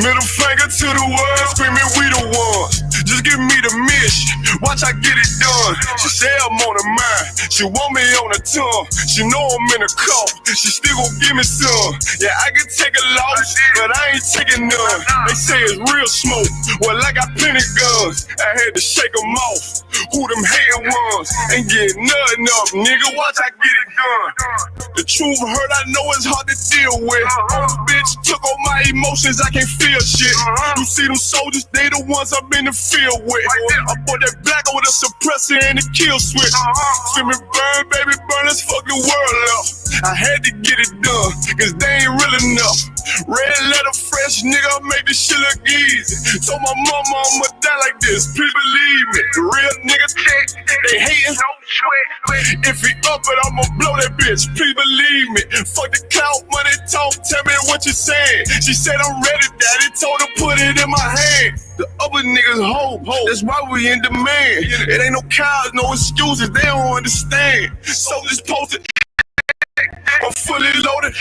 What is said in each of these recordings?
Middle finger to the world, screaming we the ones. Just give me the mission, watch I get it done. She say I'm on her mind, she want me on her tongue. She know I'm in a call, she still gon' give me some. Yeah, I can take a loss, but I ain't taking none. They say it's real smoke, well I got plenty guns. I had to shake them off, who them hating ones. Ain't getting nothing up, nigga, watch I get it done. The truth hurt, I know it's hard to deal with. Bitch took all my emotions, I can't feel shit. You see them soldiers, they the ones I'm in the field with. I bought that black with a suppressor and a kill switch. Screaming burn, baby, burn, let's fuck the world up. I had to get it done, cause they ain't real enough. Red letter fresh, nigga, make this shit look easy. Told my mama I'ma die like this, please believe me. The real niggas, they hating. If he up it, I'ma blow that bitch, please believe me. Fuck the clout, money talk, tell me what you saying. She said I'm ready, daddy, told her put it in my hand. The other niggas hope, that's why we in demand. It ain't no cows, no excuses, they don't understand. Soldiers posted, I'm fully loaded.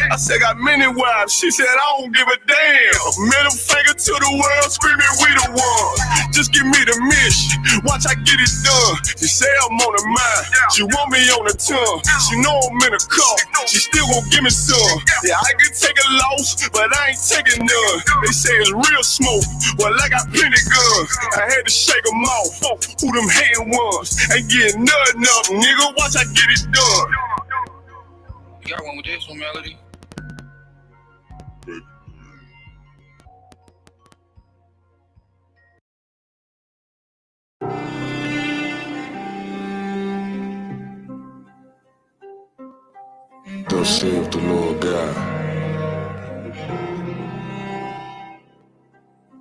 I said got many wives. She said I don't give a damn. Middle finger to the world, screaming we the ones. Just give me the mission, watch I get it done. She say I'm on her mind, she want me on her tongue. She know I'm in a call, she still gon' give me some. Yeah, I can take a loss, but I ain't taking none. They say it's real smoke, well I got plenty guns. I had to shake them off, who them hating ones. Ain't getting nothing up, nigga, watch I get it done. You got one with this one, Melody? Thus saith the Lord God,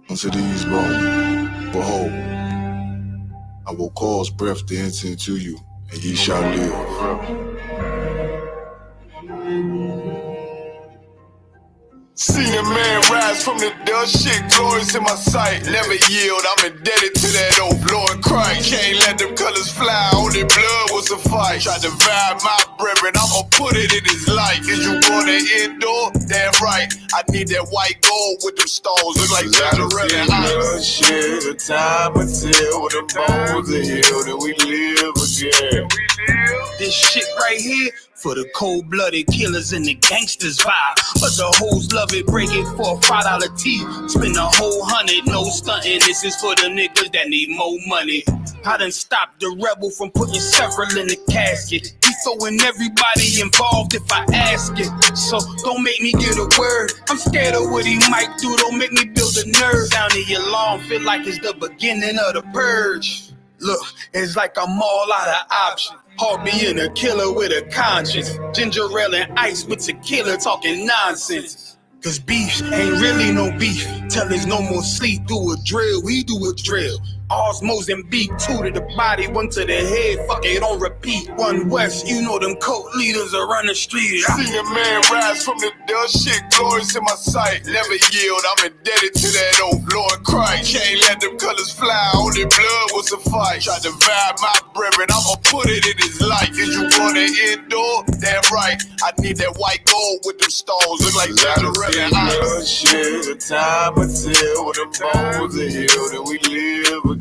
unto these bones, behold, I will cause breath to enter into you, and ye shall live. Seen a man rise from the dust, shit glorious in my sight. Never yield, I'm indebted to that old Lord Christ. Can't let them colors fly, only blood will suffice. Tried to vibe my brethren, I'ma put it in his light. Is you gonna endure? Damn right, I need that white gold with them stones. Look like Israelite ice. Shit, the time until the bones are healed and we live again. This shit right here for the cold-blooded killers and the gangsters vibe. But the hoes love it, break it for a $5 tee. Spend a whole 100, no stunting. This is for the niggas that need more money. I done stopped the rebel from putting several in the casket. He throwing everybody involved if I ask it. So don't make me get a word. I'm scared of what he might do. Don't make me build a nerve. Down in your lawn, feel like it's the beginning of the purge. Look, it's like I'm all out of options. Hard being a killer with a conscience. Ginger ale and ice with tequila talking nonsense. Cause beef ain't really no beef. Till there's no more sleep, do a drill, we do a drill. Osmos and beat, 2 to the body, 1 to the head, fuck it on repeat. 1 West, you know them cult leaders are on the street. Seen a man rise from the dust, shit glorious in my sight. Never yield, I'm indebted to that old Lord Christ. Can't let them colors fly, only blood will suffice. Tried to vibe my brethren, I'ma put it in his light. Is you gonna endure? Damn right, I need that white gold with them stones. Look like Israelite ice. Shit, the time until the bones are healed and we live again.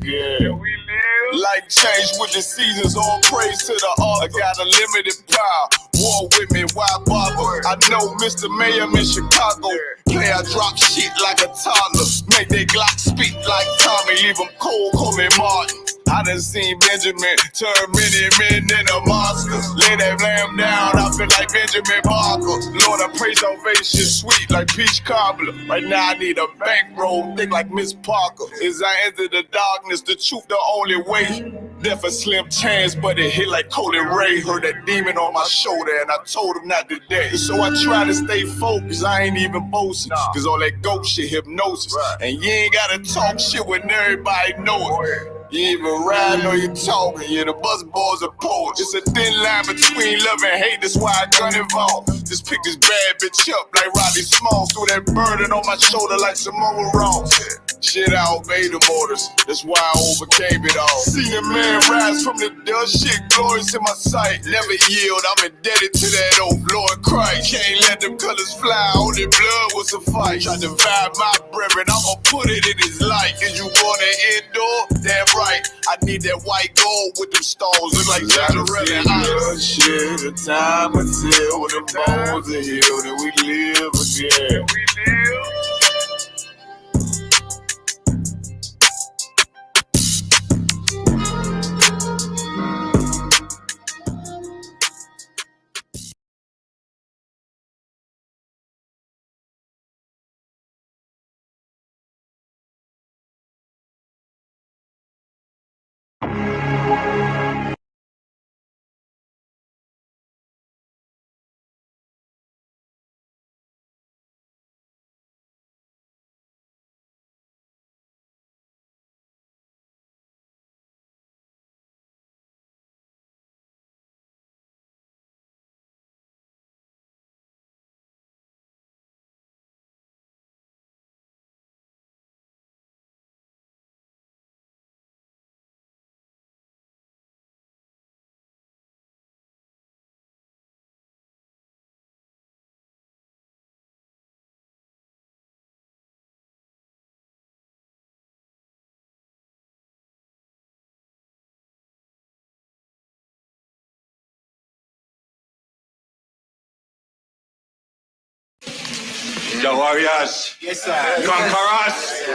Life change with the seasons, all praise to the author. I got a limited power, war with me, why bother? I know Mr. Mayhem in Chicago. Play I drop shit like a toddler. Make they Glock speak like Tommy, leave them cold, call me Martin. I done seen Benjamin turn many men into monsters. Lay that lamb down, I feel like Benjamin Barker. Lord, I pray salvation sweet like peach cobbler. Right now I need a bankroll, thick like Miss Parker. As I enter the darkness, the truth the only way. Death a slim chance, but it hit like Cody Ray. Heard that demon on my shoulder and I told him not today. So I try to stay focused, I ain't even boasting. Cause all that goat shit hypnosis. And you ain't gotta talk shit when everybody know it. You ain't even riding or you talking, yeah, the bus boys are poets. It's a thin line between love and hate, that's why I gun involved. Just pick this bad bitch up like Roddy Smalls. Threw that burden on my shoulder like Samoa Ross. Shit, I obeyed the orders. That's why I overcame it all. Seen a man rise from the dust, shit glorious in my sight. Never yield, I'm indebted to that old Lord Christ. Can't let them colors fly, only blood will suffice. Try to divide my brethren, I'ma put it in his light. Cause you want an indoor? Damn right, I need that white gold with them stones. Look like shit, the time will tell when the bones are healed and we live again. The warriors, Yes, sir. conquerors,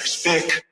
speak.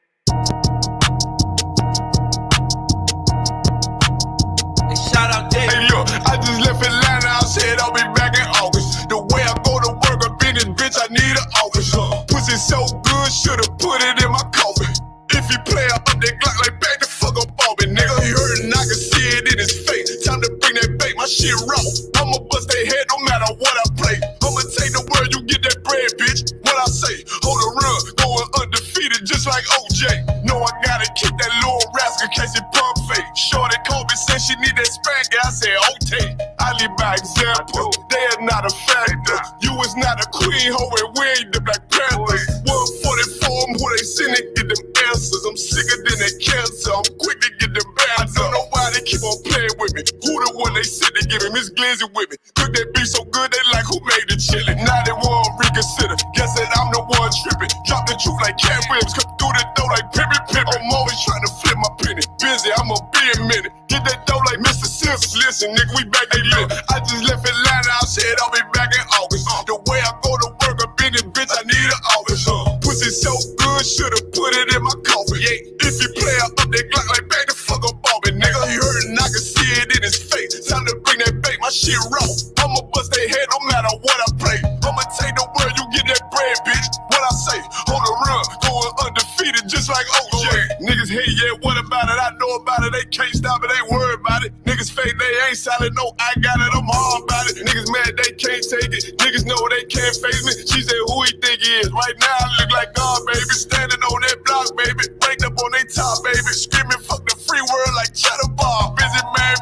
Hey, shout out Dave. Hey, look, I just left Atlanta, I said I'll be back in August. The way I go to work up in this bitch, I need an office. Pussy so good, should've put it in my coffin. If you play up that Glock like back the fuck up off it, nigga. He hurtin', I can see it in his face. Time to bring that bait, my shit raw. I'ma bust their head no matter what I play. I'ma take the word, you get that bread, bitch. What I say, hold a run, going undefeated just like OJ. No, I gotta keep that little rascal in case it pump fake. Shorty called me, said she need that spank, I said, okay. I lead by example, they are not a factor. You is not a queen, hoe, and we ain't the Black Panthers. 144, who they send it, get them answers. I'm sicker than that cancer, I'm quick to get them bands. I don't know why they keep on playing with me. Who the one they said they give me? Miss Glizzy with me. Cook that beef so good, they like who made the chili. Now they want reconsider. Guess that I'm the one tripping. Drop the truth like cat ribs. Come through the door like pimpin'. I'm always trying to flip my penny. Busy, I'ma be a minute. Get that dough like Mr. Simpson. Listen, nigga, we back. Hey, look, I just left Atlanta. I said I'll be back in August. The way I go to work up in this bitch, I need an office. Pussy so good, should've put it in my coffin. Yeah, if you play up that Glock like back the fuck up off it, nigga. He hurtin', I can see it in his face. Time to bring that bait, my shit raw. I'ma bust their head no matter what I play. I'ma take the word, you get that bread, bitch. What I say, hold a run, going undefeated just like OJ. Niggas hate, yeah, what about it? I know about it, they can't stop it, they worry about it. Niggas fake, they ain't solid, no, I got it, I'm hard about it. Niggas mad, they can't take it. Niggas know they can't face me. She said, who he think he is? Right now, I look like God, baby. Standing on that block, baby. Break up on they top, baby. Screaming, fuck the free world like Cheddar Bar. Busy man,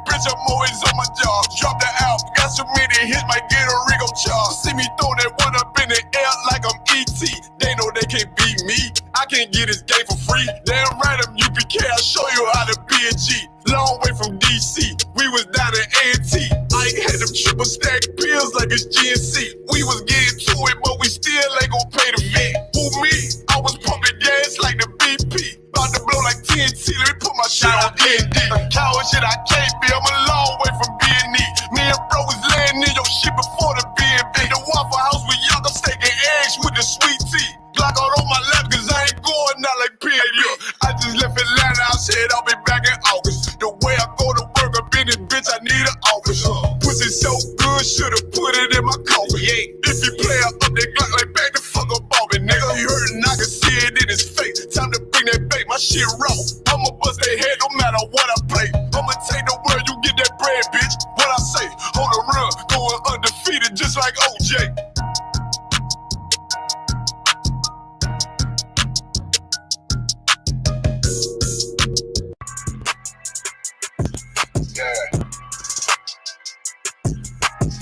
bitch, I'm always on my job. Drop the album, got so many hits, might get a Rico charge. See me throw that one up in the air like I'm E.T. They know they can't beat me. I can't get this game for free. Damn right, I'm UPK, I'll show you how to be a G. Long way from DC, we was down in A&T. I ain't had them triple stack pills like it's GNC. We was getting to it, but we still ain't gon' pay the fee. Who me? I was pumping gas like the BP. About to blow like TNT, let me put my shit on D&D. Coward shit, I can't be, I'm a long way from being neat. Me and bro was laying in your shit before the B&B. The Waffle House with young, I'm staking eggs with the sweet tea. Glock all on my lap, cause I ain't going out like P. Look, I just left Atlanta, I said I'll be back in August. The way I go to work up in this bitch, I need an office. Pussy so good, should've put it in my coffin. Yeah, if you play up that Glock like back the fuck up off it, nigga. He hurtin', I can see it in his face. Time to bring that bait, my shit raw. I'ma bust their head no matter what I play. I'ma take the word, you get that bread, bitch. What I say, hold a run, going undefeated just like OJ.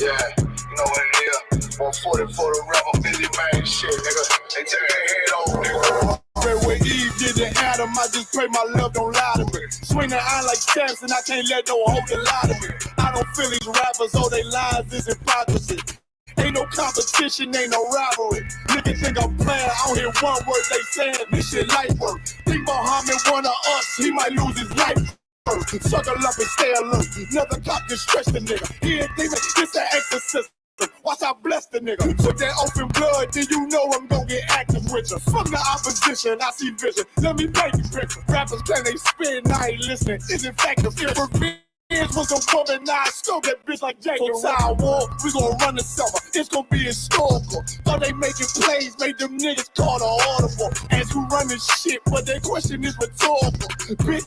Yeah, you know what it is. 140 for the rapper, busy man, shit, nigga. They take their head over, nigga. pray my love don't lie to me. Swing the iron like Samson, I can't let no hoe lie to me. I don't feel these rappers, all they lies is hypocrisy. Ain't no competition, ain't no rivalry. Niggas think I'm playing, I don't hear one word they saying. This shit light work. Think Muhammad one of us, he might lose his life. Suckle up and stay alert. Another cop can stretch the nigga. He ain't thinking this an exorcism. Watch I bless the nigga. Took that open blood, then you know I'm gonna get active with you. Fuck the opposition, I see vision. Let me paint the picture. Rappers claim they spin, I ain't listening. Is in fact the fear for me. Was a woman, now I scope that bitch like Jake. Side war, we gon' run the summer. It's gon' be historical. Thought they making plays, made them niggas call the audible. As who run this shit, but their question is rhetorical. Bitch,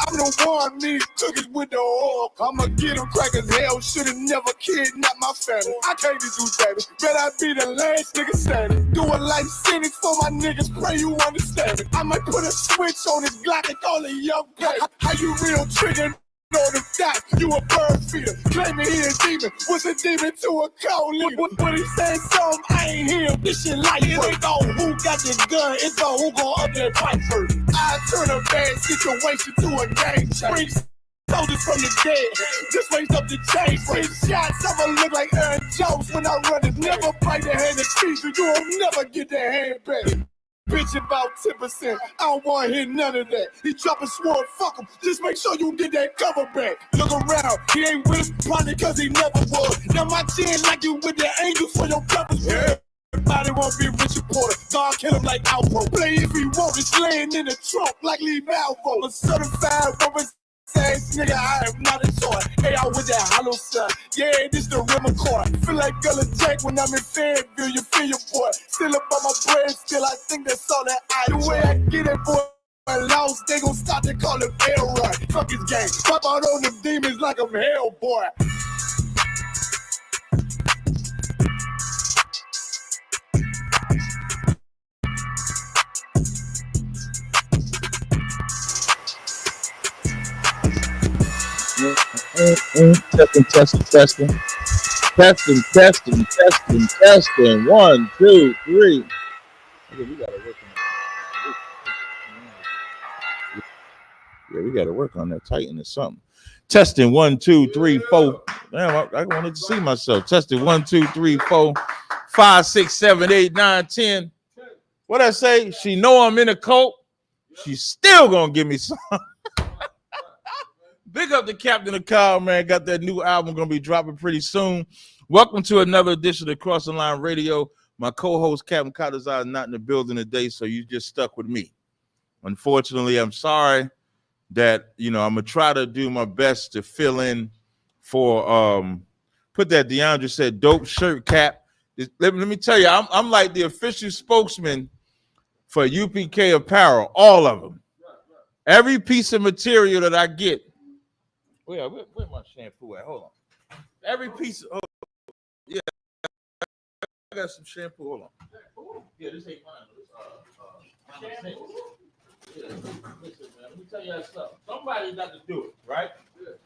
I'm the one, me took it with the oil. I'ma get them crackers, hell, should've never kidnapped my family. I can't do that. Bet I be the last nigga standing. Do a life sentence for my niggas, pray you understand it. I might put a switch on this Glock and call it young pay. How you real trigger? Know the fact, you a bird feeder. Claiming he a demon. What's a demon to a cold leader? When he said something, I ain't hear. This shit like it ain't on who got the gun. It's on who gon' up that pipe first. I turn a bad situation to a game changer. Soldiers from the dead. Just raised up the chain. Free shots. I'ma look like Aaron Jones when I run it. Never bite the hand of Caesar. You will never get that hand back. Bitch about 10%. I don't want to hear none of that. He dropping sword, fuck him. Just make sure you get that cover back. Look around, he ain't with us, probably cause he never was. Now my chin like you with the angels for your brothers. Yeah. Everybody won't be Richard Porter. God kill him like Alpo. Play if he want, it's laying in the trunk like Lee Malvo. A certified woman. Ass nigga, I am not a toy. Hey, I with that hollow son. Yeah, this the rim accord. Feel like Gullah Jack when I'm in Fayetteville. You feel your boy. Still up on my bread, still I think that's all that I do. The way I get it, boy. Lost, they gon' start to call him Elroy. Fuck his gang. Pop out on them demons like I'm Hellboy. Testing. 1, 2, 3. Okay, we gotta work on that. Yeah, we gotta work on that. Tighten or something. Testing 1, 2, 3, 4. Damn, I wanted to see myself. Testing 1, 2, 3, 4, 5, 6, 7, 8, 9, 10. What I say? She know I'm in a cult. She's still gonna give me some. Big up the Captain of Kyle, man. Got that new album gonna be dropping pretty soon. Welcome to another edition of Cross the Line Radio. My co-host Captain Kyle is not in the building today, so you just stuck with me. Unfortunately, I'm sorry that I'm gonna try to do my best to fill in for put that DeAndre said dope shirt cap. Let me tell you, I'm like the official spokesman for UPK apparel, all of them. Every piece of material that I get. Where's my shampoo at? Hold on. Every piece of yeah, I got some shampoo. Hold on. Yeah, this ain't mine. Shampoo. Yeah. Listen, man, let me tell you that stuff. Somebody got to do it, right? Yeah.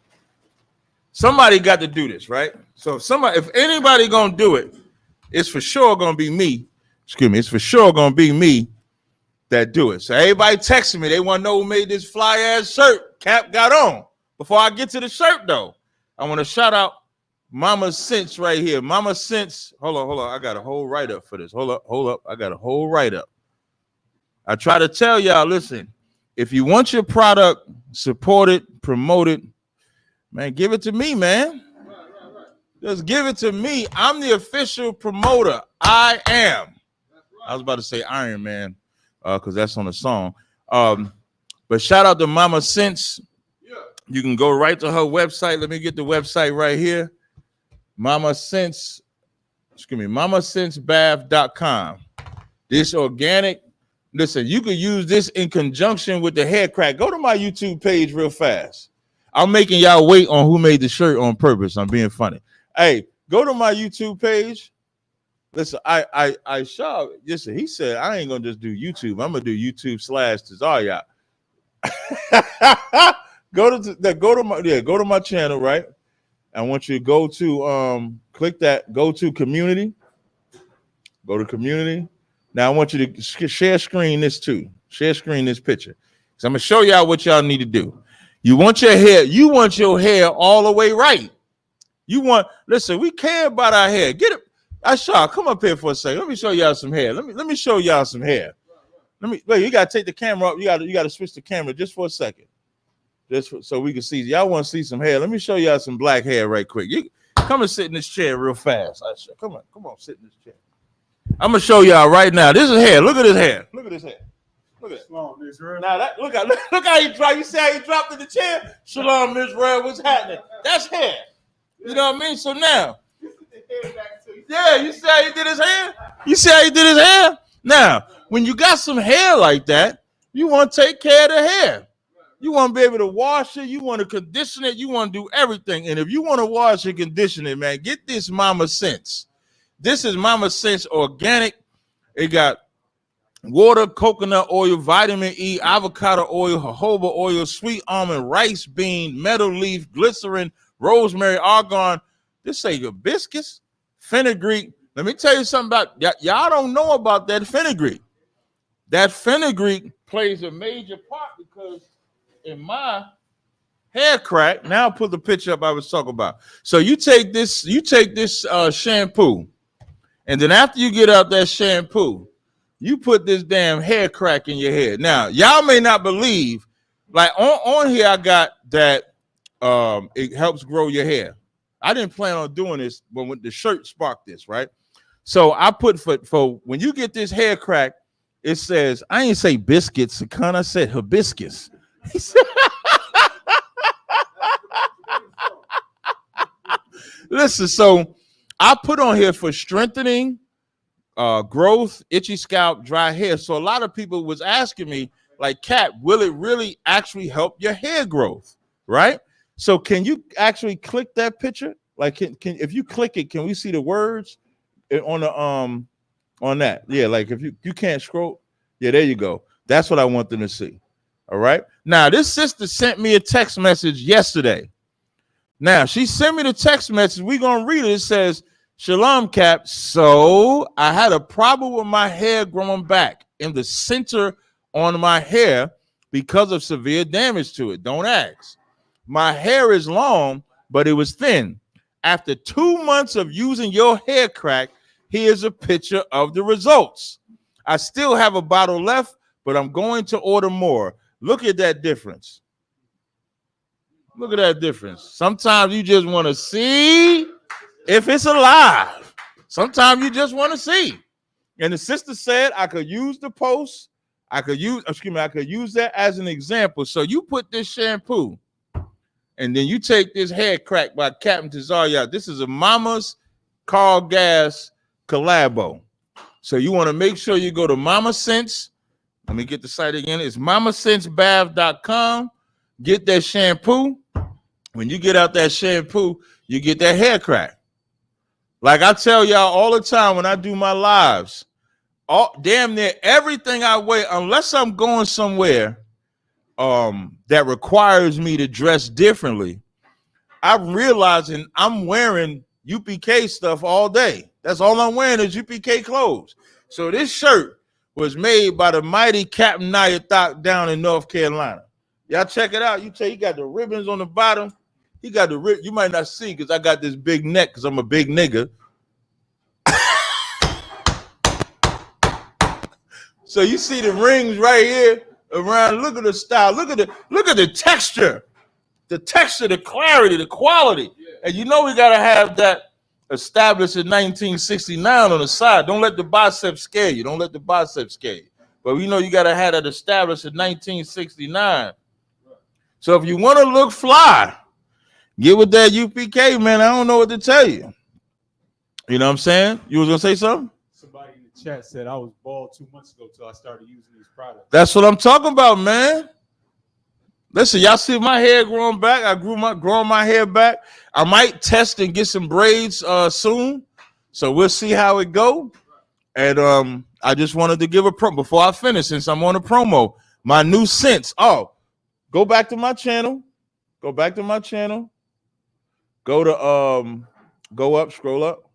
Somebody got to do this, right? So if anybody gonna do it, it's for sure gonna be me. Excuse me, it's for sure gonna be me that do it. So everybody texting me, they want to know who made this fly ass shirt Cap got on. Before I get to the shirt, though, I want to shout out Mama Sense right here. Mama Sense. Hold on. I got a whole write-up for this. Hold up. I got a whole write-up. I try to tell y'all, listen, if you want your product supported, promoted, man, give it to me, man. Right. Just give it to me. I'm the official promoter. I am. I was about to say Iron Man because that's on the song. But shout out to Mama Sense. You can go right to her website. Let me get the website right here. MamaSenseBath.com. This organic. Listen, you could use this in conjunction with the hair crack. Go to my YouTube page real fast. I'm making y'all wait on who made the shirt on purpose. I'm being funny. Hey, go to my YouTube page. Listen, I saw. Listen, he said I ain't gonna just do YouTube. I'm gonna do YouTube /Tazariah. Go to my channel, right? I want you to go to click that, go to community. Go to community. Now I want you to share screen this too. Share screen this picture. So I'm gonna show y'all what y'all need to do. You want your hair all the way right. Listen, we care about our hair. Get it. Asha, come up here for a second. Let me show y'all some hair. Let me show y'all some hair. Wait, you gotta take the camera up. You gotta switch the camera just for a second. So we can see. Y'all want to see some hair. Let me show y'all some black hair right quick. You come and sit in this chair real fast. Asha, come on, sit in this chair. I'm gonna show y'all right now. This is hair. Look at this hair. Look at this hair. Look at it. Shalom, Israel. Now look how he dropped. You see how he dropped in the chair? Shalom, Israel. What's happening? That's hair. You know what I mean? So now, yeah, you see how he did his hair? You see how he did his hair? Now, when you got some hair like that, you want to take care of the hair. You want to be able to wash it. You want to condition it. You want to do everything. And if you want to wash and condition it, man, get this Mama Sense. This is Mama Sense Organic. It got water, coconut oil, vitamin E, avocado oil, jojoba oil, sweet almond, rice bean, meadow leaf, glycerin, rosemary, argan. This say your biscuits, fenugreek. Let me tell you something about y'all don't know about that fenugreek. That fenugreek plays a major part because in my hair crack, now I'll put the picture up I was talking about. So you take this shampoo, and then after you get out that shampoo, you put this damn hair crack in your hair. Now, y'all may not believe, like on here, I got that it helps grow your hair. I didn't plan on doing this, but when the shirt sparked this, right? So I put for when you get this hair crack, it says, I ain't say biscuits, I said hibiscus. Listen, so I put on here for strengthening, growth, itchy scalp, dry hair. So a lot of people was asking me, like, Cat, will it really actually help your hair growth? Right? So can you actually click that picture? Like, can if you click it, can we see the words on the on that? Yeah, like if you can't scroll, yeah, there you go. That's what I want them to see. All right. Now, this sister sent me a text message yesterday. Now, she sent me the text message. We're gonna read it. It says, Shalom, Cap. So I had a problem with my hair growing back in the center on my hair because of severe damage to it. Don't ask. My hair is long, but it was thin. After 2 months of using your hair crack, here's a picture of the results. I still have a bottle left, but I'm going to order more. Look at that difference. Look at that difference. Sometimes you just want to see if it's alive. Sometimes you just want to see. And the sister said I could use the post. I could use that as an example. So you put this shampoo, and then you take this hair crack by Captain Tazaria. This is a Mama's Carl Gas collabo. So you want to make sure you go to Mama Sense. Let me get the site again. It's mamasensebath.com. Get that shampoo. When you get out that shampoo, you get that hair crack. Like I tell y'all all the time when I do my lives, damn near everything I wear, unless I'm going somewhere that requires me to dress differently, I'm realizing I'm wearing UPK stuff all day. That's all I'm wearing is UPK clothes. So this shirt was made by the mighty Captain Nayathak down in North Carolina. Y'all check it out. He got the ribbons on the bottom. He got the rib. You might not see because I got this big neck because I'm a big nigga. So you see the rings right here around. Look at the style. Look at the texture. The texture, the clarity, the quality. And you know we gotta have that established in 1969 on the side. Don't let the biceps scare you. Don't let the biceps scare you. But we know you gotta have that established in 1969. So if you want to look fly, get with that UPK, man. I don't know what to tell you. You know what I'm saying? You was gonna say something? Somebody in the chat said I was bald 2 months ago till I started using these products. That's what I'm talking about, man. Listen, y'all see my hair growing back. I growing my hair back. I might test and get some braids soon. So we'll see how it go. And I just wanted to give a promo before I finish, since I'm on a promo. My new scents. Oh, go back to my channel. Go back to my channel. Go to go up, scroll up.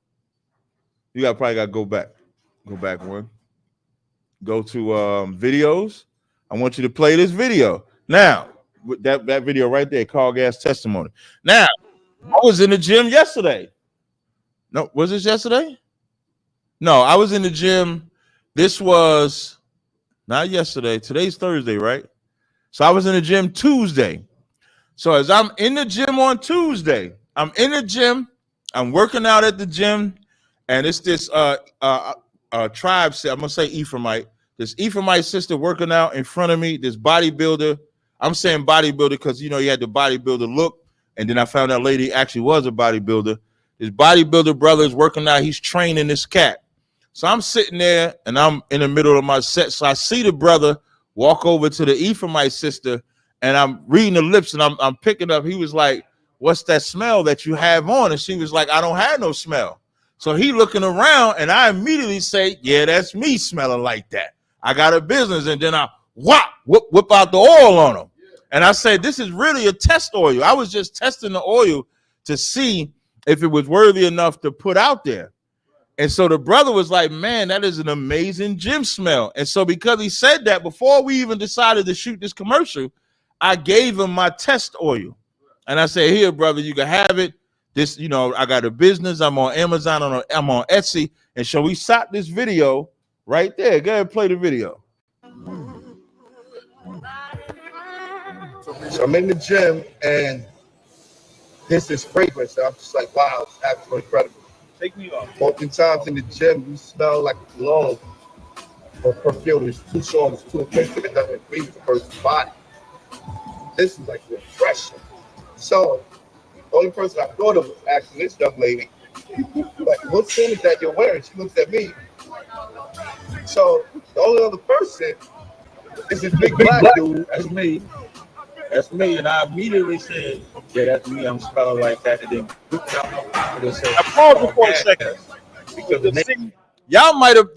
You probably gotta go back. Go back one. Go to videos. I want you to play this video. Now, with that video right there, Carl Gas testimony. Now, I was in the gym yesterday. No, was this yesterday? No, I was in the gym. This was not yesterday. Today's Thursday, right? So I was in the gym Tuesday. So as I'm in the gym on Tuesday, I'm in the gym, I'm working out at the gym, and it's this tribe, I'm gonna say Ephraimite, this Ephraimite sister working out in front of me, this bodybuilder. I'm saying bodybuilder because you had the bodybuilder look, and then I found out lady actually was a bodybuilder. This bodybuilder brother is working out, he's training this cat. So I'm sitting there and I'm in the middle of my set. So I see the brother walk over to the Ephraimite sister, and I'm reading the lips and I'm picking up. He was like, "What's that smell that you have on?" And she was like, "I don't have no smell." So he looking around, and I immediately say, "Yeah, that's me smelling like that. I got a business." And then I whip out the oil on him. And I said, "This is really a test oil. I was just testing the oil to see if it was worthy enough to put out there." And so the brother was like, "Man, that is an amazing gym smell." And so because he said that, before we even decided to shoot this commercial, I gave him my test oil. And I said, "Here, brother, you can have it. This, I got a business. I'm on Amazon, I'm on Etsy." And so we shot this video right there. Go ahead and play the video. So I'm in the gym, and this is fragrance. I'm just like, wow, it's absolutely incredible. Take me off. Oftentimes in the gym, you smell like cologne or perfume. It's too strong, it's too offensive, it doesn't agree with the person's body. This is like refreshing. So the only person I thought of was actually this young lady. Like, what scene is that you're wearing? She looks at me. So the only other person is this big black dude. That's me. That's me. And I immediately said, "Yeah, that's me. I'm smelling like that." And then I paused before a second. Because y'all might have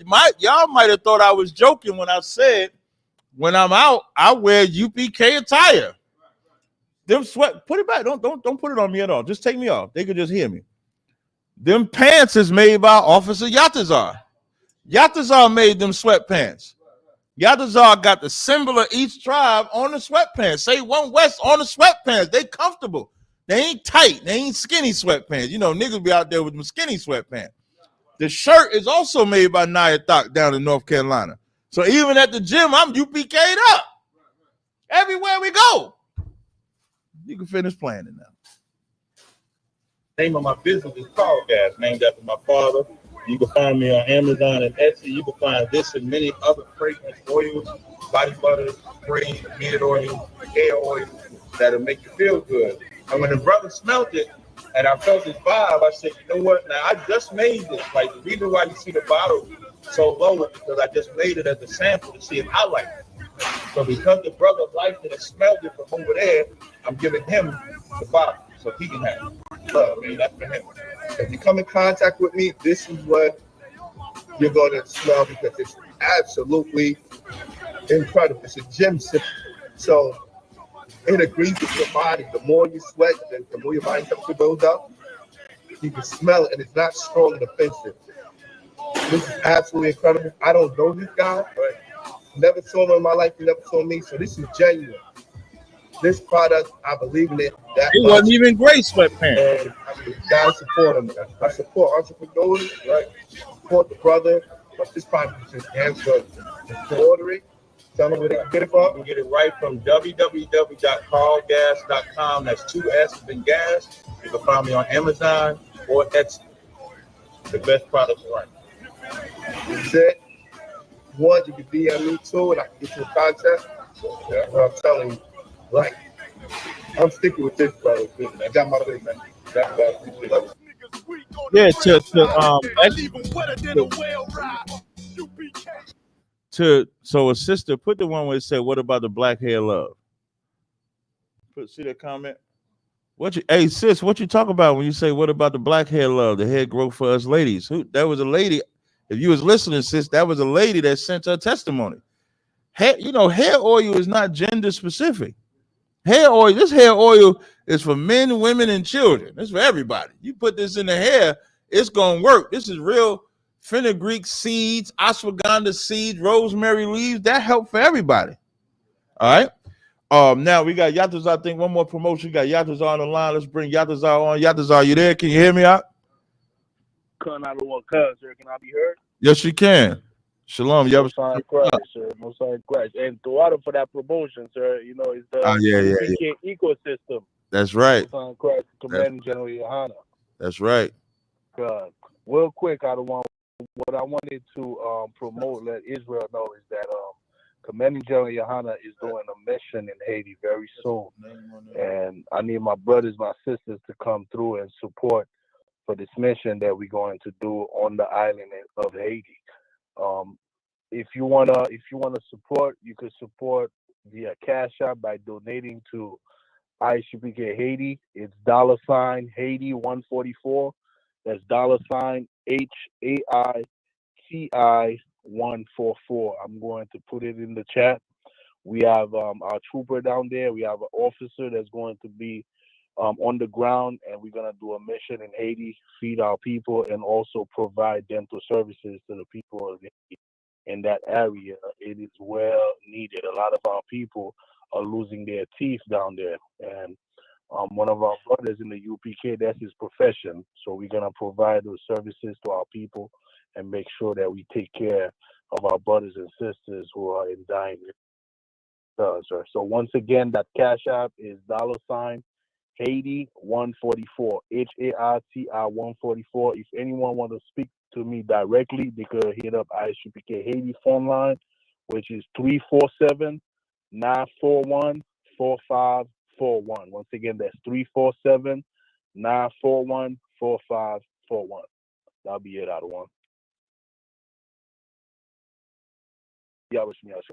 thought I was joking when I said, when I'm out, I wear UPK attire. Them sweat, put it back. Don't put it on me at all. Just take me off. They could just hear me. Them pants is made by Officer Yatazar. Yatazar made them sweatpants. Yatazar got the symbol of each tribe on the sweatpants. Say One West on the sweatpants. They comfortable. They ain't tight. They ain't skinny sweatpants. Niggas be out there with them skinny sweatpants. The shirt is also made by Nia Thok down in North Carolina. So even at the gym, I'm UPK'd up. Everywhere we go. You can finish playing it now. Name of my business is Carl Gas, named after my father. You can find me on Amazon and Etsy. You can find this and many other fragrance oils, body butter, spray, beard oil, hair oil that'll make you feel good. And when the brother smelled it and I felt his vibe, I said, "You know what? Now I just made this. Like, the reason why you see the bottle so low is because I just made it as a sample to see if I like it. So because the brother liked it and smelled it from over there, I'm giving him the bottle so he can have it. Love, man, that's for him. If you come in contact with me, this is what you're going to smell, because it's absolutely incredible. It's a gym sip. So it agrees with your body. The more you sweat, the more your body temperature goes up. You can smell it, and it's not strong and offensive. This is absolutely incredible. I don't know this guy, but never saw him in my life. He never saw me. So this is genuine. This product, I believe in it. It wasn't even gray sweatpants. And guys support him. I support entrepreneurs, right? Support the brother. But this product is just damn good. To order it, tell them where they can get it from. You can get it right from www.carlgas.com. That's 2 S's in gas. You can find me on Amazon or Etsy. The best products right. That's it. One, you can DM me too, and I can get you a contact. That's what I'm telling you. Like, I'm sticking with this, brother. I got my way, man. Yeah, so a sister put the one where it said, "What about the black hair love?" See that comment? Hey sis, what you talk about when you say, "What about the black hair love? The hair growth for us ladies?" That was a lady. If you was listening, sis, that was a lady that sent her testimony. Hair oil is not gender specific. Hair oil, this hair oil is for men, women, and children. It's for everybody. You put this in the hair, it's gonna work. This is real fenugreek seeds, ashwagandha seeds, rosemary leaves. That help for everybody. All right. Now we got Yatazar. I think one more promotion. We got Yatazar on the line. Let's bring Yatazar on. Yatazar, you there? Can you hear me out? Can I be heard? Yes, you can. Shalom. Most High Christ, sir. Most High Christ. And throughout for that promotion, sir, you know, it's the UPK ecosystem. That's right. Most High Christ, Commanding General Yohana. That's right. God. Real quick, what I wanted to promote, let Israel know is that Commanding General Yohana is doing a mission in Haiti very soon. And I need my brothers, my sisters to come through and support for this mission that we're going to do on the island of Haiti. If you wanna support, you could support via Cash App by donating to ISUPK Haiti. It's $Haiti 144. That's $HAITI 144. I'm going to put it in the chat. We have our trooper down there. We have an officer that's going to be on the ground, and we're going to do a mission in Haiti, feed our people, and also provide dental services to the people of Haiti in that area. It is well needed. A lot of our people are losing their teeth down there, and one of our brothers in the UPK, that's his profession. So we're going to provide those services to our people and make sure that we take care of our brothers and sisters who are in dying. So once again, that Cash App is $Haiti 144, HAITI 144. If anyone want to speak to me directly, they could hit up ISUPK Haiti phone line, which is 347-941-4541. Once again, that's 347-941-4541. That'll be it out of one. Yeah, wish me out.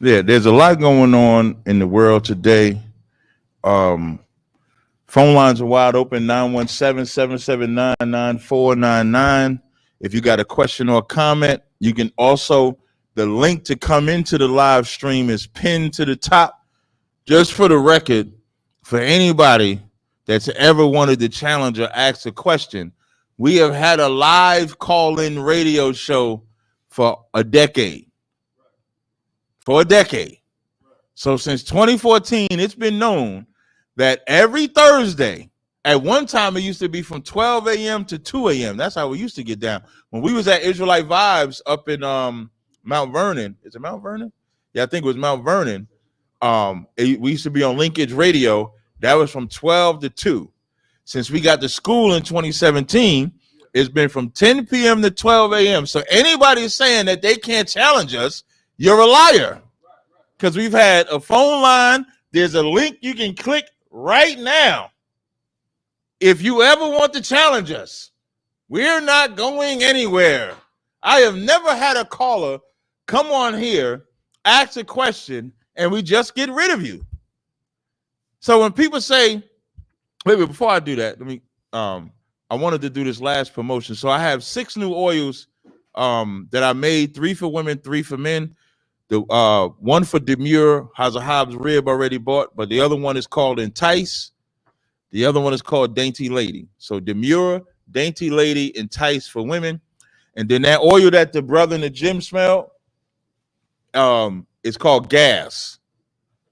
Yeah, there's a lot going on in the world today. Phone lines are wide open, 917-779-9499. If you got a question or comment, you can also, the link to come into the live stream is pinned to the top. Just for the record, for anybody that's ever wanted to challenge or ask a question, we have had a live call-in radio show for a decade. So since 2014, it's been known that every Thursday, at one time it used to be from 12 a.m. to 2 a.m. That's how we used to get down. When we was at Israelite Vibes up in Mount Vernon. Is it Mount Vernon? Yeah, I think it was Mount Vernon. We used to be on Linkage Radio. That was from 12 to 2. Since we got to school in 2017, it's been from 10 p.m. to 12 a.m. So anybody saying that they can't challenge us, you're a liar. Because we've had a phone line. There's a link you can click right now. If you ever want to challenge us, we're not going anywhere. I have never had a caller come on here, ask a question, and we just get rid of you. So when people say, wait, before I do that, let me, I wanted to do this last promotion. So I have 6 new oils that I made, 3 for women, 3 for men. The one for Demure has a Hobbs rib already bought, but the other one is called Entice. The other one is called Dainty Lady. So Demure, Dainty Lady, Entice for women. And then that oil that the brother in the gym smelled, it's called Gas.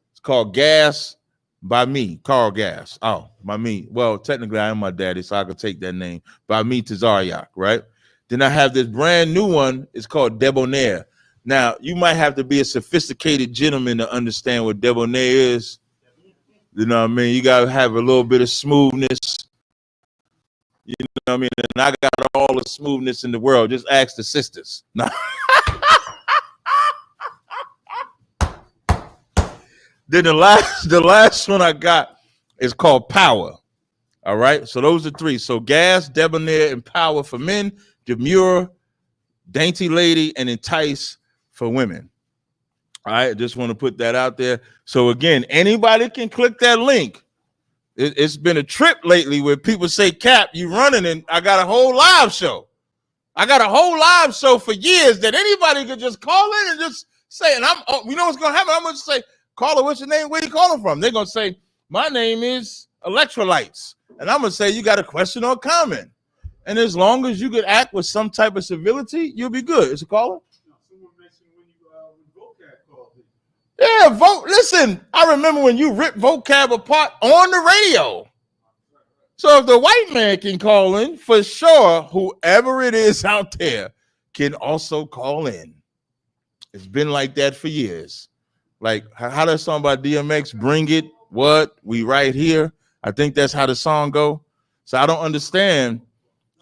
It's called Gas by me, Carl Gas. Oh, by me. Well, technically I am my daddy, so I could take that name. By me, Tazariak, right? Then I have this brand new one. It's called Debonair. Now, you might have to be a sophisticated gentleman to understand what debonair is. You know what I mean? You got to have a little bit of smoothness. You know what I mean? And I got all the smoothness in the world. Just ask the sisters. Then the last one I got is called Power. All right? So those are 3. So Gas, Debonair, and Power for men. Demure, Dainty Lady, and Entice for women. All right, just want to put that out there. So again, anybody can click that link. It's been a trip lately where people say, Cap, you running, and I got a whole live show. I got a whole live show for years that anybody could just call in and just say, and you know what's gonna happen? I'm gonna say, caller, what's your name? Where you calling from? They're gonna say, my name is Electrolytes, and I'm gonna say, you got a question or comment, and as long as you could act with some type of civility, you'll be good. Is a caller? Someone mentioned when vocab called it. Yeah, listen, I remember when you ripped vocab apart on the radio. So if the white man can call in, for sure, whoever it is out there can also call in. It's been like that for years. Like how that song by DMX, Bring It, What, We Right Here. I think that's how the song go. So I don't understand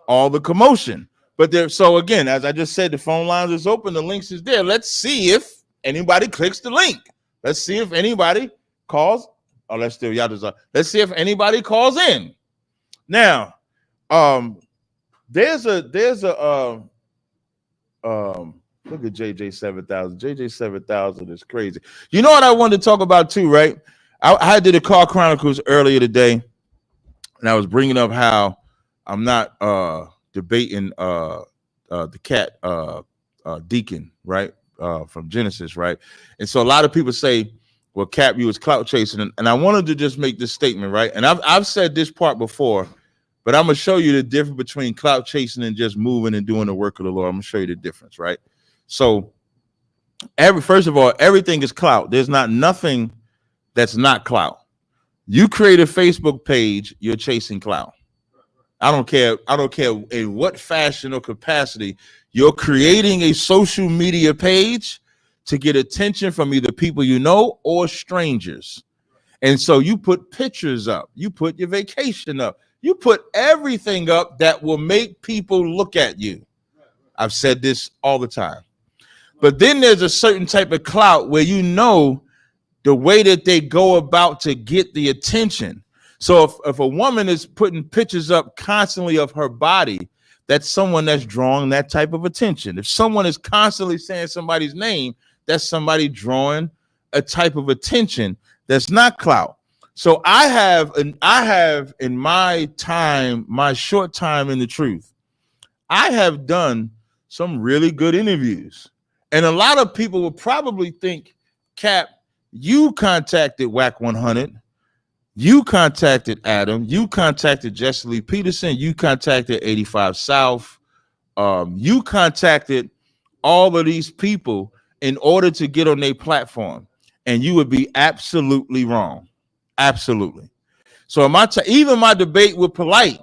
all the commotion. But so again, as I just said, the phone lines is open, the links is there. Let's see if anybody clicks the link. Let's see if anybody calls. Oh, let's see if anybody calls in. Now, there's a look at JJ 7000. JJ 7000 is crazy. You know what I wanted to talk about too, right? I did a Car Chronicles earlier today, and I was bringing up how I'm not debating the cat Deacon, right, from Genesis, right? And so a lot of people say, well, Cap, you was clout chasing, and I wanted to just make this statement, right? And I've said this part before, but I'm gonna show you the difference between clout chasing and just moving and doing the work of the Lord. I'm gonna show you the difference, right? So, first of all, everything is clout. There's not nothing that's not clout. You create a Facebook page, you're chasing clout. I don't care in what fashion or capacity. You're creating a social media page to get attention from either people you know or strangers. And so you put pictures up, you put your vacation up, you put everything up that will make people look at you. I've said this all the time. But then there's a certain type of clout where you know the way that they go about to get the attention. So if a woman is putting pictures up constantly of her body, that's someone that's drawing that type of attention. If someone is constantly saying somebody's name, that's somebody drawing a type of attention that's not clout. So I have in my time, my short time in the truth, I have done some really good interviews. And a lot of people will probably think, Cap, you contacted WAC 100, you contacted Adam, you contacted Jesse Lee Peterson, you contacted 85 South, you contacted all of these people in order to get on their platform, and you would be absolutely wrong. Absolutely. So even my debate with Polite,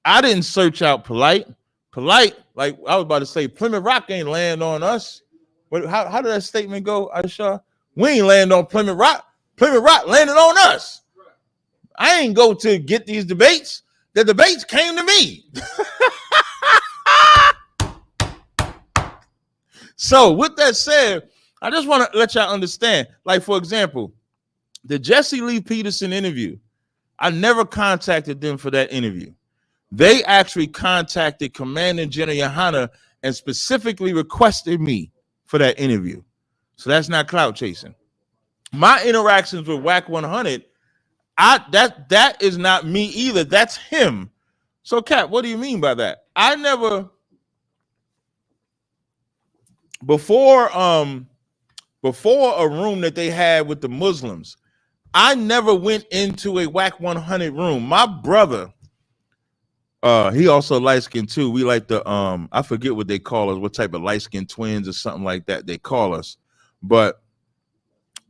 I didn't search out Polite. Polite, like I was about to say, Plymouth Rock ain't land on us. How did that statement go, Aisha? We ain't land on Plymouth Rock. Plymouth Rock landed on us. I ain't go to get these debates. The debates came to me. So with that said, I just want to let y'all understand, like, for example, the Jesse Lee Peterson interview, I never contacted them for that interview. They actually contacted Commander General Yohana and specifically requested me for that interview. So that's not clout chasing. My interactions with WAC 100, that is not me either. That's him. So, Cap, what do you mean by that? I never before a room that they had with the Muslims, I never went into a WAC 100 room. My brother, he also light skinned too. We like the I forget what they call us, what type of light skinned twins or something like that they call us. But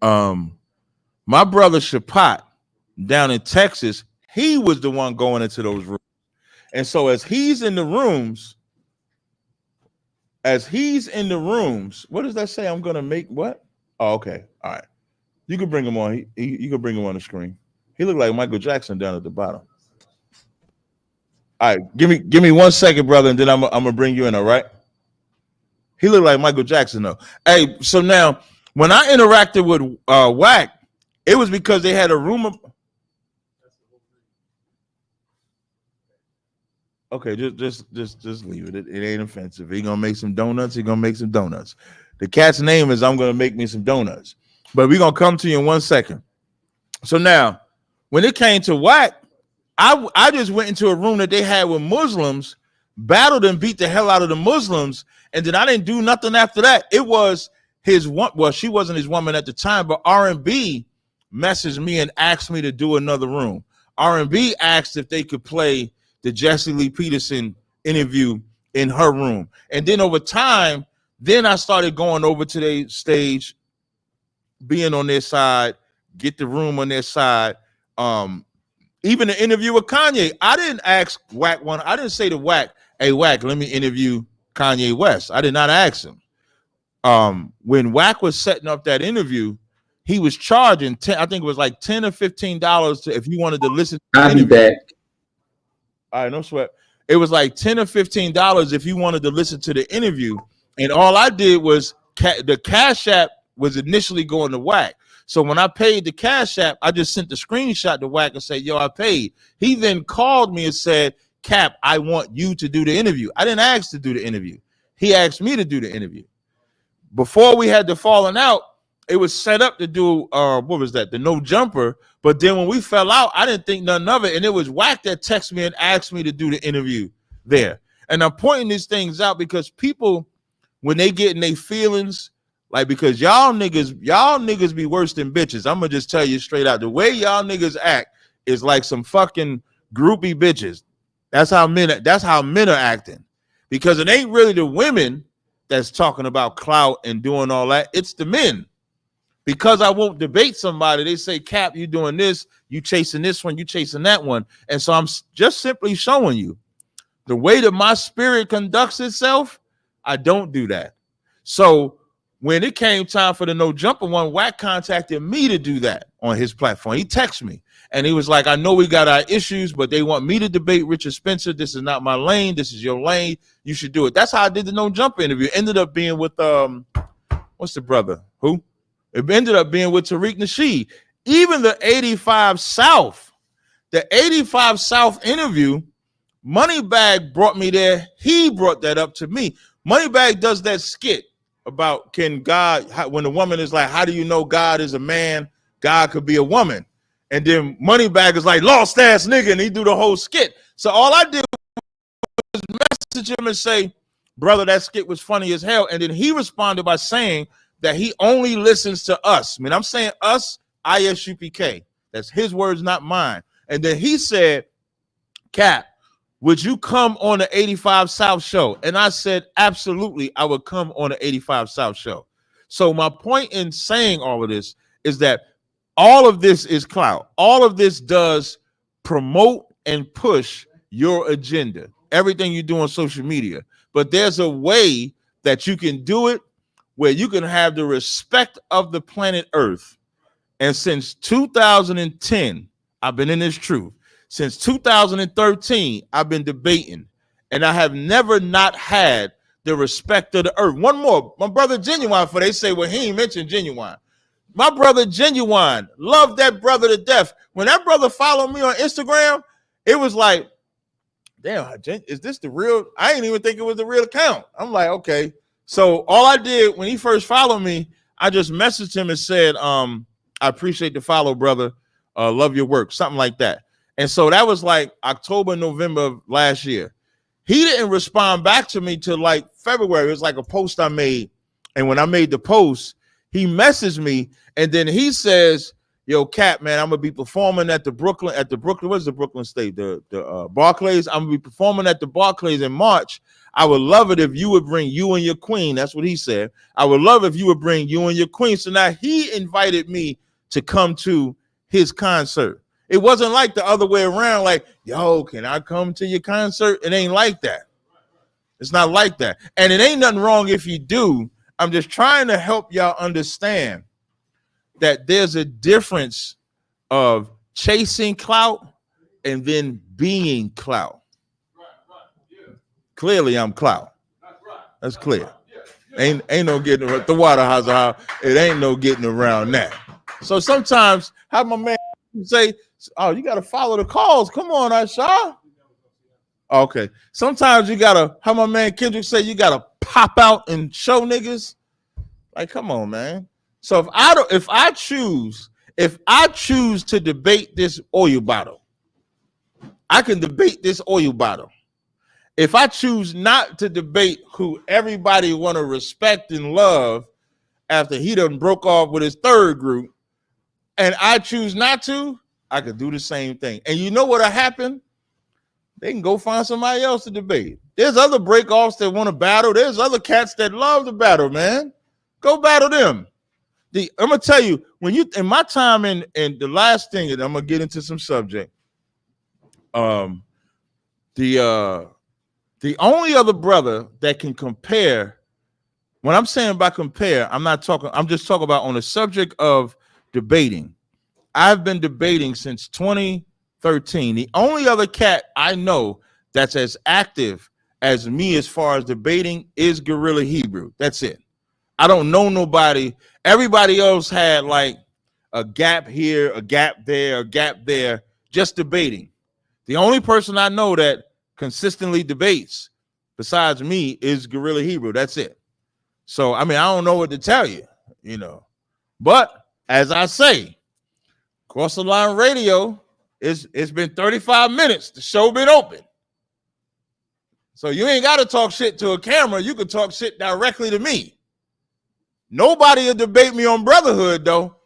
my brother Shapat down in Texas, he was the one going into those rooms. And so as he's in the rooms, what does that say? I'm gonna make what? Oh, okay. All right. You can bring him on. You can bring him on the screen. He looked like Michael Jackson down at the bottom. All right, give me 1 second, brother, and then I'm gonna bring you in. All right. He looked like Michael Jackson, though. Hey, so now when I interacted with WAC, it was because they had a room. Okay, just leave it. It ain't offensive. He gonna make some donuts. He gonna make some donuts. The cat's name is I'm gonna make me some donuts. But we're gonna come to you in 1 second. So now, when it came to WAC, I just went into a room that they had with Muslims battled and beat the hell out of the Muslims, and then I didn't do nothing after that. It was his one. Well, she wasn't his woman at the time, but R&B messaged me and asked me to do another room. R&B asked if they could play the Jesse Lee Peterson interview in her room, and then over time, then I started going over to their stage, being on their side, get the room on their side. Even the interview with Kanye, I didn't ask Wack one. I didn't say to Wack, "Hey Wack, let me interview Kanye West." I did not ask him. When Wack was setting up that interview, he was charging I think it was like $10 or $15 if you wanted to listen. I'll be back. All right, no sweat. It was like $10 or $15 if you wanted to listen to the interview, and all I did was the Cash App was initially going to Wack. So when I paid the Cash App, I just sent the screenshot to Wack and said, "Yo, I paid." He then called me and said, "Cap, I want you to do the interview." I didn't ask to do the interview. He asked me to do the interview. Before we had the falling out, it was set up to do what was that? The No Jumper. But then when we fell out, I didn't think nothing of it. And it was Wack that texted me and asked me to do the interview there. And I'm pointing these things out because people, when they get in their feelings, like, because y'all niggas be worse than bitches. I'm gonna just tell you straight out. The way y'all niggas act is like some fucking groupie bitches. That's how men are acting. Because it ain't really the women that's talking about clout and doing all that. It's the men. Because I won't debate somebody, they say, "Cap, you doing this, you chasing this one, you chasing that one." And so I'm just simply showing you the way that my spirit conducts itself. I don't do that. So when it came time for the No Jumper one, Wack contacted me to do that on his platform. He texted me and he was like, "I know we got our issues, but they want me to debate Richard Spencer. This is not my lane. This is your lane. You should do it." That's how I did the No Jumper interview. Ended up being with what's the brother? Who? It ended up being with Tariq Nasheed. Even the 85 South interview, Moneybag brought me there. He brought that up to me. Moneybag does that skit about when the woman is like, "How do you know God is a man? God could be a woman." And then Moneybag is like, "Lost ass nigga," and he do the whole skit. So all I did was message him and say, "Brother, that skit was funny as hell." And then he responded by saying that he only listens to us. I mean, I'm saying us, ISUPK. That's his words, not mine. And then he said, "Cap, would you come on the 85 South show?" And I said, absolutely, I would come on the 85 South show. So my point in saying all of this is that all of this is clout. All of this does promote and push your agenda, everything you do on social media. But there's a way that you can do it where you can have the respect of the planet Earth. And since 2010, I've been in this truth. Since 2013, I've been debating, and I have never not had the respect of the earth. One more, my brother Genuine, for they say, well, he ain't mentioned Genuine. My brother Genuine, love that brother to death. When that brother followed me on Instagram, it was like, damn, is this the real? I didn't even think it was the real account. I'm like, okay. So all I did when he first followed me, I just messaged him and said, I appreciate the follow, brother. Love your work, something like that. And so that was like October, November of last year. He didn't respond back to me till like February. It was like a post I made. And when I made the post, he messaged me and then he says, "Yo, Cap, man, I'm gonna be performing at the Brooklyn, what's the Brooklyn State? The Barclays. I'm gonna be performing at the Barclays in March. I would love it if you would bring you and your queen." That's what he said. "I would love if you would bring you and your queen." So now he invited me to come to his concert. It wasn't like the other way around, like, "Yo, can I come to your concert?" It ain't like that. It's not like that. And it ain't nothing wrong if you do. I'm just trying to help y'all understand that there's a difference of chasing clout and then being clout. Clearly, I'm clout. That's clear. Ain't no getting around the Waterhouse. It ain't no getting around that. So sometimes, how my man say, "Oh, you gotta follow the calls. Come on, Asha." Okay. Sometimes you gotta, how my man Kendrick say, you gotta pop out and show niggas. Like, come on, man. So if I choose to debate this oil bottle, I can debate this oil bottle. if I choose not to debate who everybody want to respect and love after he done broke off with his third group, and I choose not to, I could do the same thing. And you know what'll happen? They can go find somebody else to debate. There's other breakoffs that want to battle. There's other cats that love to battle, man. Go battle them. I'm gonna tell you, when you in my time in the last thing, and I'm gonna get into some subject. The only other brother that can compare, when I'm saying by compare, I'm just talking about on the subject of debating. I've been debating since 2013. The only other cat I know that's as active as me as far as debating is Guerrilla Hebrew. That's it. I don't know nobody. Everybody else had like a gap here, a gap there, a gap there, just debating. The only person I know that consistently debates besides me is Guerrilla Hebrew. That's it. So, I mean, I don't know what to tell you, you know. But as I say, Cross the Line Radio, it's been 35 minutes. The show been open. So you ain't got to talk shit to a camera. You can talk shit directly to me. Nobody will debate me on Brotherhood, though.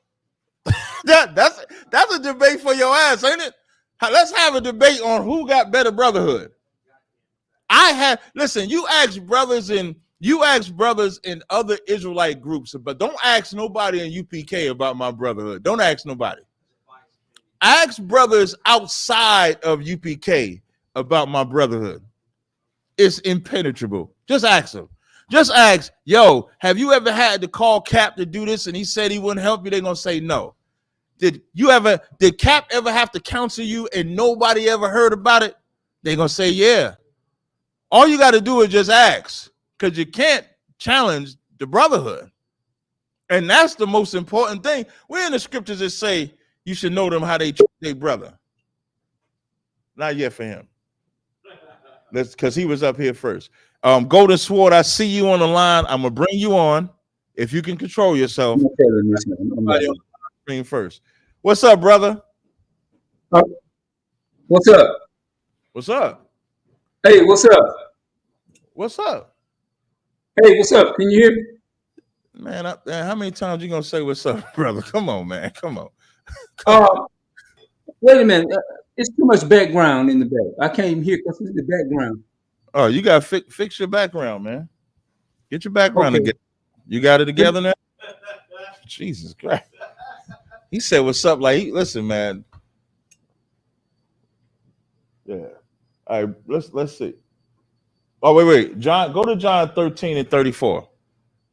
That's a debate for your ass, ain't it? Let's have a debate on who got better Brotherhood. Listen, you ask brothers in other Israelite groups, but don't ask nobody in UPK about my Brotherhood. Don't ask nobody. Ask brothers outside of UPK about my Brotherhood. It's impenetrable. Just ask them. Just ask, yo, have you ever had to call Cap to do this and he said he wouldn't help you? They're gonna say no. Did Cap ever have to counsel you and nobody ever heard about it? They're gonna say yeah. All you got to do is just ask, because you can't challenge the Brotherhood. And that's the most important thing. We're in the scriptures that say you should know them how they treat their brother. Not yet for him. Because he was up here first. Golden Sword, I see you on the line. I'm going to bring you on. If you can control yourself. Somebody on the screen first. What's up, brother? What's up? What's up? Hey, what's up? What's up? Hey, what's up? Can you hear me? Man, how many times you going to say what's up, brother? Come on, man. Come on. Wait a minute. It's too much background in the back. I can't even hear because it's the background. Oh, you got to fix your background, man. Get your background together. You got it together now? Jesus Christ. He said, what's up? Like, listen, man. Yeah. All right, let's see. Oh, wait. John, go to John 13 and 34.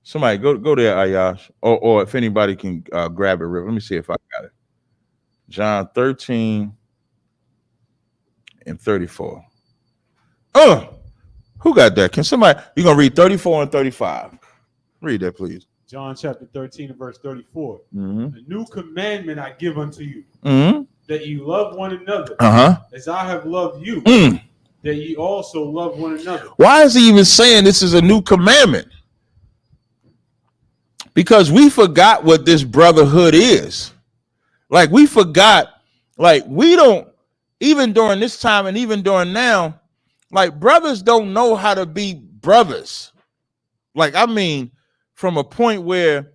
Somebody go there, Ayash. Or if anybody can grab it. Let me see if I got it. John 13 and 34. Who got that? Can somebody, you're going to read 34 and 35. Read that, please. John chapter 13 and verse 34. Mm-hmm. A new commandment I give unto you, Mm-hmm. that you love one another, as I have loved you, that ye also love one another. Why is he even saying this is a new commandment? Because we forgot what this brotherhood is. Like, we forgot, like, we don't, even during this time and even during now, like, brothers don't know how to be brothers. Like, I mean, from a point where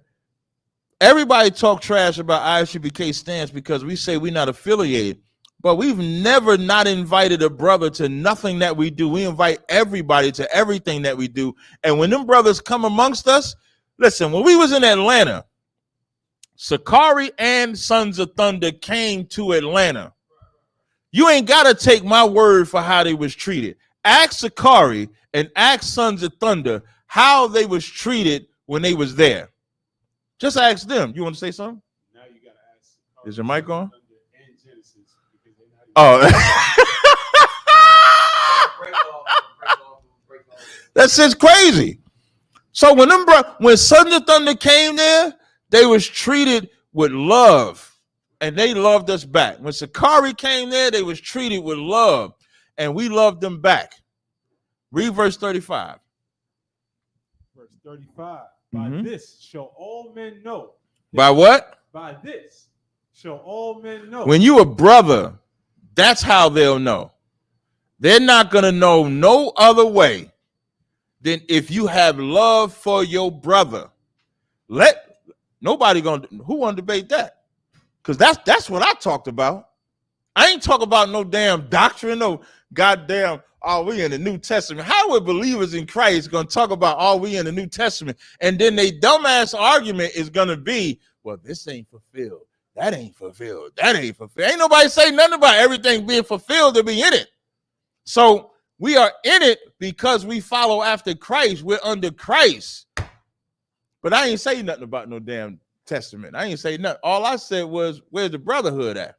everybody talk trash about ISUBK stance because we say we're not affiliated, but we've never not invited a brother to nothing that we do. We invite everybody to everything that we do. And when them brothers come amongst us, listen, when we was in Atlanta, Sakari and Sons of Thunder came to Atlanta. You ain't got to take my word for how they was treated. Ask Sakari and ask Sons of Thunder how they was treated when they was there. Just ask them. You want to say something? Now you got to ask. Is your mic on? And Genesis, because they're not That's just crazy. So when Sons of Thunder came there, they was treated with love. And they loved us back. When Sakari came there, they was treated with love. And we loved them back. Read verse 35. Verse 35. By this shall all men know. By what? By this shall all men know. When you a brother, that's how they'll know. They're not going to know no other way than if you have love for your brother. Nobody going to, who want to debate that? Because that's what I talked about. I ain't talking about no damn doctrine, no goddamn, oh, we in the New Testament. How are believers in Christ going to talk about, oh, we in the New Testament? And then they dumbass argument is going to be, well, this ain't fulfilled. That ain't fulfilled. That ain't fulfilled. Ain't nobody say nothing about everything being fulfilled to be in it. So we are in it because we follow after Christ. We're under Christ. But I ain't say nothing about no damn testament. I ain't say nothing. All I said was, where's the brotherhood at?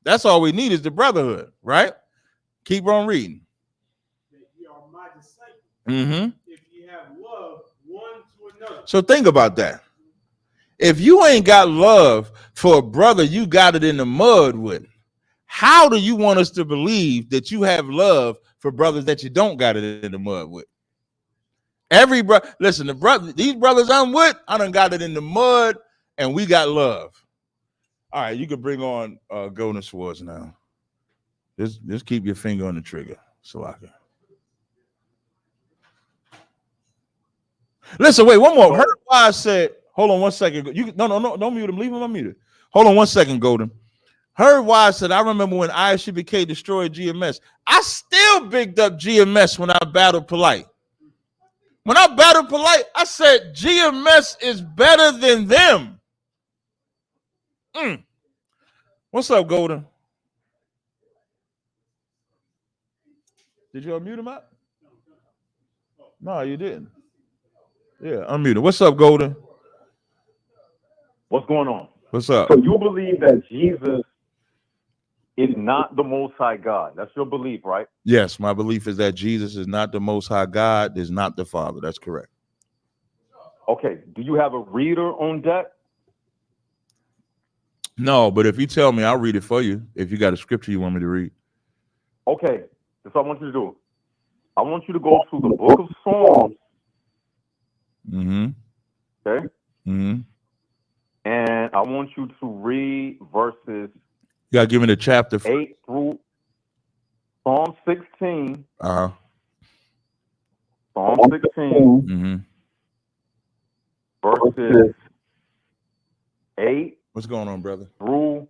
That's all we need is the brotherhood, right? Keep on reading. You are my disciples. Mm-hmm. If you have love one to another. So think about that. If you ain't got love for a brother you got it in the mud with, how do you want us to believe that you have love for brothers that you don't got it in the mud with? Every brother, listen, these brothers I'm with, I done got it in the mud and we got love. All right, you can bring on Golden Swords now. Just keep your finger on the trigger, Salaka. Listen, wait, one more. Heard why I said, hold on one second. No, don't mute him. Leave him unmuted. Hold on one second, Golden. Heard why I said, I remember when ISUBK destroyed GMS. I still bigged up GMS when I battled Polite. When I battled Polite, I said GMS is better than them. What's up, Golden? Did you unmute him out? No, you didn't. Yeah, unmute him. What's up, Golden? What's going on? What's up? So you believe that Jesus is not the Most High God. That's your belief, right? Yes, my belief is that Jesus is not the Most High God, is not the Father. That's correct. Okay. Do you have a reader on deck? No, but if you tell me, I'll read it for you. If you got a scripture you want me to read. Okay. That's what I want you to do. I want you to go to the book of Psalms. Mm-hmm. Okay? Mm-hmm. And I want you to read verses... You gotta give me the chapter. 8 through Psalm 16. Uh-huh. Psalm 16. Mm-hmm. Verses 8. What's going on, brother? Through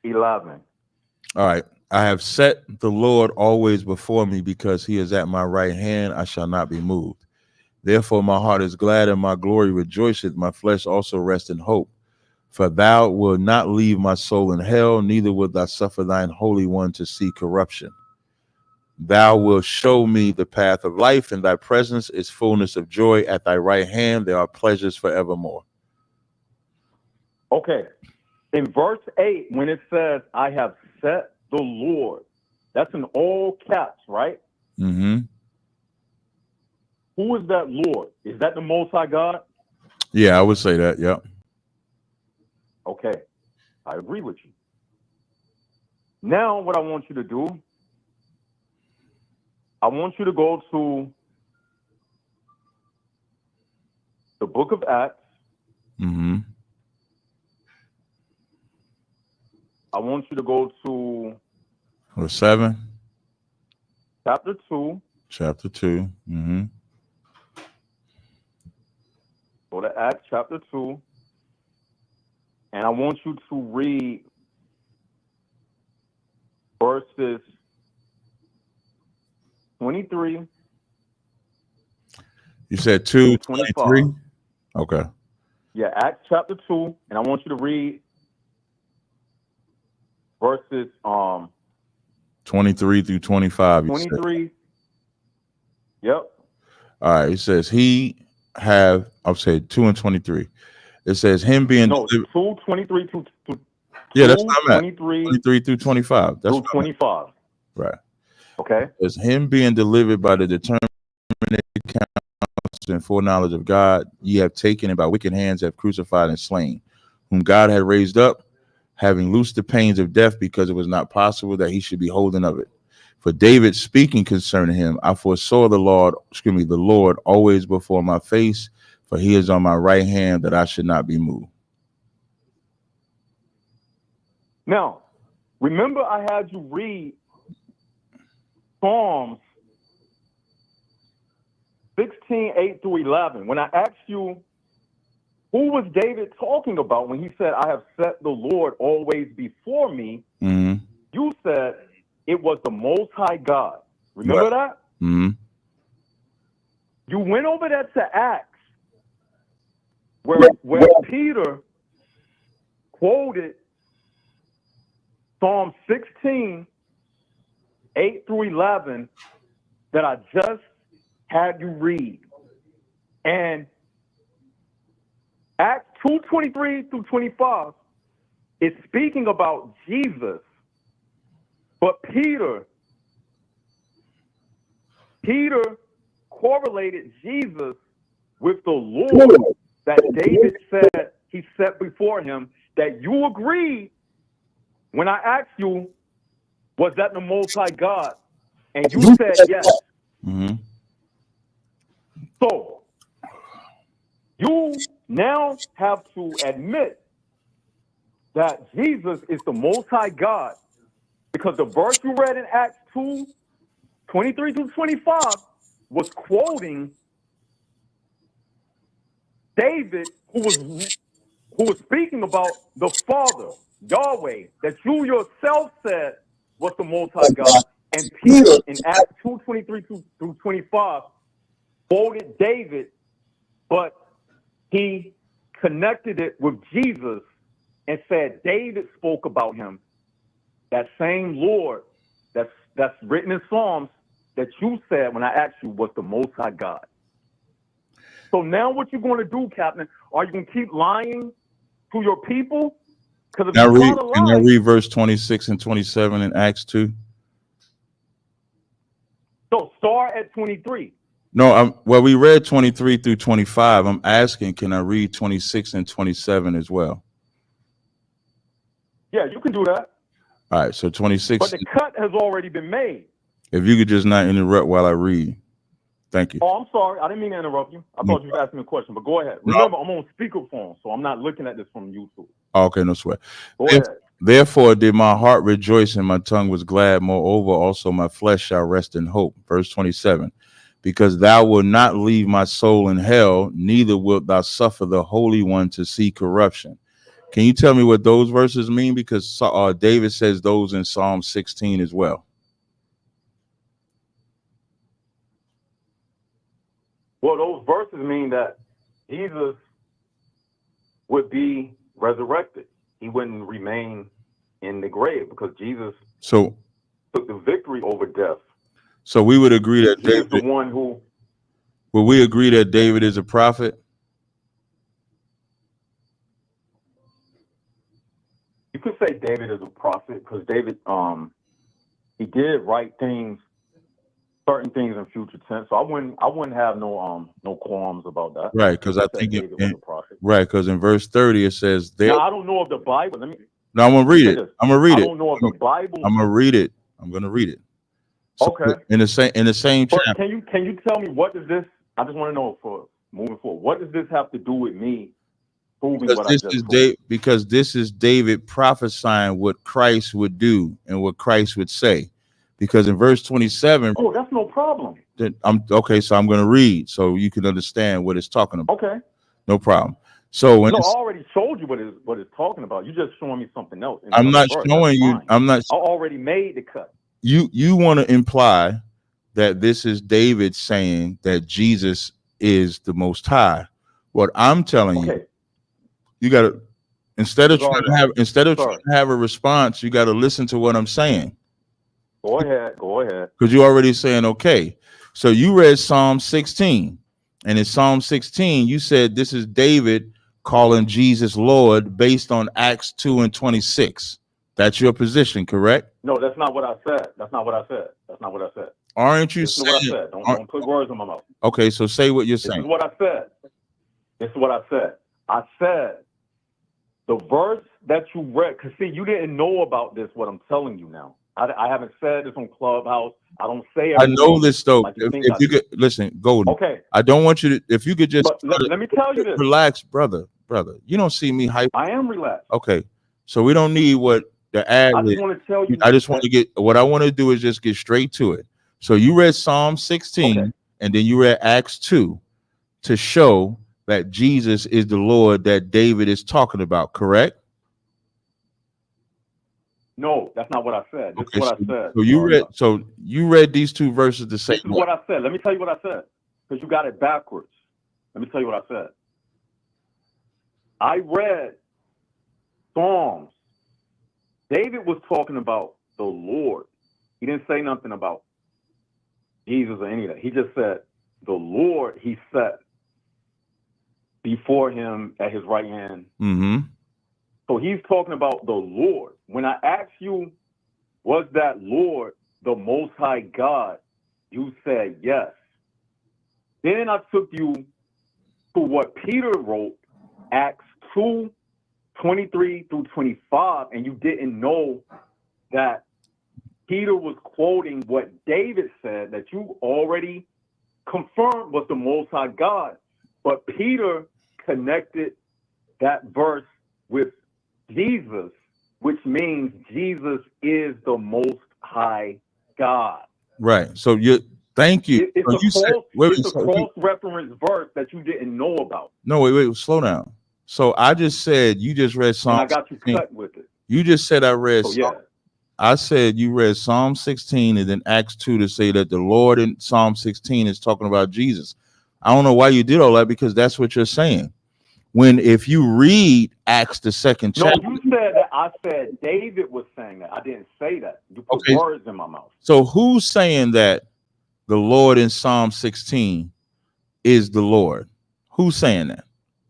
11. All right. I have set the Lord always before me, because he is at my right hand. I shall not be moved. Therefore my heart is glad and my glory rejoiceth. My flesh also rests in hope. For thou wilt not leave my soul in hell, neither wilt thou suffer thine Holy One to see corruption. Thou wilt show me the path of life, and thy presence is fullness of joy. At thy right hand there are pleasures forevermore. Okay. In verse 8, when it says, I have set the Lord, that's in all caps, right? Mm-hmm. Who is that Lord? Is that the Most High God? Yeah, I would say that. Yep. Okay. I agree with you. Now, what I want you to do, I want you to go to the book of Acts. Mm-hmm. I want you to go to Verse 7. chapter 2. Chapter 2. Mm-hmm. Go to Acts chapter 2. And I want you to read verses 23. You said 2:23? Okay. Yeah, Acts chapter 2. And I want you to read verses 23 through 25. 23. Yep. All right. It says I'll say 2 and 23. It says him being 2:23 to yeah, that's what I'm at. 23 through 25. That's through 25. Right. Okay. It's him being delivered by the determinate counsel and foreknowledge of God. Ye have taken, and by wicked hands have crucified and slain, whom God had raised up, having loosed the pains of death, because it was not possible that he should be holden of it. For David speaking concerning him, I foresaw the Lord always before my face, for he is on my right hand, that I should not be moved. Now, remember I had you read Psalms 16, 8 through 11. When I asked you, who was David talking about when he said, I have set the Lord always before me? Mm-hmm. You said it was the Most High God. Remember that? Mm-hmm. You went over that to Acts, where Peter quoted Psalm 16, 8 through 11, that I just had you read. And Acts 2:23 through 25 is speaking about Jesus. But Peter correlated Jesus with the Lord that David said he set before him, that you agreed when I asked you, was that the Most High God? And you said yes. Mm-hmm. So you now have to admit that Jesus is the Most High God, because the verse you read in Acts 2:23 through 25 was quoting David, who was speaking about the Father, Yahweh, that you yourself said was the Most High God. And Peter in Acts 2:23 through 25 quoted David, but he connected it with Jesus and said David spoke about him. That same Lord that's written in Psalms that you said when I asked you was the Most High God. So now what you going to do, Captain? Are you going to keep lying to your people? Because Can I read verse 26 and 27 in Acts 2? So start at 23. No, well, we read 23 through 25. I'm asking, can I read 26 and 27 as well? Yeah, you can do that. All right, so 26. But the cut has already been made. If you could just not interrupt while I read. Thank you. Oh, I'm sorry. I didn't mean to interrupt you. I thought you were asking me a question, but go ahead. Remember, I'm on speakerphone, so I'm not looking at this from YouTube. Oh, okay, no sweat. Go ahead. Therefore did my heart rejoice and my tongue was glad. Moreover, also my flesh shall rest in hope. Verse 27. Because thou wilt not leave my soul in hell, neither wilt thou suffer the Holy One to see corruption. Can you tell me what those verses mean? Because David says those in Psalm 16 as well. Well, those verses mean that Jesus would be resurrected. He wouldn't remain in the grave because Jesus took the victory over death. So we would agree that David is the one who. Will we agree that David is a prophet? You could say David is a prophet because David, he did write things, certain things in future tense. So I wouldn't have no qualms about that. Right, because I think because in verse 30 it says there. Now I don't know if the Bible. No, I'm gonna read it. I'm gonna read it. I don't know if the Bible. I'm gonna read it. I'm gonna read it. So okay. In the same chapter. Can you tell me what does this? I just want to know for moving forward. What does this have to do with me? Because this is David prophesying what Christ would do and what Christ would say. Because in verse 27, oh, that's no problem. So I'm going to read so you can understand what it's talking about. Okay, no problem. So I already showed you what it's talking about. You just showing me something else. I'm not showing you. I'm not. I already made the cut. You want to imply that this is David saying that Jesus is the Most High. What I'm telling you. You got to instead of trying to have a response, you got to listen to what I'm saying. Go ahead. Because you're already saying okay. So you read Psalm 16, and in Psalm 16, you said this is David calling Jesus Lord based on Acts 2 and 26. That's your position, correct? No, that's not what I said. Aren't you saying? This is what I said. Don't put words in my mouth. Okay, so say what you're saying. This is what I said. I said. The verse that you read, because see, you didn't know about this, what I'm telling you now. I haven't said this on Clubhouse. I don't say everything. I know this, though. Like if you could, listen, Golden. Okay. I don't want you to, if you could just. Let me tell you this. Relax, brother. You don't see me hype. I am relaxed. Okay. So we don't need what the ad I just want to tell you. I just want to what I want to do is just get straight to it. So you read Psalm 16, and then you read Acts 2 to show that Jesus is the Lord that David is talking about, correct? No, that's not what I said. This is what I said. So you read these two verses to say this is what I said. Let me tell you what I said, because you got it backwards. Let me tell you what I said. I read Psalms. David was talking about the Lord. He didn't say nothing about Jesus or any of that. He just said the Lord he set before him at his right hand. Mm-hmm. So he's talking about the Lord. When I asked you, was that Lord the Most High God? You said yes. Then I took you to what Peter wrote, Acts 2:23 through 25, and you didn't know that Peter was quoting what David said that you already confirmed was the Most High God. But Peter connected that verse with Jesus, which means Jesus is the Most High God. Right. So thank you. It's a cross-reference verse that you didn't know about. No, wait, slow down. So I just said you just read Psalm. And I got you cut with it. You just said I read. So, yeah. I said you read Psalm 16 and then Acts 2 to say that the Lord in Psalm 16 is talking about Jesus. I don't know why you did all that, because that's what you're saying. If you read Acts the 2nd chapter. No, you said that. I said David was saying that. I didn't say that. You put words in my mouth. So who's saying that the Lord in Psalm 16 is the Lord? Who's saying that?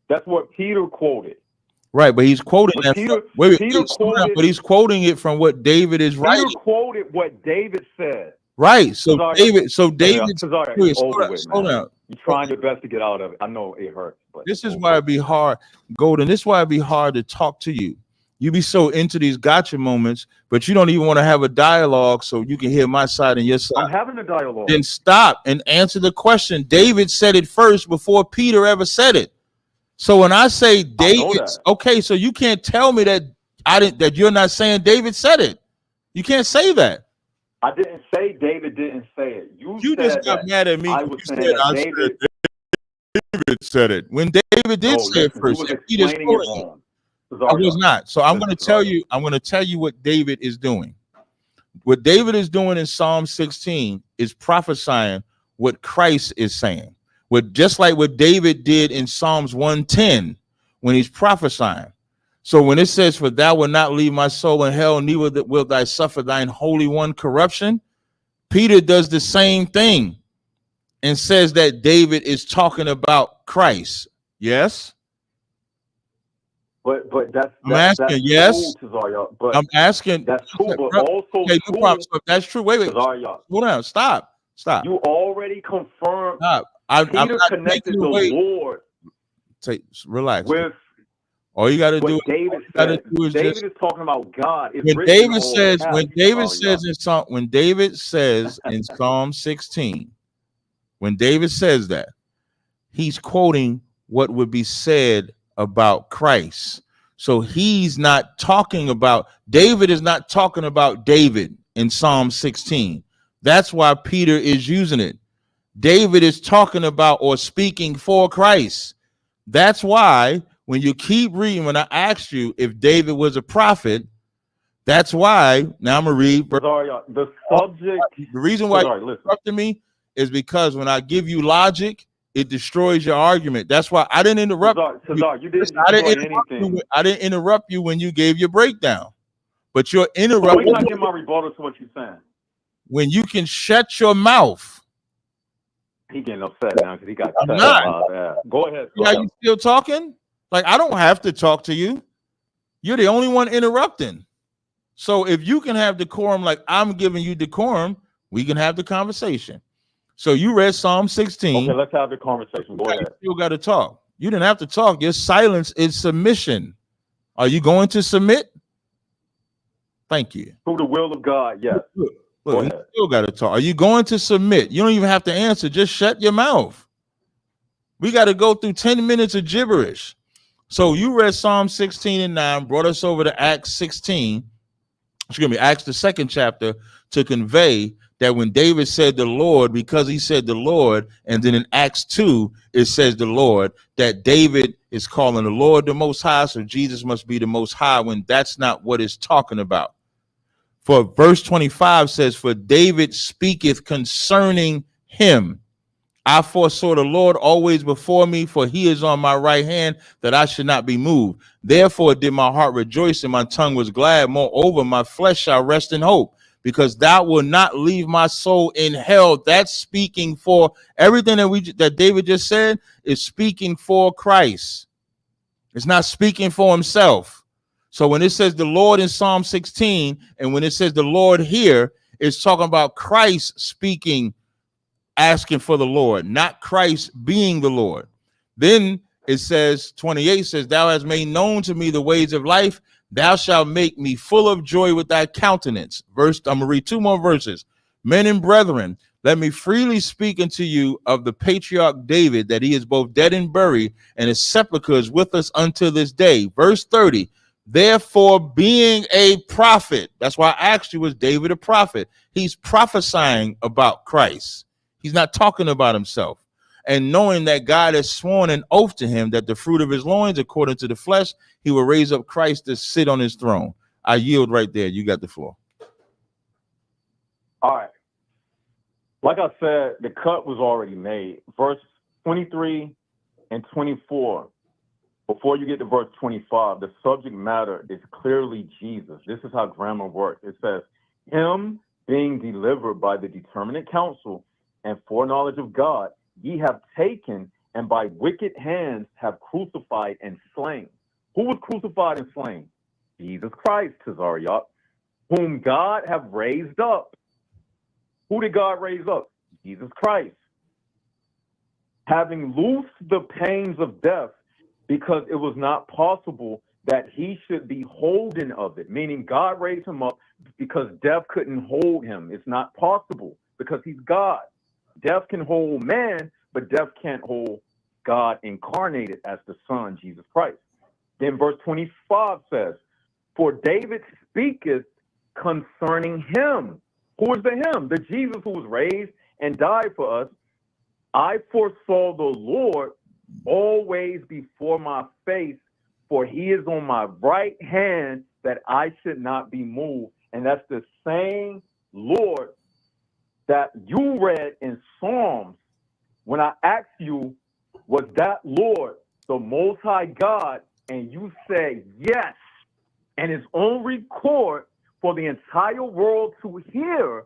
That's what Peter quoted. Right, but he's quoting that. But he's quoting it from what David is writing. Peter quoted what David said. Right. So David. Slow down. You're trying your best to get out of it. I know it hurts, but this is why it'd be hard, Golden. This is why it'd be hard to talk to you. You be so into these gotcha moments, but you don't even want to have a dialogue so you can hear my side and your side. I'm having a dialogue. Then stop and answer the question. David said it first before Peter ever said it. So when I say David, okay, so you can't tell me that that you're not saying David said it. You can't say that. I didn't say David didn't say it. You just got mad at me. I was saying that David said it. When David did say it first, I was not. So I'm going to tell you. I'm going to tell you what David is doing. What David is doing in Psalm 16 is prophesying what Christ is saying. Just like what David did in Psalms 110 when he's prophesying. So when it says, "For thou wilt not leave my soul in hell, neither wilt thou suffer thine holy one corruption," Peter does the same thing and says that David is talking about Christ. Yes. But that's asking. Yes. True, but I'm asking. That's true, but also okay, no problem. So if that's true. Wait. Hold on. Stop. You already confirmed. Stop. Peter connected the Lord. Relax. With all you got to do. David is talking about God. When David says in Psalm 16, when David says that, he's quoting what would be said about Christ. So he's not talking about David. Is not talking about David in Psalm 16. That's why Peter is using it. David is talking about or speaking for Christ. That's why when you keep reading, when I asked you if David was a prophet, that's why now I'm gonna read. The subject. The reason why you interrupted me is because when I give you logic, it destroys your argument. That's why I didn't interrupt. I didn't interrupt you when you gave your breakdown, but you're interrupting. Wait till I get my rebuttal to what you're saying. When you can shut your mouth. He getting upset now because he got cut out. Go ahead. Yeah, you still talking? Like, I don't have to talk to you. You're the only one interrupting. So if you can have decorum like I'm giving you decorum, we can have the conversation. So you read Psalm 16. Okay, let's have the conversation. Go ahead. You still got to talk. You didn't have to talk. Your silence is submission. Are you going to submit? Thank you. Through the will of God, yes. Look, you still got to talk. Are you going to submit? You don't even have to answer. Just shut your mouth. We got to go through 10 minutes of gibberish. So you read Psalm 16 and 9, brought us over to Acts 16. Excuse me, Acts the 2nd chapter to convey that when David said the Lord, because he said the Lord, and then in Acts 2, it says the Lord, that David is calling the Lord the Most High, so Jesus must be the Most High, when that's not what it's talking about. For verse 25 says, for David speaketh concerning him. I foresaw the Lord always before me, for he is on my right hand, that I should not be moved. Therefore did my heart rejoice, and my tongue was glad. Moreover, my flesh shall rest in hope, because thou wilt not leave my soul in hell. That's speaking for everything that David just said is speaking for Christ. It's not speaking for himself. So when it says the Lord in Psalm 16, and when it says the Lord here, it's talking about Christ speaking, asking for the Lord, not Christ being the Lord. Then it says, 28 says, thou hast made known to me the ways of life. Thou shalt make me full of joy with thy countenance. I'm gonna read 2 more verses. Men and brethren, let me freely speak unto you of the patriarch David, that he is both dead and buried, and his sepulchre is with us unto this day. Verse 30, therefore being a prophet, that's why I asked you, was David a prophet? He's prophesying about Christ. He's not talking about himself. And knowing that God has sworn an oath to him that the fruit of his loins, according to the flesh, he will raise up Christ to sit on his throne. I yield right there. You got the floor. All right. Like I said, the cut was already made. Verse 23 and 24. Before you get to verse 25, the subject matter is clearly Jesus. This is how grammar works. It says, him being delivered by the determinate counsel and foreknowledge of God, ye have taken, and by wicked hands have crucified and slain. Who was crucified and slain? Jesus Christ, Tazariot, whom God have raised up. Who did God raise up? Jesus Christ. Having loosed the pains of death, because it was not possible that he should be holden of it, meaning God raised him up because death couldn't hold him. It's not possible because he's God. Death can hold man, but death can't hold God incarnated as the Son, Jesus Christ. Then verse 25 says, for David speaketh concerning him. Who is the him? The Jesus who was raised and died for us. I foresaw the Lord always before my face, for he is on my right hand, that I should not be moved. And that's the same Lord that you read in Psalms when I asked you, was that Lord the Most High God? And you say yes. And it's on record for the entire world to hear.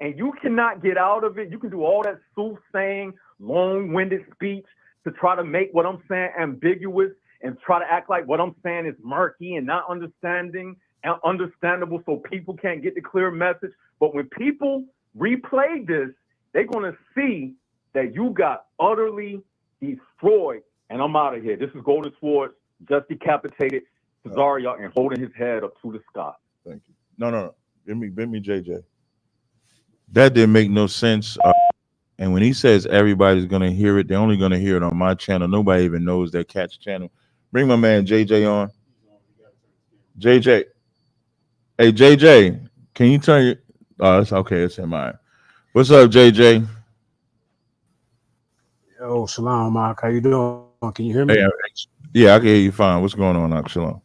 And you cannot get out of it. You can do all that soothsaying, long-winded speech to try to make what I'm saying ambiguous and try to act like what I'm saying is murky and not understanding and understandable so people can't get the clear message. But when people replay this, they're going to see that you got utterly destroyed. And I'm out of here. This is Golden Swords, just decapitated Cesario and holding his head up to the sky. Thank you. No. Give me JJ. That didn't make no sense. And when he says everybody's going to hear it, they're only going to hear it on my channel. Nobody even knows that Cat's channel. Bring my man JJ on. JJ. Hey, JJ, can you turn your... Oh, it's okay. It's in mine. What's up, JJ? Yo, Shalom, Mark. How you doing? Can you hear me? Hey, yeah, I can hear you fine. What's going on, Shalom?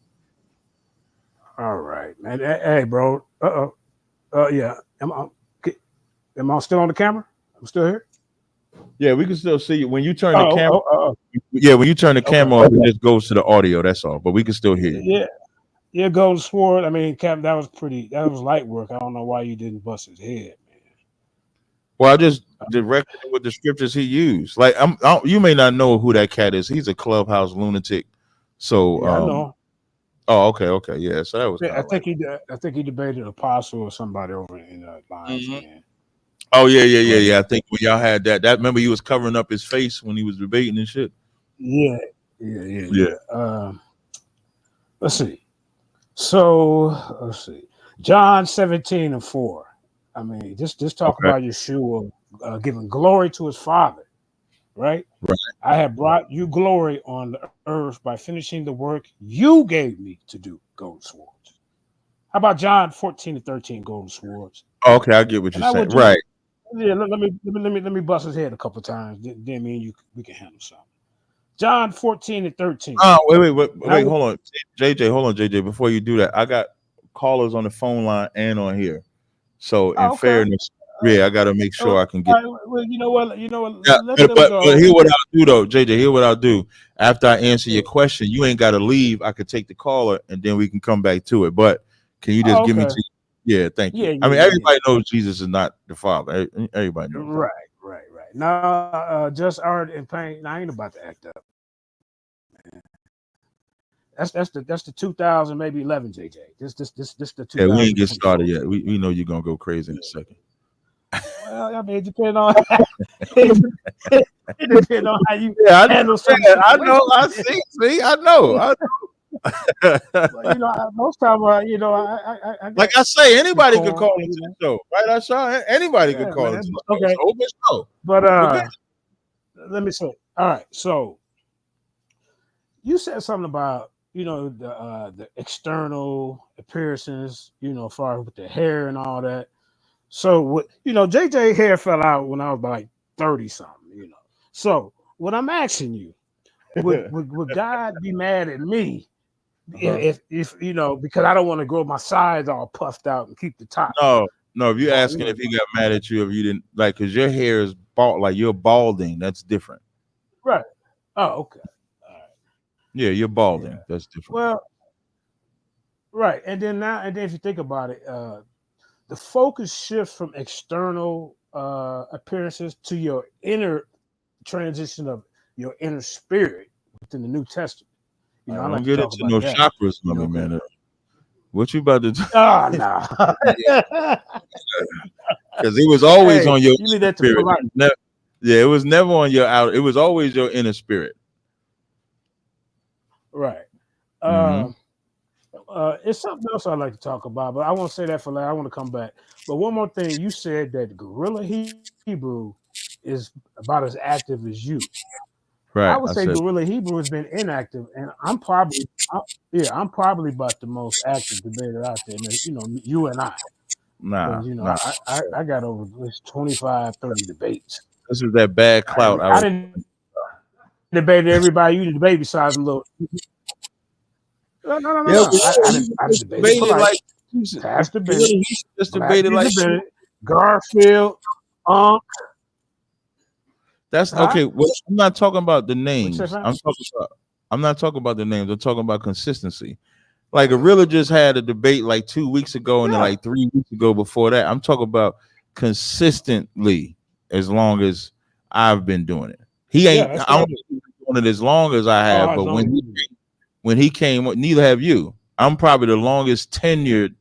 All right, man. Hey, bro. Yeah. Am I still on the camera? I'm still here? Yeah, we can still see you. When you turn the camera... Yeah, when you turn the camera off, it just goes to the audio. That's all. But we can still hear you. Yeah, Golden Sword. I mean, Cap, that was light work. I don't know why you didn't bust his head, man. Well, I just directed it with the scriptures he used. Like, you may not know who that cat is. He's a clubhouse lunatic. So, yeah, I know. Oh, okay, yeah. So that was. I think he debated Apostle or somebody over in the lines. Mm-hmm. Oh yeah. I think when y'all had that remember he was covering up his face when he was debating and shit. Yeah. Let's see. So let's see. John 17:4. I mean, just talk about Yeshua giving glory to his Father, right? Right. I have brought you glory on the earth by finishing the work you gave me to do. Gold Swords. How about John 14-13 golden swords? Okay, I get what And you're I saying. would just, Right. yeah, let me bust his head a couple times. Then me and you we can handle something. John 14-13. Oh, wait, would, hold on. JJ, hold on, JJ. Before you do that, I got callers on the phone line and on here. So in fairness, yeah, I gotta make sure I can get. Well, you know what? Yeah, Let them but go. here what I'll do though, JJ. Here what I'll do. After I answer your question, you ain't gotta leave. I could take the caller and then we can come back to it. But can you just give me? Yeah, thank you. I mean, everybody knows Jesus is not the Father. Everybody knows. Right. Now, just art and pain. I ain't about to act up. That's the 2000 maybe 11 JJ. This the 2000. Yeah, we ain't get started yet. We know you're gonna go crazy in a second. Well, I mean, it depends on it depends on how you handle something. I know. I see. I know. Well, most times, I like I say, anybody could call into the show, right? I saw anybody could call into the show. Okay, open show. But let me say. All right, so you said something about the external appearances, as far as with the hair and all that. So what JJ hair fell out when I was like 30 something, So what I'm asking you, would God be mad at me if because I don't want to grow my sides all puffed out and keep the top? No. If you're asking if he got mad at you, if you didn't like, because your hair is bald, like you're balding, that's different. Right. Oh, okay. All right. Yeah, you're balding. Yeah. That's different. Well, right. And then if you think about it, the focus shifts from external appearances to your inner transition of your inner spirit within the New Testament. I don't get into no chakras, man. What you about to do? Oh, no. Because it was always on your spirit. It was never on your outer. It was always your inner spirit. Right. It's something else I'd like to talk about, but I won't say that for later. I want to come back. But one more thing, you said that Guerrilla Hebrew is about as active as you. Right. I would say Guerrilla Hebrew has been inactive, and I'm probably about the most active debater out there. You and I. Nah. I got over at least 25, 30 debates. This is that bad clout. I didn't debate everybody you debate besides a little. No. I debated like Pastor Bennett. Just debated like Garfield, That's okay. Well, I'm not talking about the names. I'm not talking about the names. I'm talking about consistency. Like Gorilla just had a debate like 2 weeks ago, and then like 3 weeks ago before that. I'm talking about consistently as long as I've been doing it. He ain't I don't been doing it as long as I have, but when he came, neither have you. I'm probably the longest tenured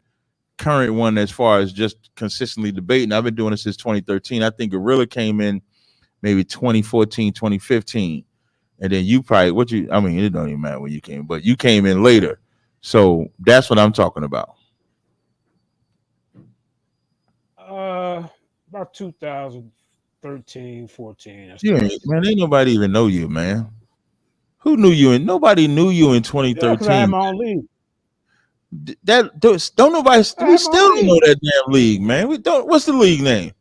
current one as far as just consistently debating. I've been doing it since 2013. I think Gorilla came in maybe 2014, 2015. And then you probably, it don't even matter when you came, but you came in later. So that's what I'm talking about. About 2013, 14. Man, ain't nobody even know you, man. Who knew you? And nobody knew you in 2013. I had my own league. We still don't know that damn league, man. We don't. What's the league name?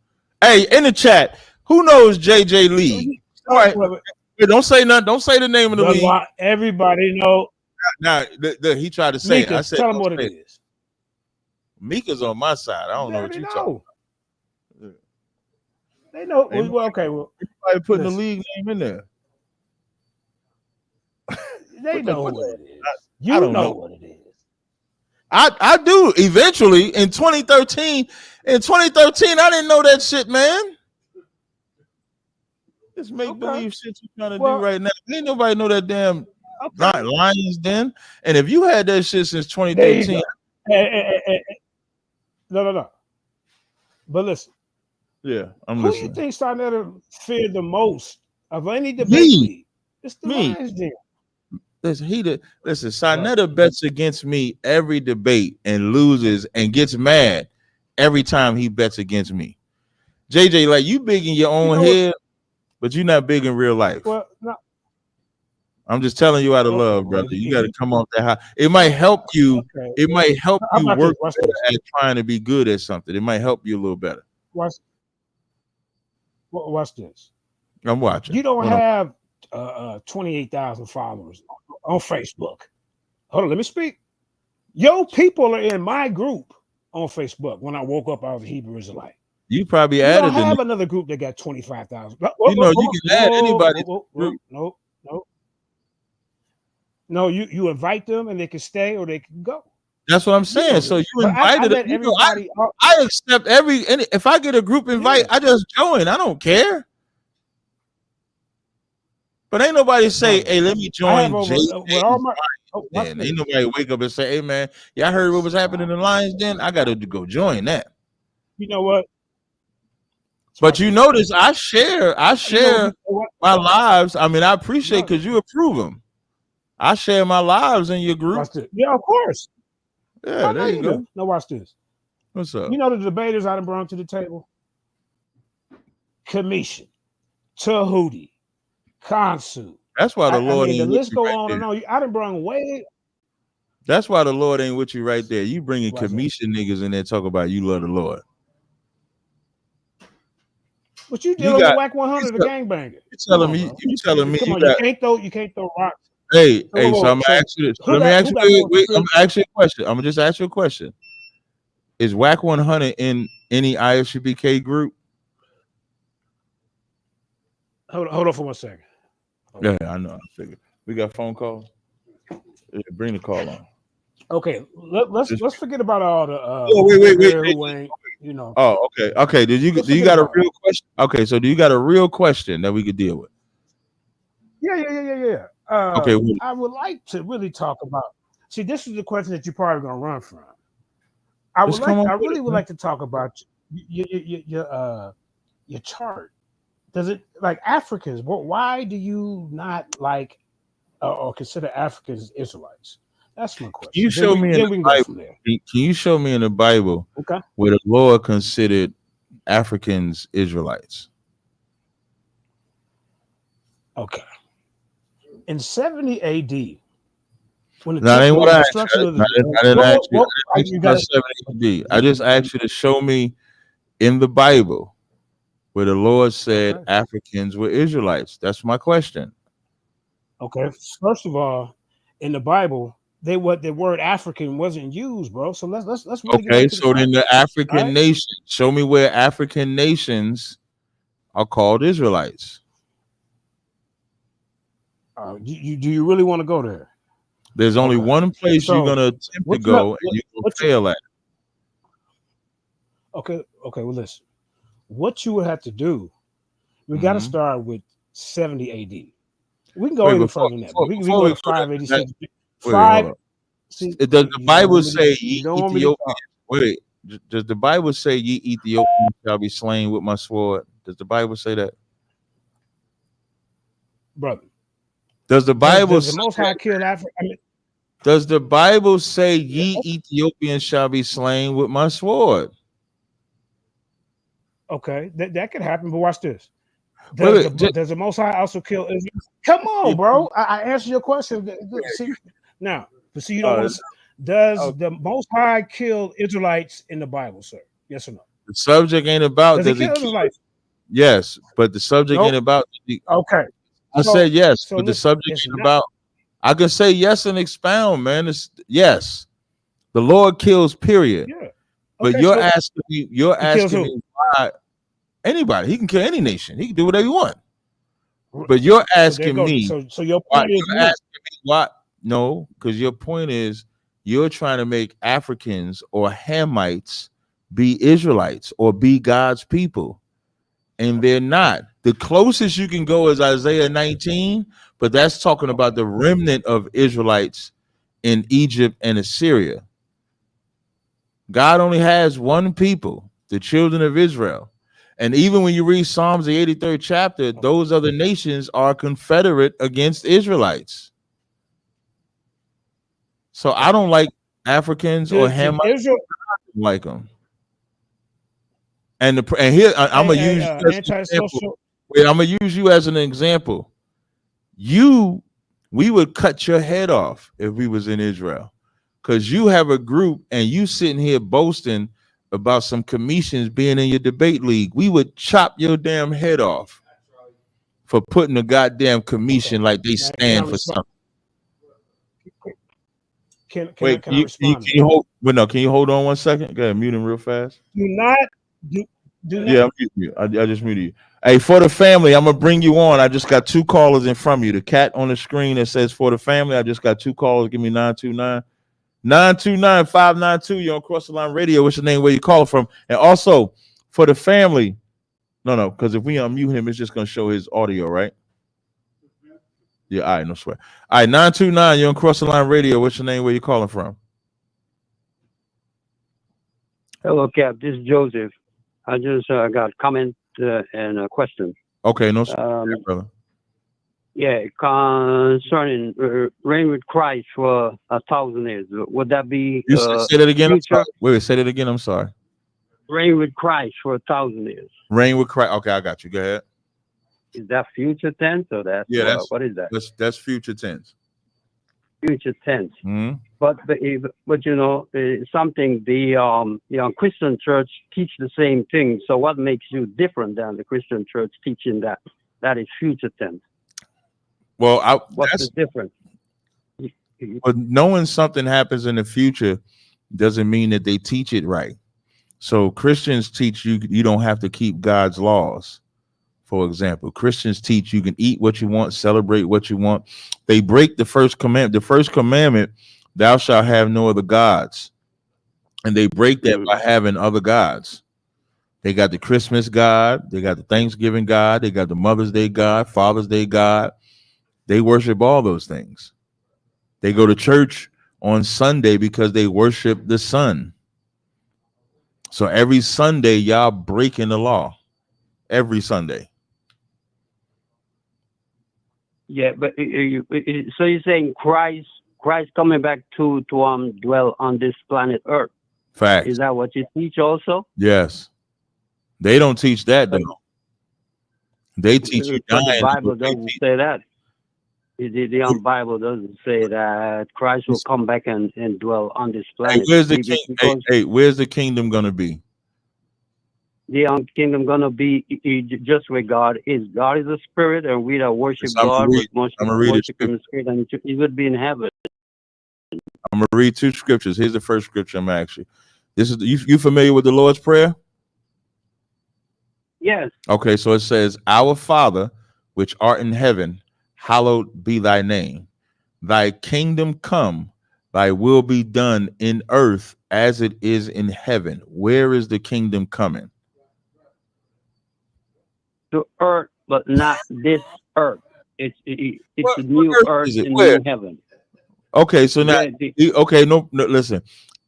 Hey, in the chat, who knows JJ League? All right, don't say nothing. Don't say the name of the league. Everybody know. Now, he tried to say. Mika, I said, tell him what it is. Mika's on my side. I don't know what you're talking about. They know. Okay. Well, everybody putting the league name in there. They know what it is. You don't know what it is. I do eventually in 2013. In 2013, I didn't know that shit, man. This make believe shit you're trying to do right now. Ain't nobody know that damn Lions Den. And if you had that shit since 2013, no. But listen, I'm who listening. Who you think Sarnetta feared the most of any debate league? It's the Lions Den. Listen, Sarnetta bets against me every debate and loses and gets mad every time he bets against me. JJ, like you big in your own head, but you're not big in real life. Well, no. I'm just telling you out of Okay, love, well, brother. You got to come off that high. It might help you. Okay. It might help How you about work this? Watch better this. at trying to be good at something. It might help you a little better. Watch this. I'm watching. You don't Hold on. have 28,000 followers on Facebook. Hold on, let me speak. Your people are in my group on Facebook when I woke up, I was a Hebrew Israelite. You probably You added don't have them. another group that got 25,000. You know, you can add anybody. No, you invite them and they can stay or they can go. That's what I'm saying. So you invited them. You know, I accept if I get a group invite, I just join. I don't care. But ain't nobody say, hey, let me join. Ain't nobody wake up and say, hey, man, y'all heard what was happening in the Lions Den? I got to go join that. You know what? But you notice I share my lives. I mean, I appreciate because you approve them. I share my lives in your group. Yeah, of course. Yeah, there you go. Now watch this. What's up? You know the debaters I done brought to the table? Commission, Tahuti, Counsel. That's why the Lord ain't the with list you go right on there. and on. I done brought way. That's why the Lord ain't with you right there. You bringing commission niggas in there talk about you love the Lord. But you dealing with Whack 100, the gangbanger. You telling me you can't throw rocks. Hey, so I'm gonna ask you this. Let me ask you. Wait, I'm gonna ask you a question. I'm gonna just ask you a question. Is Whack 100 in any ISUPK group? Hold on for 1 second. Yeah, I know. I figured. We got phone calls. Yeah, bring the call on. Okay, let's forget about all the. Wait. You know. Oh, okay. Do you got a real question? Okay, so do you got a real question that we could deal with? Yeah. Okay. I would like to really talk about. See, this is the question that you're probably gonna run from. I really would like to talk about your chart. Does it like Africans? Why do you not like or consider Africans Israelites? That's my question. Can you show me in the Bible? Can you show me in the Bible where the Lord considered Africans Israelites? Okay. In 70 AD, when that ain't what I asked you. I just asked you to show me in the Bible where the Lord said Africans were Israelites. That's my question. Okay. First of all, in the Bible, the word African wasn't used, bro. So let's really okay. So then the African nation, show me where African nations are called Israelites. Do you really want to go there? There's only one place you're gonna attempt to go, and you're gonna fail at it. Okay. Well, listen. What you would have to do, we got to start with 70 AD. We can go even further than that. We can go to 586. Does the Bible say ye Ethiopians? Wait, does the Bible say ye Ethiopians shall be slain with my sword? Does the Bible say that, brother? Does the Bible say the Most High killed Africa? Does the Bible say ye Ethiopians shall be slain with my sword? Okay, that could happen, but watch this. Does the Most High also kill Israel? Come on, bro. I answered your question. See, now, you don't want to. Does the Most High kill Israelites in the Bible, sir? Yes or no? The subject ain't about does he kill Israelites? Yes, but the subject ain't about. Okay, I said yes, but the subject ain't about. I can say yes and expound, man. It's yes. The Lord kills, period. Yeah. But you're asking me why anybody, he can kill any nation, he can do whatever he wants. But you're asking me, so your point is you're asking me why? No, because your point is you're trying to make Africans or Hamites be Israelites or be God's people. And they're not. The closest you can go is Isaiah 19, but that's talking about the remnant of Israelites in Egypt and Assyria. God only has one people, the children of Israel. And even when you read Psalms, the 83rd chapter, those other nations are confederate against Israelites. So I don't like Africans or Hamites. Like them. And here I'm gonna use you as an example. Wait, I'm gonna use you as an example. You we would cut your head off if we was in Israel, because you have a group and you sitting here boasting about some commissions being in your debate league. We would chop your damn head off for putting a goddamn commission like they stand for something. Can Wait, I respond? Can you hold? Well, no, can you hold on 1 second? Go ahead, mute him real fast. Do not. Yeah, I'm muting you. I just muted you. Hey, for the family, I'm gonna bring you on. I just got 2 callers in front of you. The cat on the screen that says for the family. I just got 2 callers. Give me 929-592. You're on Cross the Line Radio. What's your name? Where you calling from? And also for the family. No, because if we unmute him, it's just gonna show his audio, right? Yeah, all right, no sweat. All right, 929. You're on Cross the Line Radio. What's your name? Where you calling from? Hello, Cap. This is Joseph. I just got a comment and a question. Okay, no sweat, brother. Yeah, concerning reign with Christ for 1,000 years. Would that be? You say that again. I'm sorry. Wait, say that again. I'm sorry. Reign with Christ for 1,000 years. Reign with Christ. Okay, I got you. Go ahead. Is that future tense or that? Yeah, what is that? That's future tense. Future tense. Mm-hmm. But you know, something the Christian church teach the same thing. So what makes you different than the Christian church teaching that is future tense? Well, what's the difference? But knowing something happens in the future doesn't mean that they teach it right. So Christians teach you don't have to keep God's laws. For example, Christians teach you can eat what you want, celebrate what you want. They break the first commandment. The first commandment, thou shalt have no other gods. And they break that by having other gods. They got the Christmas God. They got the Thanksgiving God. They got the Mother's Day God, Father's Day God. They worship all those things. They go to church on Sunday because they worship the sun. So every Sunday, y'all breaking the law. Every Sunday. Yeah, but so you're saying Christ coming back to dwell on this planet Earth. Fact. Is that what you teach also? Yes. They don't teach that though. They teach you dying. The Bible doesn't say that. The Bible doesn't say that Christ will come back and dwell on this planet. Hey, where's the kingdom gonna be? The kingdom gonna be just where God is. God is a spirit, and we that worship God must worship in the spirit, and it would be in heaven. I'm gonna read 2 scriptures. Here's the first scripture I'm actually. This is you familiar with the Lord's Prayer? Yes. Okay, so it says, "Our Father, which art in heaven, hallowed be thy name. Thy kingdom come, thy will be done in earth as it is in heaven." Where is the kingdom coming? To earth, but not this earth. It's a new earth in new heaven. Okay, so now, no, listen.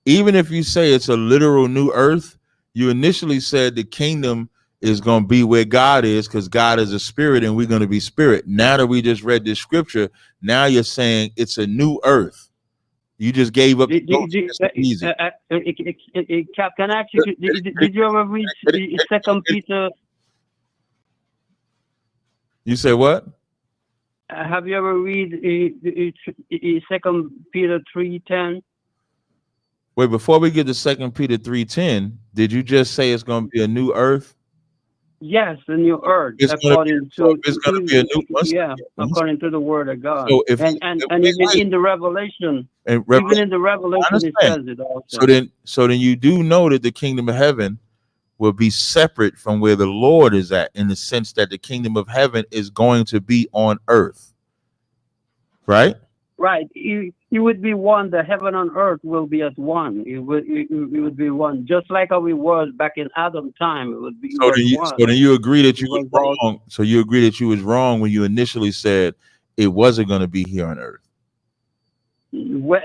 Even if you say it's a literal new earth, you initially said the kingdom is going to be where God is, because God is a spirit and we're going to be spirit. Now that we just read this scripture, now you're saying it's a new earth. You just gave up. Easy. Cap, can I ask you, did you ever read 2 Peter? You say what? Have you ever read 2 Peter 3:10? Wait, before we get to 2 Peter 3:10, did you just say it's going to be a new earth? Yes, a new earth. It's going to be a new earth. Yeah, according to the word of God. So even in the Revelation, even in the Revelation, it says it also. So then you do know that the kingdom of heaven will be separate from where the Lord is at, in the sense that the kingdom of heaven is going to be on earth, right? Right. It would be one. The heaven and earth will be as one. It would be one, just like how it was back in Adam's time. It would be. So then you agree that you was wrong. So you agree that you was wrong when you initially said it wasn't going to be here on earth. Well,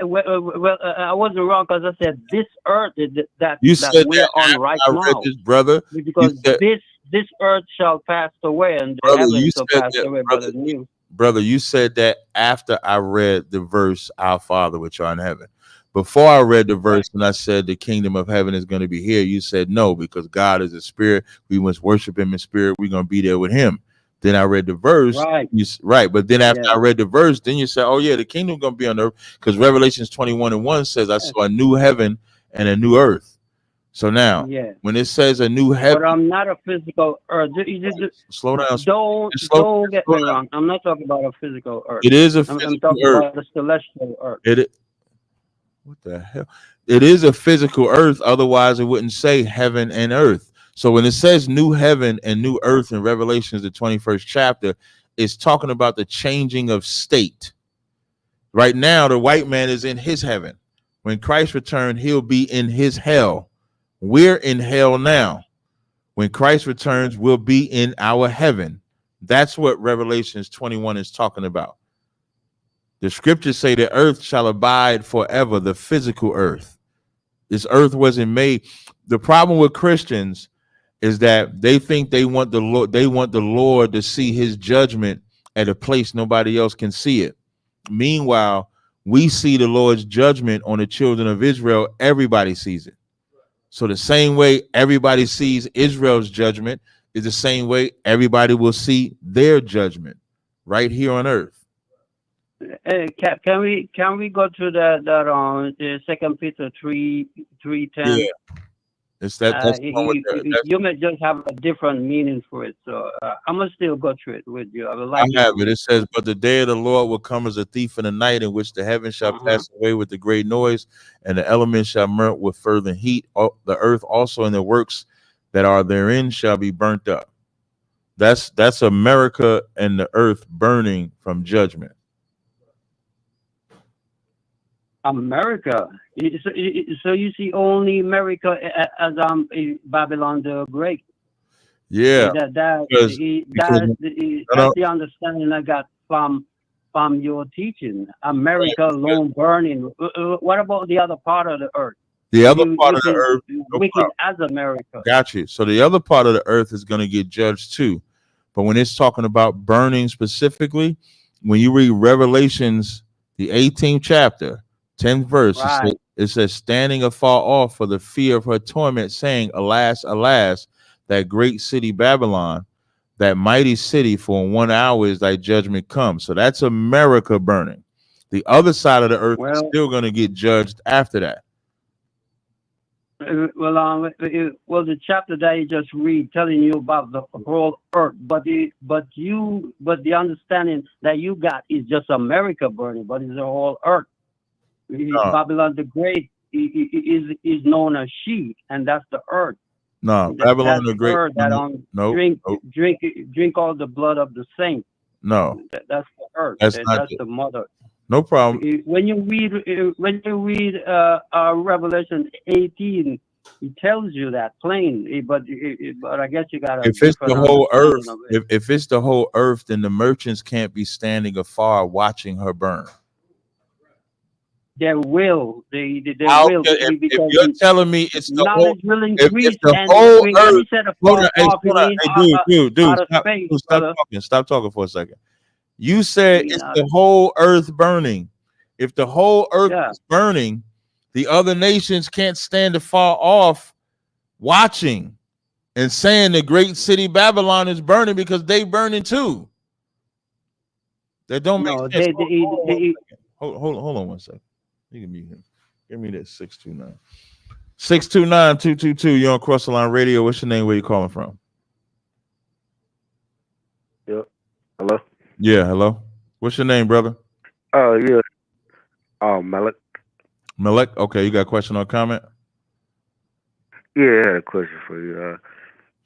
I wasn't wrong, because I said this earth that we're on right now, this, brother, because this earth shall pass away, and the heavens shall pass away. Brother, you said that after I read the verse, "Our Father which art in heaven." Before I read the verse and I said the kingdom of heaven is going to be here, you said no, because God is a spirit. We must worship him in spirit. We're going to be there with him. Then I read the verse. Right. Right. But then after Yeah. I read the verse, then you say, oh, yeah, the kingdom going to be on earth. Because Revelations 21:1 says, I saw a new heaven and a new earth. So now, Yeah. when it says a new heaven. But I'm not a physical earth. Slow down. Don't get me wrong. I'm not talking about a physical earth. It is a I'm physical talking earth. about a celestial earth. What the hell? It is a physical earth. Otherwise, it wouldn't say heaven and earth. So when it says new heaven and new earth in Revelations, the 21st chapter, it's talking about the changing of state. Right now, the white man is in his heaven. When Christ returns, he'll be in his hell. We're in hell now. When Christ returns, we'll be in our heaven. That's what Revelations 21 is talking about. The scriptures say the earth shall abide forever, the physical earth. This earth wasn't made. The problem with Christians is that they think they want the Lord to see his judgment at a place nobody else can see it. Meanwhile, we see the Lord's judgment on the children of Israel. Everybody sees it. So the same way everybody sees Israel's judgment is the same way everybody will see their judgment right here on earth. Can we go to that 2 Peter 3:10? Yeah. It's that's you may just have a different meaning for it, so I'm gonna still go through it with you. I have it. It says, but the day of the Lord will come as a thief in the night, in which the heavens shall pass away with a great noise, and the elements shall melt with fervent heat. The earth also and the works that are therein shall be burnt up. That's America and the earth burning from judgment. America. So you see only America as Babylon the Great. Yeah. That's the understanding I got from your teaching. America alone burning. What about the other part of the earth? The other part of the earth, wicked as America. Got you. So the other part of the earth is going to get judged too. But when it's talking about burning specifically, when you read Revelations, the 18th chapter, 10th verse, right. it says, standing afar off for the fear of her torment, saying, alas, alas, that great city Babylon, that mighty city, for in 1 hour is thy judgment come. So that's America burning. The other side of the earth is still going to get judged after that. The chapter that you just read telling you about the whole earth, but the understanding that you got is just America burning, but it's the whole earth. No. Babylon the Great is known as she, and that's the earth. No, Babylon the Great. Drink all the blood of the saints. No, that's the earth. That's the mother. No problem. When you read Revelation 18, it tells you that plainly. But I guess you got to. If it's the whole earth, if it's the whole earth, then the merchants can't be standing afar watching her burn. They will. They will. If you're telling me it's the knowledge whole, will increase, if the whole earth, stop talking for a second. You said it's the whole earth burning. If the whole earth is burning, the other nations can't stand afar off watching and saying the great city Babylon is burning because they burning too. That don't make sense. Hold on one second. You can mute him. Give me that 629. 629-222. You're on Cross the Line Radio. What's your name? Where you calling from? Yeah. Hello? Yeah, hello. What's your name, brother? Yeah. Malik. Malik? Okay, you got a question or comment? Yeah, I had a question for you.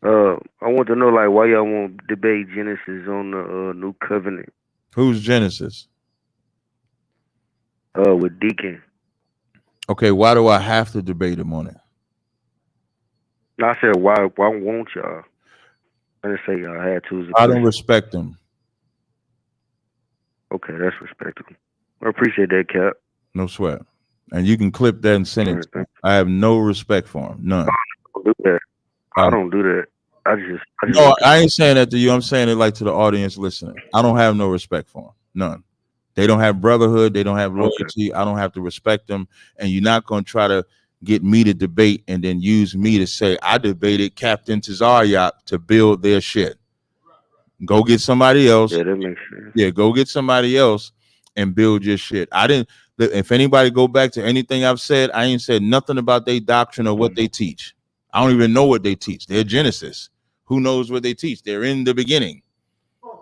I want to know, like, why y'all won't debate Genesis on the New Covenant? Who's Genesis? With Deacon. Okay, why do I have to debate him on it? No, I said, why won't y'all? I didn't say y'all had to. I don't respect him. Okay, that's respectable. I appreciate that, Cap. No sweat. And you can clip that and send it. I have no respect for him. None. I don't do that. I don't do that. I ain't saying that to you. I'm saying it like to the audience listening. I don't have no respect for him. None. They don't have brotherhood. They don't have loyalty. I don't have to respect them. And you're not going to try to get me to debate and then use me to say I debated Captain Tazaryak to build their shit. Go get somebody else. Yeah, that makes sense. Yeah, go get somebody else and build your shit. I didn't. If anybody go back to anything I've said, I ain't said nothing about their doctrine or what they teach. I don't even know what they teach. They're Genesis. Who knows what they teach? They're in the beginning.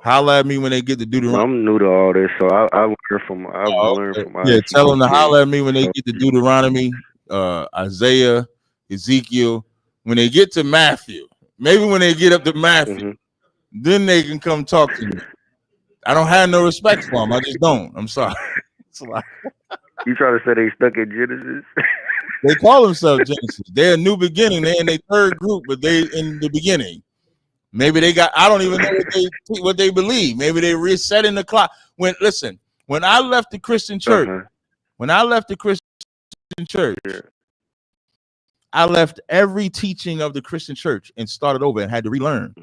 Holler at me when they get to Deuteronomy. I'm new to all this, so I learn from. I've learned from. Yeah, tell them to holler at me when they get to Deuteronomy, Isaiah, Ezekiel. When they get to Matthew, maybe when they get up to Matthew, then they can come talk to me. I don't have no respect for them. I just don't. I'm sorry. You trying to say they stuck in Genesis? They call themselves Genesis. They're a new beginning. They're in their third group, but they in the beginning. Maybe they got. I don't even know what they believe. Maybe they resetting the clock. When I left the Christian church, I left every teaching of the Christian church and started over and had to relearn.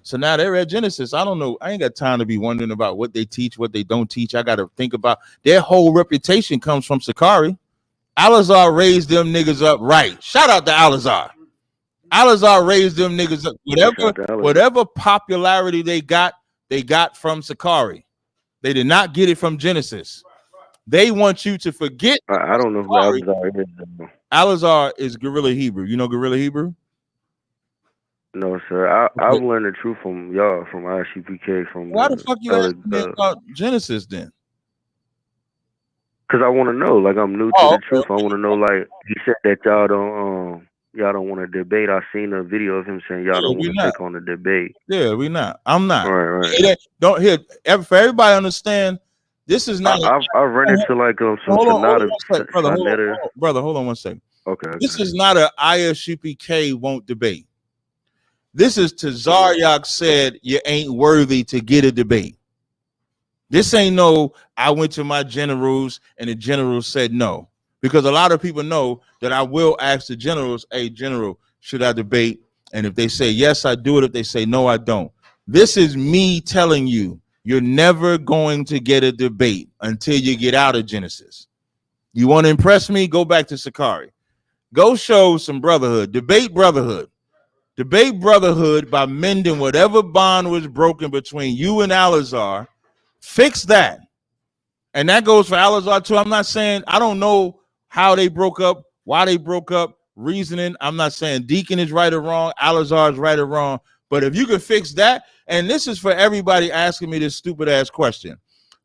So now they're at Genesis. I don't know. I ain't got time to be wondering about what they teach, what they don't teach. I got to think about their whole reputation comes from Sakari. Alazar raised them niggas up right. Shout out to Alazar. Alazar raised them niggas up. Whatever popularity they got from Sakari. They did not get it from Genesis. They want you to forget. I don't know who Alazar is. Alazar is Guerrilla Hebrew. You know Guerrilla Hebrew? No, sir. I've learned the truth from y'all, from ICPK. From why the fuck you asking me about Genesis then? Because I want to know. Like, I'm new to the truth. I want to know. Like, he said that y'all don't want to debate. I seen a video of him saying y'all don't want to take on the debate. Yeah, we not. I'm not. Right. Don't hear for everybody understand. This is not. I've run into like some brother. Hold on one second. Okay. This is not a ISUPK won't debate. This is Tazaryak said you ain't worthy to get a debate. This ain't no. I went to my generals and the generals said no, because a lot of people know that I will ask the generals, "Hey, general, should I debate?" And if they say yes, I do it. If they say no, I don't. This is me telling you. You're never going to get a debate until you get out of Genesis. You want to impress me? Go back to Sakari. Go show some brotherhood. Debate brotherhood. Debate brotherhood by mending whatever bond was broken between you and Alazar. Fix that. And that goes for Alazar too. I'm not saying, I don't know how they broke up, why they broke up, reasoning. I'm not saying Deacon is right or wrong, Alazar is right or wrong. But if you can fix that, and this is for everybody asking me this stupid ass question,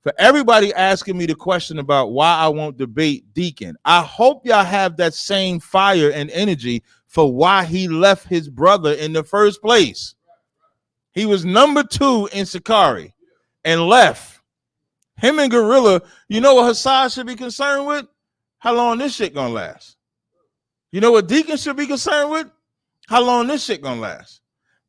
for everybody asking me the question about why I won't debate Deacon, I hope y'all have that same fire and energy for why he left his brother in the first place. He was number 2 in Sakari and left. Him and Gorilla, you know what Hassan should be concerned with? How long this shit gonna last? You know what Deacon should be concerned with? How long this shit gonna last?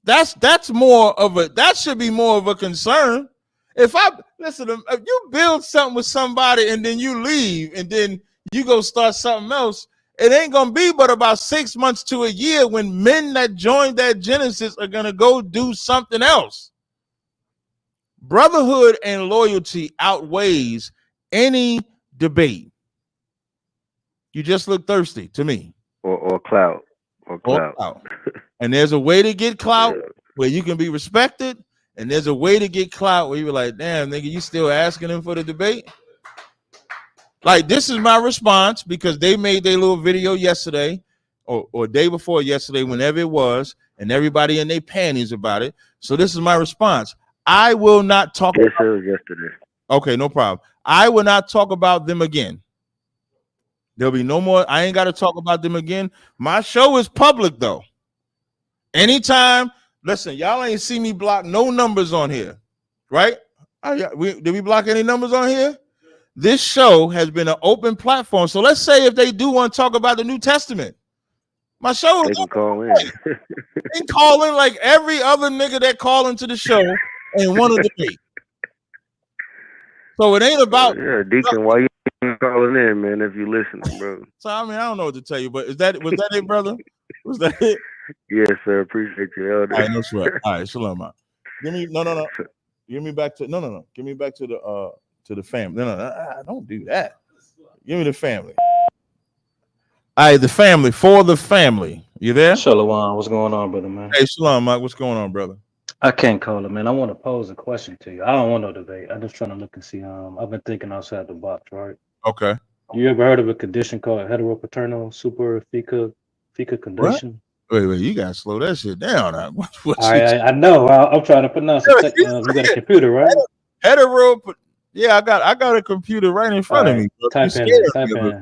That's more of a, that should be more of a concern. If you build something with somebody and then you leave and then you go start something else, it ain't gonna be but about 6 months to a year when men that joined that Genesis are gonna go do something else. Brotherhood and loyalty outweighs any debate. You just look thirsty to me. Or clout. Or clout. And there's a way to get clout where you can be respected, and there's a way to get clout where you're like, damn, nigga, you still asking him for the debate? Like, this is my response, because they made their little video yesterday or day before yesterday, whenever it was, and everybody in their panties about it. So this is my response. I will not talk about it was yesterday. Okay, no problem. I will not talk about them again. There'll be no more. I ain't got to talk about them again. My show is public, though. Anytime, listen, y'all ain't see me block no numbers on here, right? Did we block any numbers on here? This show has been an open platform. So let's say if they do want to talk about the New Testament, my show they can call in. They call in like every other nigga that call into the show and want to debate. So it ain't about Deacon. Why you calling in, man? If you listening, bro. So I mean, I don't know what to tell you, but was that it, brother? Was that it? Yes, sir. Appreciate you, Elder. All right, no sweat. All right, shalom. Give me no. Give me back to no. Give me back to the family. No. Don't do that. Give me the family. All right, the family, for the family. You there? Shalom. What's going on, brother, man? Hey, shalom, Mike. What's going on, brother? I can't call it, man. I want to pose a question to you. I don't want no debate. I'm just trying to look and see. I've been thinking outside the box, right? Okay. You ever heard of a condition called heteropaternal What? superfecundation? Wait, you gotta slow that shit down. Now. What All you right, I know. I'm trying to pronounce it. You got a computer, right? hetero? Yeah, I got a computer right in All front of right, me. Bro. You type scared in me a little bit.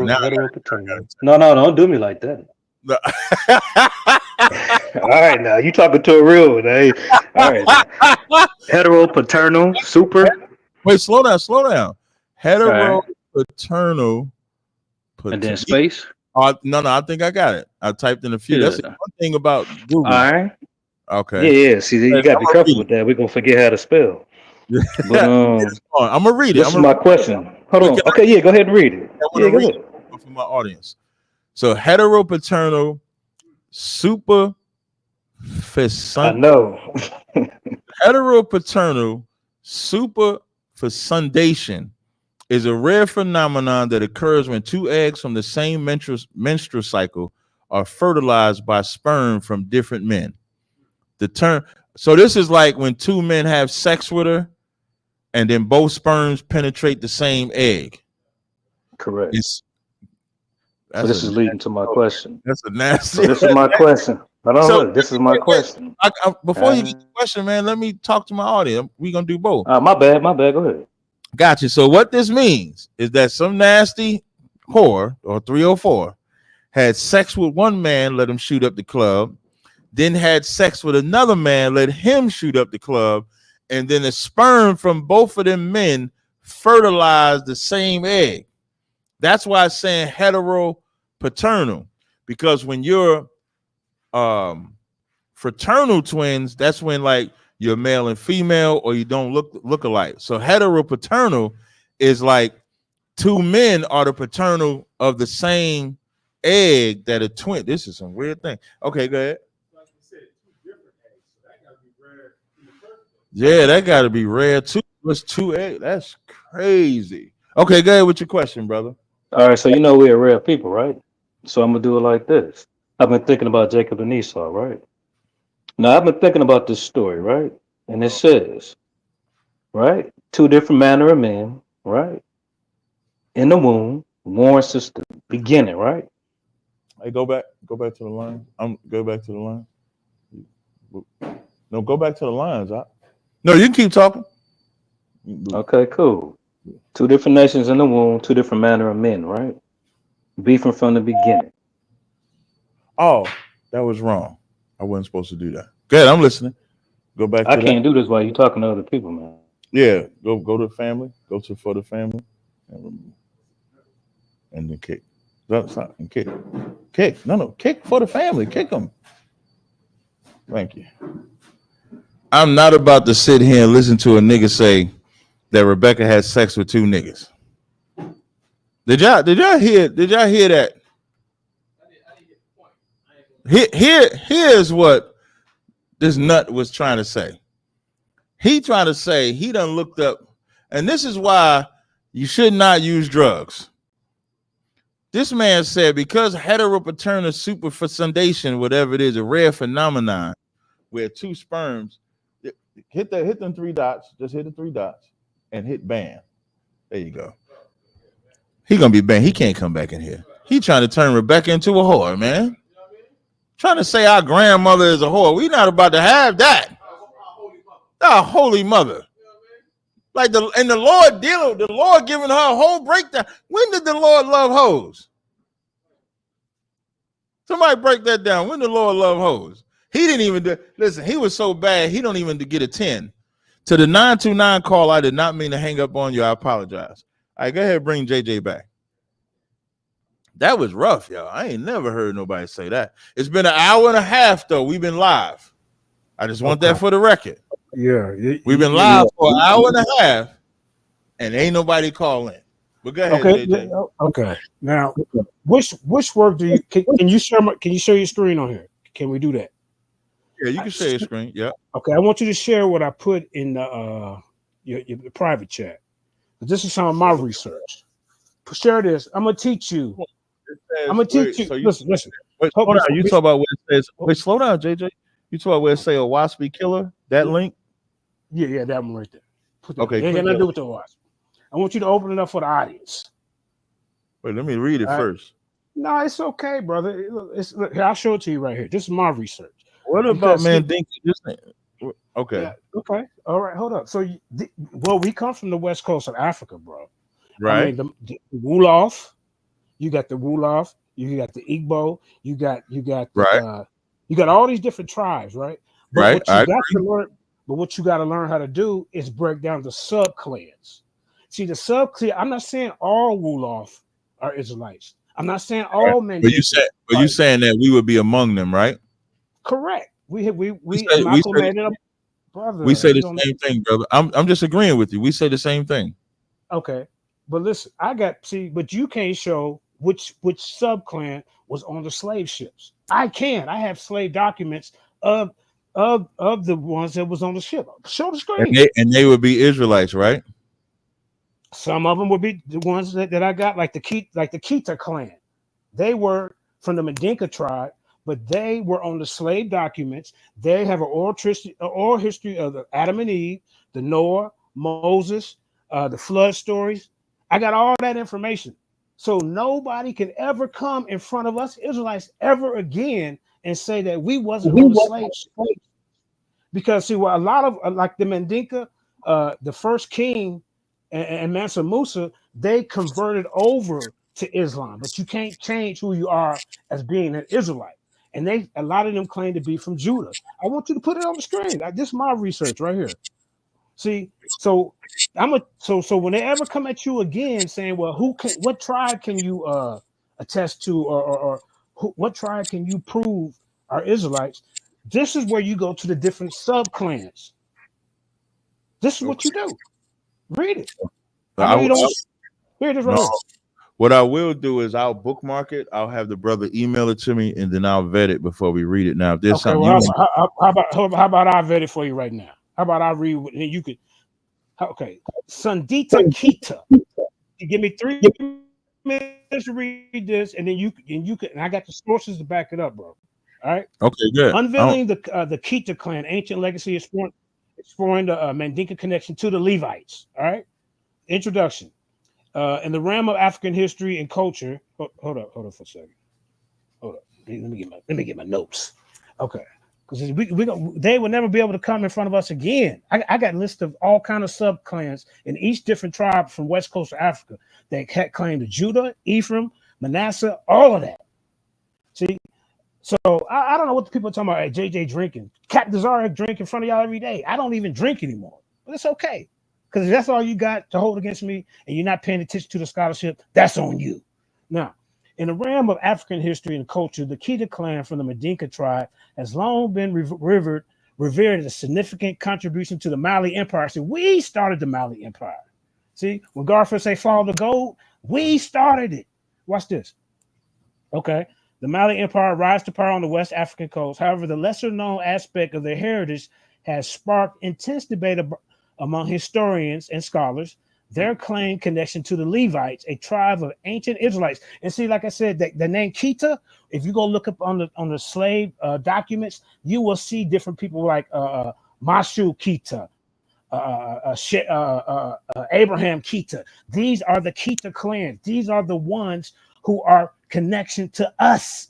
Now heteropaternal. No, don't do me like that. All right, now you talking to a real one, eh? All right, now. Heteropaternal super. Wait, slow down. Right. Heteropaternal. And then space. No, I think I got it. I typed in a few. Yeah. That's the one thing about Google. All right. Okay. Yeah. See, you got to be careful with that. We're gonna forget how to spell. But I'm gonna read it. This is my question. Hold on. Okay, yeah, go ahead and read it. Yeah, go ahead. For my audience. So heteropaternal super I know. Heteropaternal superfecundation is a rare phenomenon that occurs when two eggs from the same menstrual cycle are fertilized by sperm from different men. So this is like when two men have sex with her and then both sperms penetrate the same egg. Correct. So this is leading to my question. That's a nasty. So this is my question. Look, this is my question. Before you get the question, man, let me talk to my audience. We're going to do both. My bad. Go ahead. Gotcha. So what this means is that some nasty whore or 304 had sex with one man, let him shoot up the club, then had sex with another man, let him shoot up the club, and then the sperm from both of them men fertilized the same egg. That's why it's saying heteropaternal, because when you're fraternal twins, that's when like you're male and female or you don't look alike. So heteropaternal is like two men are the paternal of the same egg that a twin. This is some weird thing. Okay, go ahead. Yeah, that got to be rare too. What's two eggs? That's crazy. Okay, go ahead with your question, brother. All right, so you know we're rare people, right? So I'm gonna do it like this. I've been thinking about Jacob and Esau, right? Now I've been thinking about this story, right? And it says, right, two different manner of men, right, in the womb, born since the beginning, right? Hey, go back to the line. Go back to the line. No, go back to the lines. No, you can keep talking. Okay, cool. Two different nations in the womb, two different manner of men, right? Beefing from the beginning. Oh, that was wrong. I wasn't supposed to do that. Go ahead, I'm listening. Go back to I can't do this while you're talking to other people, man. Yeah, go to family. Go to for the family. And then kick. And kick. Kick. No, kick for the family. Kick them. Thank you. I'm not about to sit here and listen to a nigga say that Rebecca had sex with two niggas. Did y'all hear that? Here's what this nut was trying to say. He trying to say he done looked up, and this is why you should not use drugs. This man said because heteropaternal superfecundation, whatever it is, a rare phenomenon where two sperms hit them three dots, just hit the three dots and hit ban. There you go. He gonna be banned. He can't come back in here. He trying to turn Rebecca into a whore, man. Trying to say our grandmother is a whore. We not about to have that. Our holy mother. Like the Lord giving her a whole breakdown. When did the Lord love hoes? Somebody break that down. When did the Lord love hoes? He didn't even listen. He was so bad. He don't even get a 10. To the 929 call, I did not mean to hang up on you. I apologize. All right, go ahead and bring JJ back. That was rough, y'all. I ain't never heard nobody say that. It's been an hour and a half, though. We've been live. I just want that for the record. Yeah. We've been live for an hour and a half, and ain't nobody calling. But go ahead, okay, JJ. Okay. Now, which work do you can you share your screen on here? Can we do that? Yeah, you can share your screen. Yeah. Okay, I want you to share what I put in the your private chat. This is some of my research. Share this. I'm gonna teach you. I'm gonna teach you. So listen. Wait, hold on. You talk about what it says. Wait, slow down, JJ. You talk where it say a waspy killer? That link? Yeah, that one right there. Put that. Okay, It ain't got click nothing to that. do with the wasp. I want you to open it up for the audience. Wait, let me read it All right? first. No, it's okay, brother. Look, here, I'll show it to you right here. This is my research. What about Mandinka? Okay. Yeah, okay. All right, hold up. So, we come from the west coast of Africa, bro. Right. I mean, the Wolof. You got the Wolof. You got the Igbo. You got Right. You got all these different tribes, right? But Right. what you got to learn, but what you got to learn how to do is break down the sub clans. See, the sub clan. I'm not saying all Wolof are Israelites. I'm not saying all men. But you saying that we would be among them, right? Correct. We say amalgamated them, brother. We say the same thing, brother. I'm just agreeing with you. We say the same thing. Okay, but listen, but you can't show which sub clan was on the slave ships. I can. I have slave documents of the ones that was on the ship. Show the screen. And they would be Israelites, right? Some of them would be the ones that I got, like the Kita clan. They were from the Mandinka tribe, but they were on the slave documents. They have an oral history of the Adam and Eve, the Noah, Moses, the flood stories. I got all that information. So nobody can ever come in front of us Israelites ever again and say that we wasn't on the slave ship. Because see, well, a lot of like the Mandinka, the first king and Mansa Musa, they converted over to Islam, but you can't change who you are as being an Israelite. And a lot of them claim to be from Judah. I want you to put it on the screen. This is my research right here. See, so so when they ever come at you again saying, well, what tribe can you attest to, or what tribe can you prove are Israelites? This is where you go to the different sub clans. This is what you do. Read it. I know you don't. Here it is right here. What I will do is I'll bookmark it. I'll have the brother email it to me, and then I'll vet it before we read it. Now, if there's something how about I vet it for you right now? How about I read it and you could? Okay, Sundita Kita. You give me 3 minutes to read this, and then you can. And I got the sources to back it up, bro. All right. Okay, good. Unveiling the Kita clan, ancient legacy, exploring the Mandinka connection to the Levites. All right. Introduction. In the realm of African history and culture. Hold up for a second. Hold up. Let me get my notes. Okay. Because they will never be able to come in front of us again. I got a list of all kind of sub clans in each different tribe from West Coast of Africa that had claim to Judah, Ephraim, Manasseh, all of that. See, so I don't know what the people are talking about. Hey, JJ drinking, Captain Zarek drink in front of y'all every day. I don't even drink anymore, but it's okay because if that's all you got to hold against me, and you're not paying attention to the scholarship, that's on you. Now, in the realm of African history and culture, the Kita clan from the Mandinka tribe has long been revered as a significant contribution to the Mali Empire. See, we started the Mali Empire. See, when Garfield say follow the gold, we started it. Watch this. Okay. The Mali Empire rise to power on the West African coast. However, the lesser known aspect of their heritage has sparked intense debate among historians and scholars. Their claimed connection to the Levites, a tribe of ancient Israelites. And see, like I said, the name Kita, if you go look up on the slave documents, you will see different people like Mashu Kita, Abraham Kita. These are the Kita clans. These are the ones who are connection to us.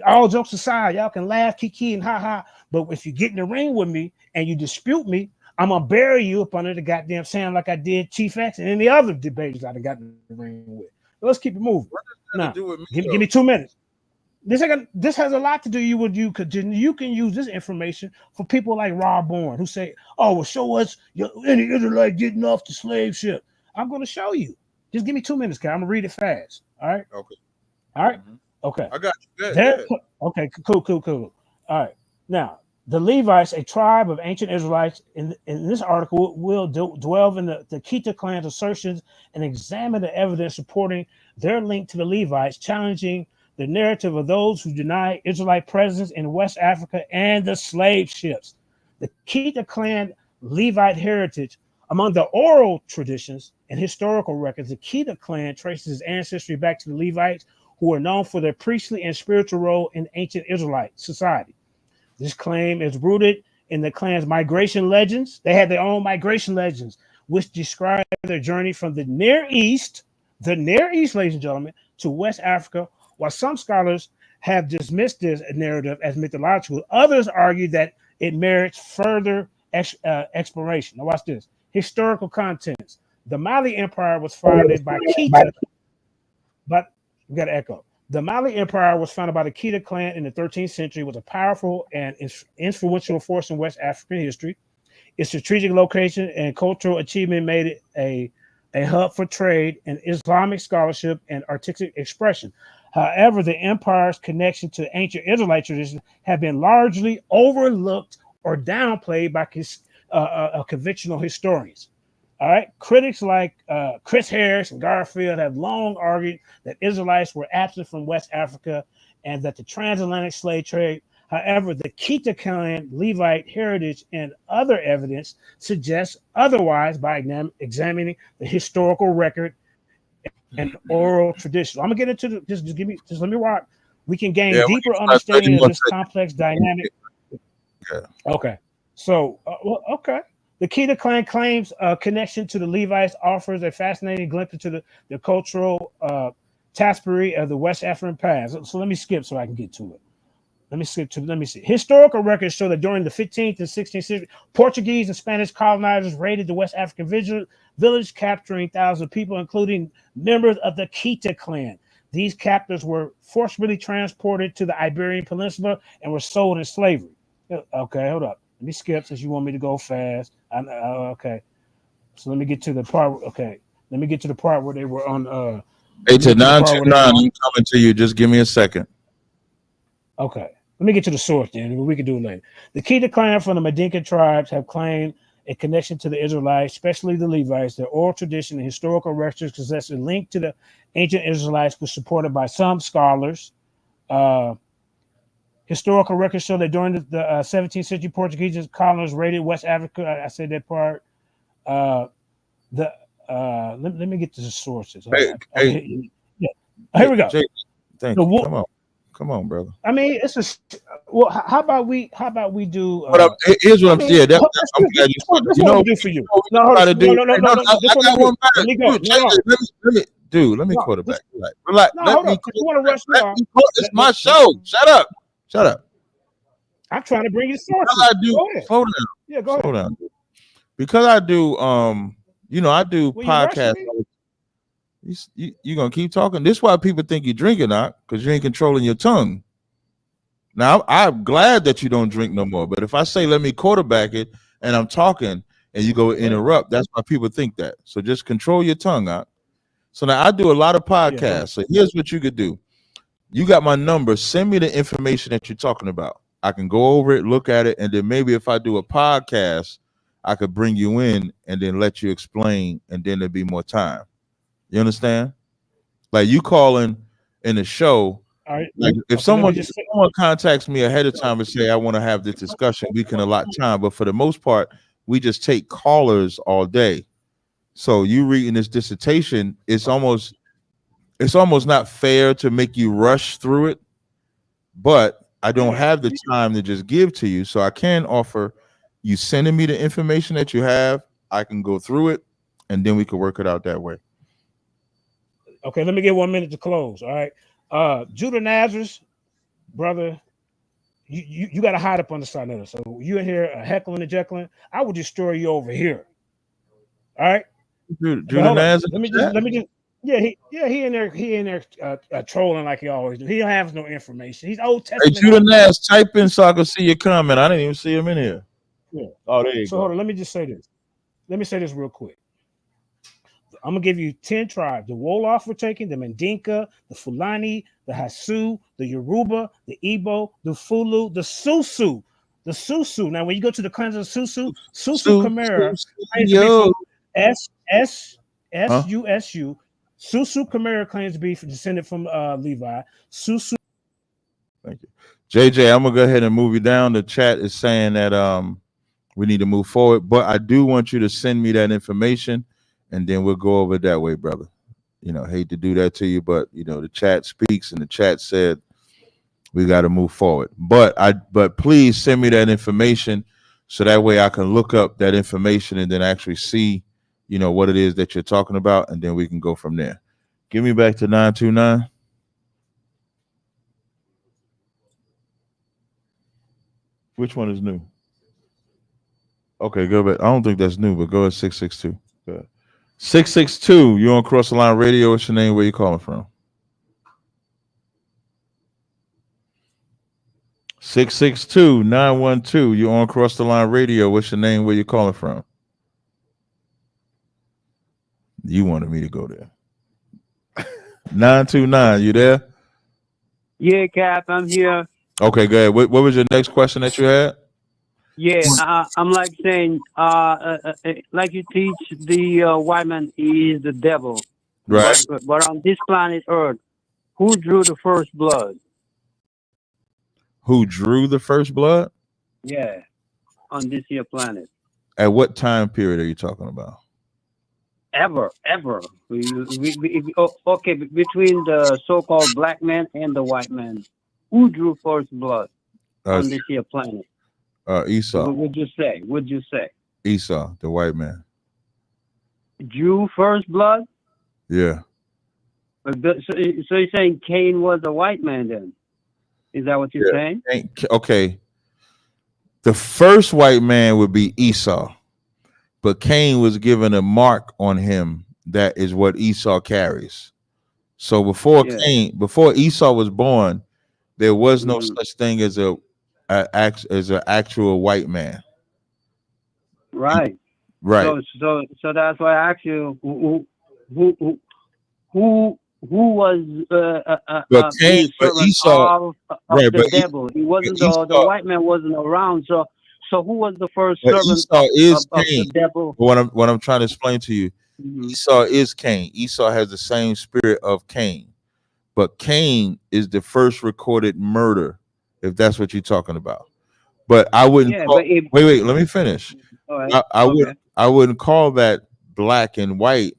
All jokes aside, y'all can laugh, kiki, and ha, but if you get in the ring with me and you dispute me, I'm gonna bury you up under the goddamn sand like I did Chief X and any other debates I got in the ring with. Let's keep it moving. Now, give me 2 minutes. This has a lot to do with you, because you can use this information for people like Rob Bourne who say, "Oh, well, show us any Israelite getting off the slave ship." I'm going to show you. Just give me 2 minutes, guys. I'm gonna read it fast. All right. Okay. All right. Okay. I got you. Good. Okay. Cool. All right. Now, the Levites, a tribe of ancient Israelites, in this article will dwell in the Kita clan's assertions and examine the evidence supporting their link to the Levites, challenging the narrative of those who deny Israelite presence in West Africa and the slave ships. The Kita clan Levite heritage. Among the oral traditions and historical records, the Kita clan traces its ancestry back to the Levites, who are known for their priestly and spiritual role in ancient Israelite society. This claim is rooted in the clan's migration legends. They had their own migration legends, which describe their journey from the Near East, ladies and gentlemen, to West Africa. While some scholars have dismissed this narrative as mythological, others argue that it merits further exploration. Now watch this. Historical contents. The Mali Empire was founded by Kita, but we got to echo. The Mali Empire was founded by the Kita clan in the 13th century, was a powerful and influential force in West African history. Its strategic location and cultural achievement made it a hub for trade and Islamic scholarship and artistic expression. However, the empire's connection to ancient Israelite traditions have been largely overlooked or downplayed by conventional historians. All right, critics like Chris Harris and Garfield have long argued that Israelites were absent from West Africa and that the transatlantic slave trade. However, the Kita clan, Levite heritage, and other evidence suggests otherwise by examining the historical record and oral tradition. I'm gonna get into the, just let me walk. We can gain deeper understanding of this complex dynamic. Okay, so okay. The Kita clan claims a connection to the Levites, offers a fascinating glimpse into the cultural tapestry of the West African past. So let me skip so I can get to it. Let me see. Historical records show that during the 15th and 16th century, Portuguese and Spanish colonizers raided the West African village, capturing thousands of people, including members of the Kita clan. These captives were forcibly transported to the Iberian Peninsula and were sold in slavery. Okay, hold up. Let me skip since you want me to go fast. Okay. So let me get to the part. Okay. Let me get to the part where they were on 8-929. I'm coming to you. Just give me a second. Okay. Let me get to the source then. We can do it later. The Kita clan from the Mandinka tribes have claimed a connection to the Israelites, especially the Levites. Their oral tradition and historical records possess a link to the ancient Israelites, was supported by some scholars. Historical records show that during the 17th century, Portuguese colonists raided West Africa. I said that part. Let me get to the sources. Here we go. Thank you. Come on, brother. I mean, it's a well. How about we do? Here's what I'm saying. I'm glad you know what do for you. No, I got one back. Let me go. Let me quarterback. Relax. It's my show. Shut up. I'm trying to bring you sources. Hold on. Yeah, go ahead. Hold on. Because I do I do podcasts. You're gonna keep talking. This is why people think you're drinking, not because you ain't controlling your tongue. Now I'm glad that you don't drink no more. But if I say let me quarterback it and I'm talking and you go interrupt, that's why people think that. So just control your tongue out. So now I do a lot of podcasts. Yeah. So here's what you could do. You got my number. Send me the information that you're talking about. I can go over it, look at it, and then maybe if I do a podcast, I could bring you in and then let you explain, and then there'd be more time. You understand? Like you calling in the show. Right. Like if someone contacts me ahead of time and say I want to have this discussion, we can allot time. But for the most part, we just take callers all day. So you reading this dissertation, it's almost not fair to make you rush through it. But I don't have the time to just give to you, so I can offer you sending me the information that you have. I can go through it, and then we can work it out that way. Okay, let me get 1 minute to close. All right, Judah Nazareth, brother, you got to hide up on the side of us. So you in here heckling and jekyll, I will destroy you over here. All right, Judah Nazareth. Let me just. Yeah, he in there trolling like he always do. He don't have no information. He's Old Testament. Hey, Judah Nazareth, type in so I can see your comment. I didn't even see him in here. Yeah. Oh, there you go. Hold on, let me just say this. Let me say this real quick. I'm gonna give you 10 tribes. The Wolof were taken, the Mandinka, the Fulani, the Hasu, the Yoruba, the Igbo, the Fulu, the Susu. The Susu. Now, when you go to the clans of Susu Khmer, SSUSU. Susu Khmer claims to be descended from Levi. Susu. Thank you. JJ, I'm gonna go ahead and move you down. The chat is saying that we need to move forward, but I do want you to send me that information, and then we'll go over it that way, brother. Hate to do that to you, but the chat speaks, and the chat said We got to move forward. But please send me that information so that way I can look up that information and then actually see, you know, what it is that you're talking about, and then we can go from there. Give me back to 929. Which one is new? Okay, go back. I don't think that's new, but go at 662. Go ahead. 662, you're on Cross the Line Radio. What's your name? Where you calling from? 662-912, you're on Cross the Line Radio. What's your name? Where you calling from? You wanted me to go there. 929, you there? Yeah, Cap, I'm here. Okay, go ahead. What was your next question that you had? Yeah, I'm like saying, like you teach the white man is the devil. Right. But on this planet Earth, who drew the first blood? Who drew the first blood? Yeah, on this here planet. At what time period are you talking about? Ever. Okay, between the so-called black man and the white man, who drew first blood on this here planet? Esau. What would you say? Would you say Esau, the white man. Drew first blood? Yeah. So you're saying Cain was a white man then? Is that what you're saying? Okay. The first white man would be Esau, but Cain was given a mark on him that is what Esau carries. So before before Esau was born, there was no such thing as an actual white man. Right. Right. So that's why I asked you who was Cain, but Esau, of the devil. He wasn't the white man wasn't around. So who was the first servant Esau is of Cain. the devil? What I'm trying to explain to you, Esau is Cain. Esau has the same spirit of Cain, but Cain is the first recorded murder, if that's what you're talking about. But I wouldn't. Wait. Let me finish. Right. I wouldn't call that black and white,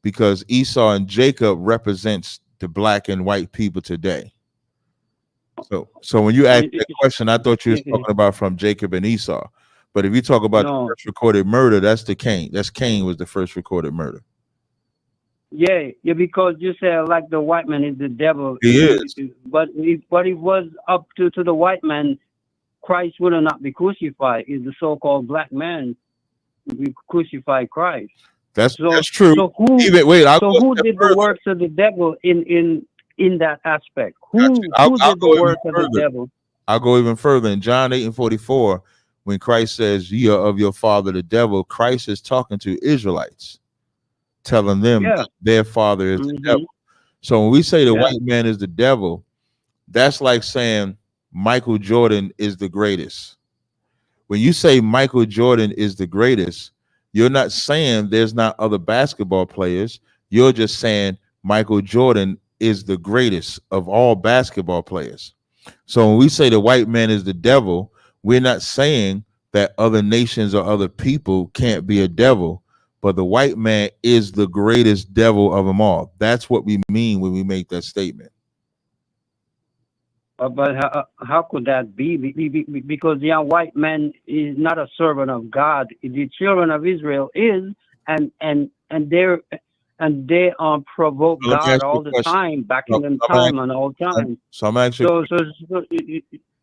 because Esau and Jacob represents the black and white people today. So when you asked that question, I thought you were talking about from Jacob and Esau. But if you talk about the first recorded murder, that's the Cain. That's Cain was the first recorded murder. Yeah, because you said like the white man is the devil. He is. But if was up to the white man, Christ would not be crucified. Is the so-called black man we crucified Christ? That's true. So who did the works of the devil in that aspect? Who did the works of the devil? I'll go even further. In John 8:44, when Christ says, "Ye are of your father the devil," Christ is talking to Israelites, telling them their father is the devil. So when we say the white man is the devil, that's like saying Michael Jordan is the greatest. When you say Michael Jordan is the greatest, you're not saying there's not other basketball players. You're just saying Michael Jordan is the greatest of all basketball players. So when we say the white man is the devil, we're not saying that other nations or other people can't be a devil, but the white man is the greatest devil of them all. That's what we mean when we make that statement. But how could that be? Because the white man is not a servant of God. The children of Israel is, and they provoke God all the time, back in the time and all time. So I'm actually.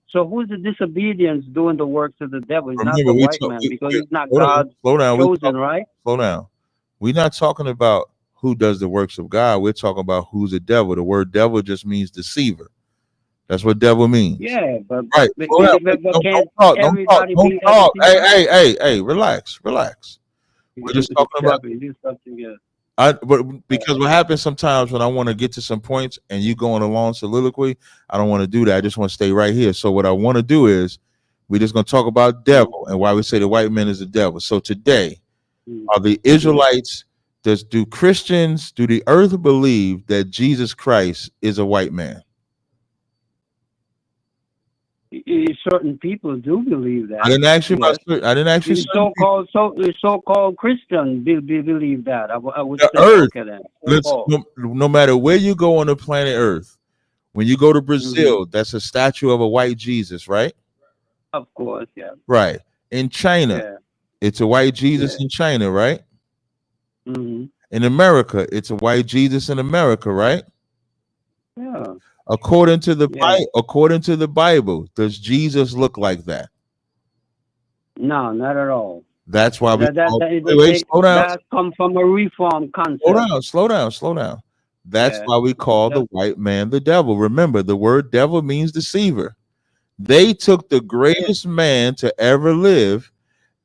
So who's the disobedience doing the works of the devil? It's not the white man, because he's not God's chosen, right? Slow down. We're not talking about who does the works of God. We're talking about who's the devil. The word devil just means deceiver. That's what devil means. Yeah, but right. Don't talk. Hey, relax. We're just talking about. But because what happens sometimes when I want to get to some points and you going along soliloquy, I don't want to do that. I just want to stay right here. So what I want to do is we're just going to talk about devil and why we say the white man is the devil. So today, are the Israelites, do Christians, do the earth believe that Jesus Christ is a white man? Certain people do believe that. I didn't ask you about. I didn't ask you. So-called Christians believe that. I would the earth. No matter where you go on the planet Earth, When you go to Brazil, that's a statue of a white Jesus, right? Of course, yeah. Right. In China, it's a white Jesus in China, right? In America, it's a white Jesus in America, right? Yeah. According to the Bible, does Jesus look like that? No, not at all. That's why we that come from a reform concept. Slow down. That's why we call the white man the devil. Remember, the word devil means deceiver. They took the greatest man to ever live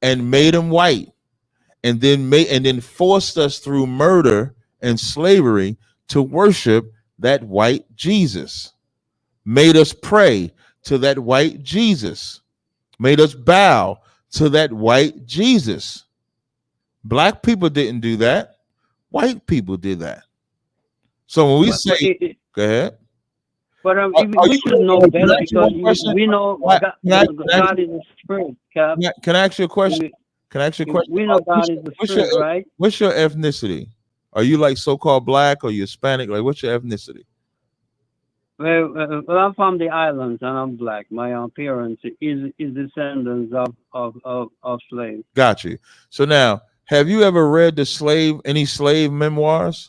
and made him white, and then forced us through murder and slavery to worship that white Jesus. Made us pray to that white Jesus. Made us bow to that white Jesus. Black people didn't do that. White people did that. So when we say, go ahead. But we should know better because we know God is a spirit. Can I ask you a question? We know God is a spirit, right? What's your ethnicity? Are you like so-called black or you Hispanic? Like, what's your ethnicity? Well, I'm from the islands and I'm black. My parents is descendants of slaves. Got you. So now, have you ever read any slave memoirs?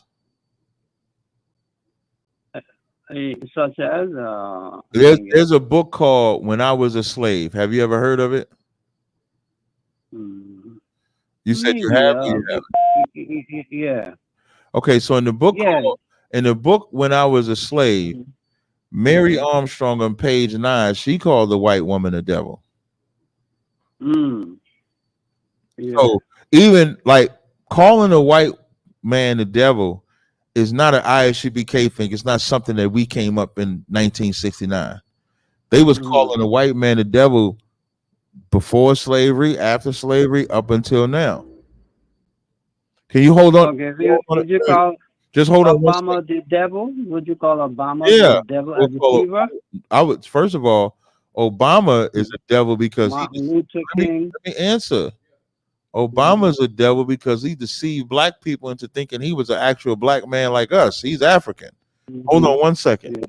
Such as there's a book called When I Was a Slave. Have you ever heard of it? You said you have. Yeah. Okay, so in the book When I Was a Slave, Mary Armstrong on page 9, she called the white woman a devil. So even like calling a white man the devil is not an ISUPK thing. It's not something that we came up in 1969. They was calling a white man the devil before slavery, after slavery, up until now. Can you hold on? Okay, would you call Obama the devil? Would you call Obama the devil as a deceiver? I would. First of all, Obama is a devil because let me answer. Obama's a devil because he deceived black people into thinking he was an actual black man like us. He's African. Hold on 1 second.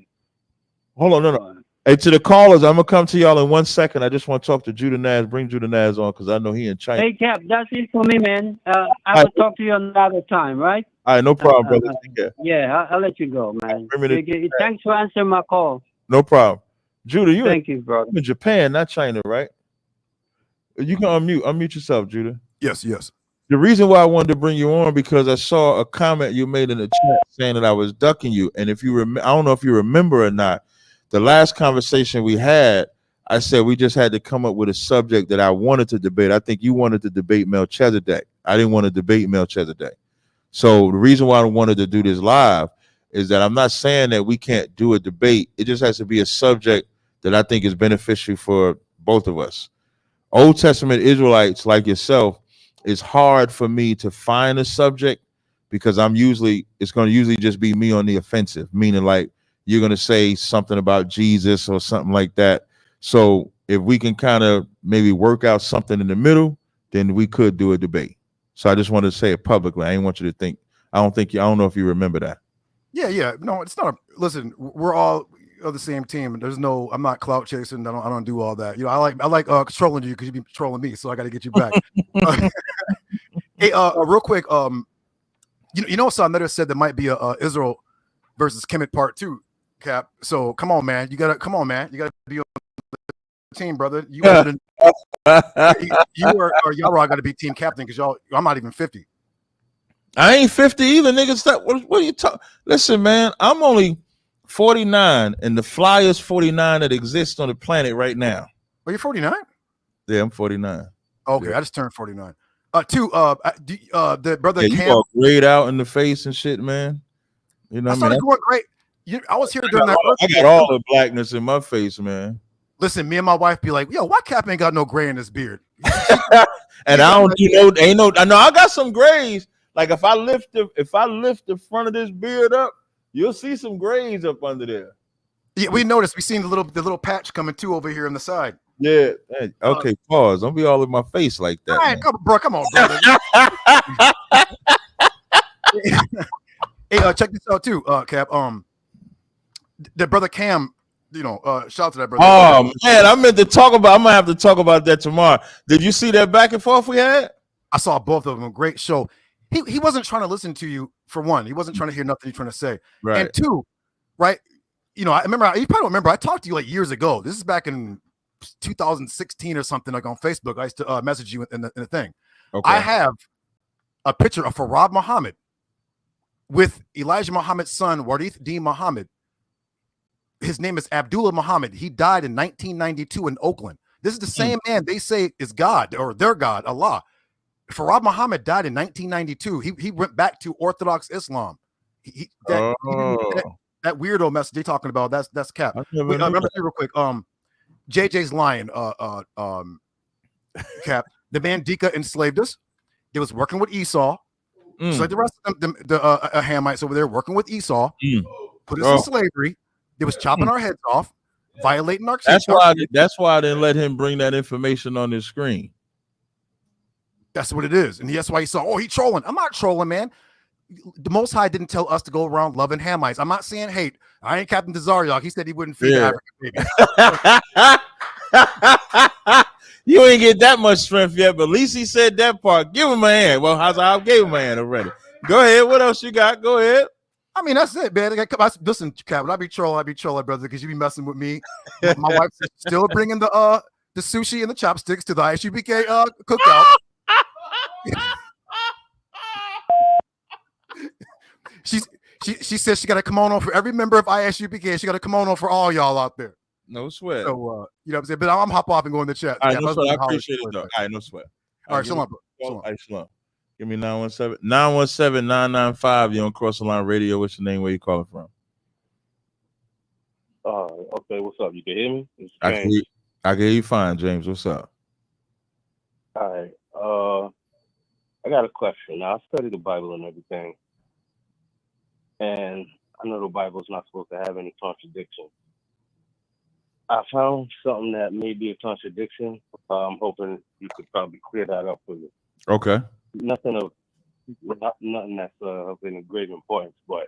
Hold on, no. Hey, to the callers, I'm gonna come to y'all in 1 second. I just want to talk to Judah Naz. Bring Judah Naz on because I know he in China. Hey, Cap, that's it for me, man. I will talk to you another time, right? All right, no problem, brother. Take care. Yeah, I'll let you go, man. Thanks for answering my call. No problem. Judah, Thank you, brother. in Japan, not China, right? You can unmute yourself, Judah. Yes. The reason why I wanted to bring you on because I saw a comment you made in the chat saying that I was ducking you. And if you I don't know if you remember or not, the last conversation we had, I said we just had to come up with a subject that I wanted to debate. I think you wanted to debate Melchizedek. I didn't want to debate Melchizedek. So the reason why I wanted to do this live is that I'm not saying that we can't do a debate. It just has to be a subject that I think is beneficial for both of us. Old Testament Israelites like yourself, it's hard for me to find a subject because it's going to usually just be me on the offensive, meaning like you're going to say something about Jesus or something like that. So if we can kind of maybe work out something in the middle, then we could do a debate. So I just wanted to say it publicly. I didn't want you to think, I don't know if you remember that. Yeah. No, it's not. Listen, we're all of the same team. There's no, I'm not clout chasing. I don't do all that. I like trolling you because you be trolling me. So I got to get you back. Hey, real quick. Saw said there might be a Israel versus Kemet part 2, Cap. So come on, man. You gotta be on the team, brother. You or y'all got to be team captain because I'm not even 50. I ain't 50 either, niggas. What are you talking? Listen, man, I'm only 49, and the flyest 49 that exists on the planet right now. Are you 49? Yeah, I'm 49. Okay, yeah. I just turned 49. The brother you all grayed out in the face and shit, man. You know, I started going great. I was here during that. I got all the blackness in my face, man. Listen, me and my wife be like, "Yo, why Cap ain't got no gray in his beard?" And I don't, I know I got some grays. Like if I lift the front of this beard up, you'll see some grays up under there. Yeah, we noticed. We seen the little patch coming too over here on the side. Yeah. Hey, okay, pause. Don't be all in my face like that. All right, come on, brother. Hey, check this out too, Cap. that brother Cam, shout out to that brother. Oh man, I meant to talk about. I'm gonna have to talk about that tomorrow. Did you see that back and forth we had? I saw both of them. Great show. He wasn't trying to listen to you, for one. He wasn't trying to hear nothing you're trying to say. Right. And two, right? I remember. You probably don't remember. I talked to you like years ago. This is back in 2016 or something, like on Facebook. I used to message you in the thing. Okay. I have a picture of Farad Muhammad with Elijah Muhammad's son, Warith D. Muhammad. His name is Abdullah Muhammad. He died in 1992 in Oakland. This is the same man they say is God, or their God, Allah. Farad Muhammad died in 1992. He went back to Orthodox Islam. That weirdo message they talking about, that's cap. Remember real quick. JJ's lying. Cap. The man Dika enslaved us. They was working with Esau. Just like the rest of them, the Hamites over there working with Esau. Put us in slavery. They was chopping our heads off, violating our. That's why I didn't let him bring that information on his screen. That's what it is, and that's why he saw. Oh, he trolling. I'm not trolling, man. The Most High didn't tell us to go around loving Hamites. I'm not saying hate. I ain't Captain Desariok. He said he wouldn't feed African babies. You ain't get that much strength yet, but at least he said that part. Give him a hand. Well, I gave him a hand already. Go ahead. What else you got? Go ahead. I mean, that's it, man. Listen, Captain, I be trolling, brother, because you be messing with me. My wife's still bringing the sushi and the chopsticks to the ISUBK cookout. She says she got a kimono for every member of ISUBK. She got a kimono for all y'all out there. No sweat. So what I'm saying? But I'm hop off and go in the chat. All right, no sweat. I appreciate it though. All right, no sweat. All right, shalom, bro. All right, shalom. Give me 917-995. You're on Cross the Line Radio. What's your name? Where you calling from? Okay, what's up? You can hear me? I can hear you fine, James. What's up? All right. I got a question. Now, I study the Bible and everything, and I know the Bible's not supposed to have any contradiction. I found something that may be a contradiction. I'm hoping you could probably clear that up for me. Okay. Nothing that's of any great importance, but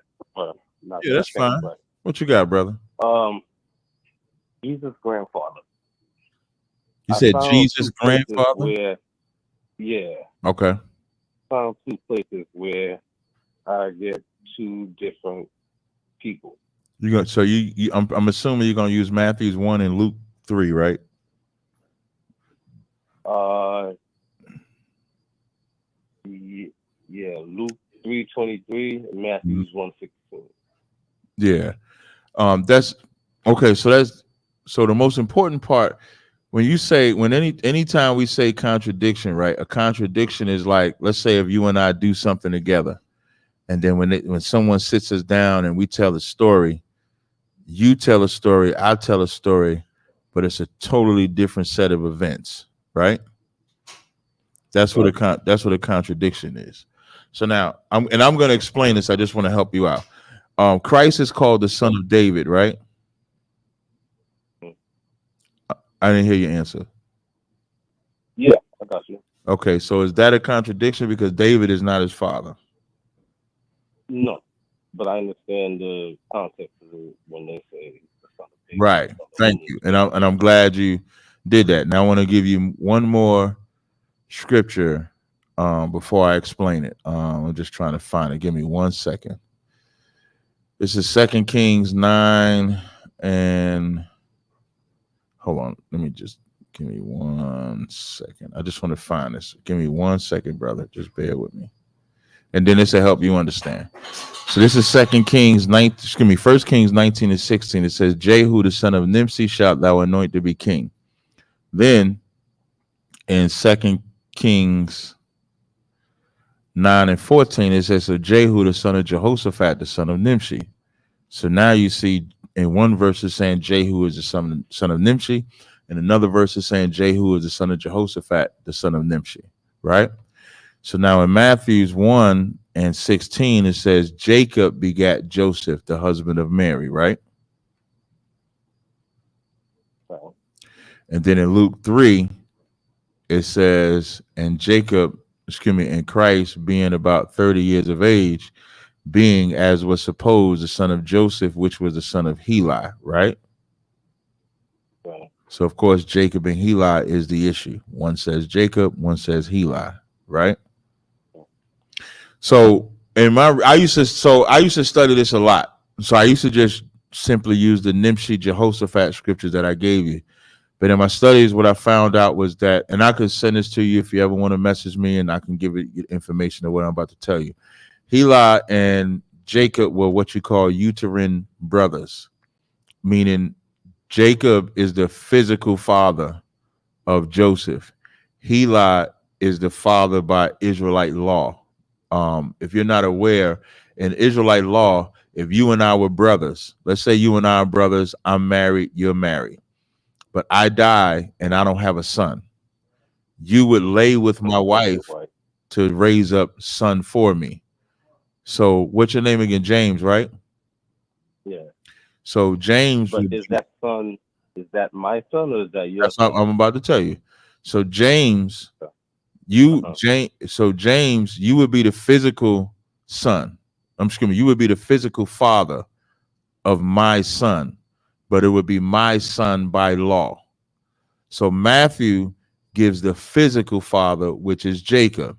not. Yeah, that's fine. But, what you got, brother? Jesus' grandfather. You said Jesus' grandfather? Okay. Found two places where I get two different people. I'm assuming you're gonna use Matthew 1 and Luke 3, right? Yeah, Luke 3:23 and Matthew 1:16. Yeah. That's okay. So the most important part anytime we say contradiction, right? A contradiction is like, let's say if you and I do something together, and then when someone sits us down and we tell a story, you tell a story, I tell a story, but it's a totally different set of events, right? That's what a contradiction is. So now I'm going to explain this. I just want to help you out. Christ is called the Son of David, right? I didn't hear your answer. Yeah, I got you. Okay, so is that a contradiction because David is not his father? No, but I understand the context of when they say the Son of David. Right. Thank you, and I'm glad you did that. Now I want to give you one more scripture before I explain it. I'm just trying to find it. Give me 1 second. This is 2 Kings 9 and hold on. Give me 1 second. I just want to find this. Give me 1 second, brother. Just bear with me. And then this will help you understand. So this is 1 Kings 19 and 16. It says, Jehu, the son of Nimshi, shalt thou anoint to be king. Then in 2 Kings 9 and 14, it says, so Jehu, the son of Jehoshaphat, the son of Nimshi. So now you see in one verse is saying Jehu is the son of Nimshi, and another verse is saying Jehu is the son of Jehoshaphat, the son of Nimshi, right? So now in Matthew 1 and 16, it says Jacob begat Joseph, the husband of Mary, right? And then in Luke 3, it says, and Christ being about 30 years of age, being, as was supposed, the son of Joseph, which was the son of Heli, right? Right. So, of course, Jacob and Heli is the issue. One says Jacob, one says Heli, right? So, I used to study this a lot. So I used to just simply use the Nimshi Jehoshaphat scriptures that I gave you. But in my studies, what I found out was that, and I could send this to you if you ever want to message me, and I can give it information of what I'm about to tell you. Heli and Jacob were what you call uterine brothers, meaning Jacob is the physical father of Joseph. Heli is the father by Israelite law. If you're not aware, in Israelite law, if you and I were brothers, let's say you and I are brothers, I'm married, you're married, but I die and I don't have a son, you would lay with my wife to raise up son for me. So what's your name again? James, right? Yeah. So James, but is that son? Is that my son or is that your? That's son? what I'm about to tell you. So James, so James, you would be the physical son. You would be the physical father of my son, but it would be my son by law. So Matthew gives the physical father, which is Jacob.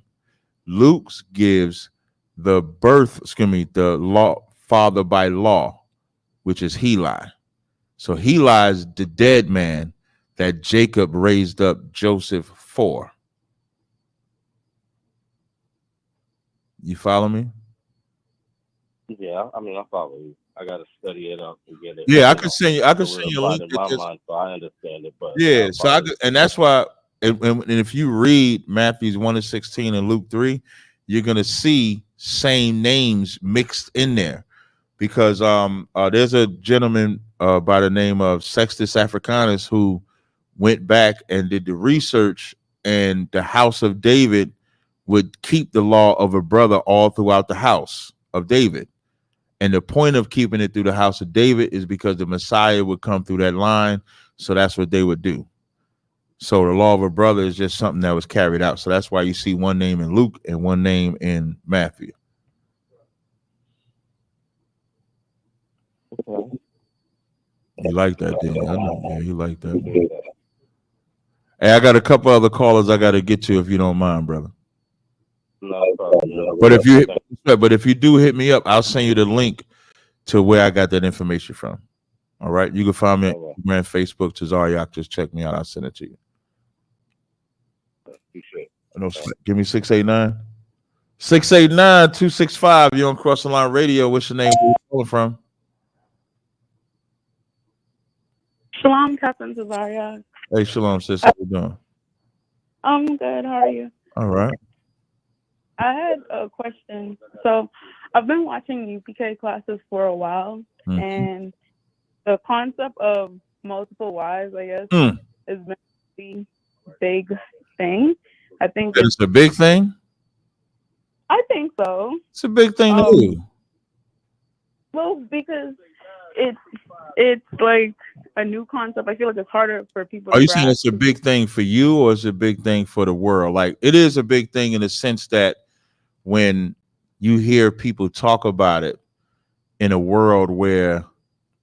Luke gives the the law father by law, which is Heli. So Heli is the dead man that Jacob raised up Joseph for. You follow me? Yeah, I mean, I follow you. I gotta study it up and get it. Yeah, I could send you. I could send you a link. In my mind, so I understand it. But yeah, so and that's why. And if you read Matthew 1:16 and Luke 3, you're gonna see same names mixed in there, because there's a gentleman by the name of Sextus Africanus who went back and did the research, and the house of David would keep the law of a brother all throughout the house of David. And the point of keeping it through the house of David is because the Messiah would come through that line. So that's what they would do. So the law of a brother is just something that was carried out. So that's why you see one name in Luke and one name in Matthew. Okay. You like that, didn't you? I know, yeah, you like that. Hey, I got a couple other callers I got to get to if you don't mind, brother. No problem. But if you do hit me up, I'll send you the link to where I got that information from. All right, you can find me on Instagram, Facebook, Tazariak. Just check me out. I'll send it to you. No, give me 689. 689-265. You're on Cross the Line Radio. What's your name? Where you calling from? Shalom, Captain Tazariak. Hey, shalom, sis. How you doing? I'm good. How are you? All right. I had a question. So I've been watching UPK classes for a while, and the concept of multiple wives, I guess, is a really big thing. I think it's a big thing. I think so. It's a big thing to do. Well, because it's like a new concept. I feel like it's harder for people. Are you saying it's a big thing for you, or is it a big thing for the world? Like, it is a big thing in the sense that when you hear people talk about it in a world where,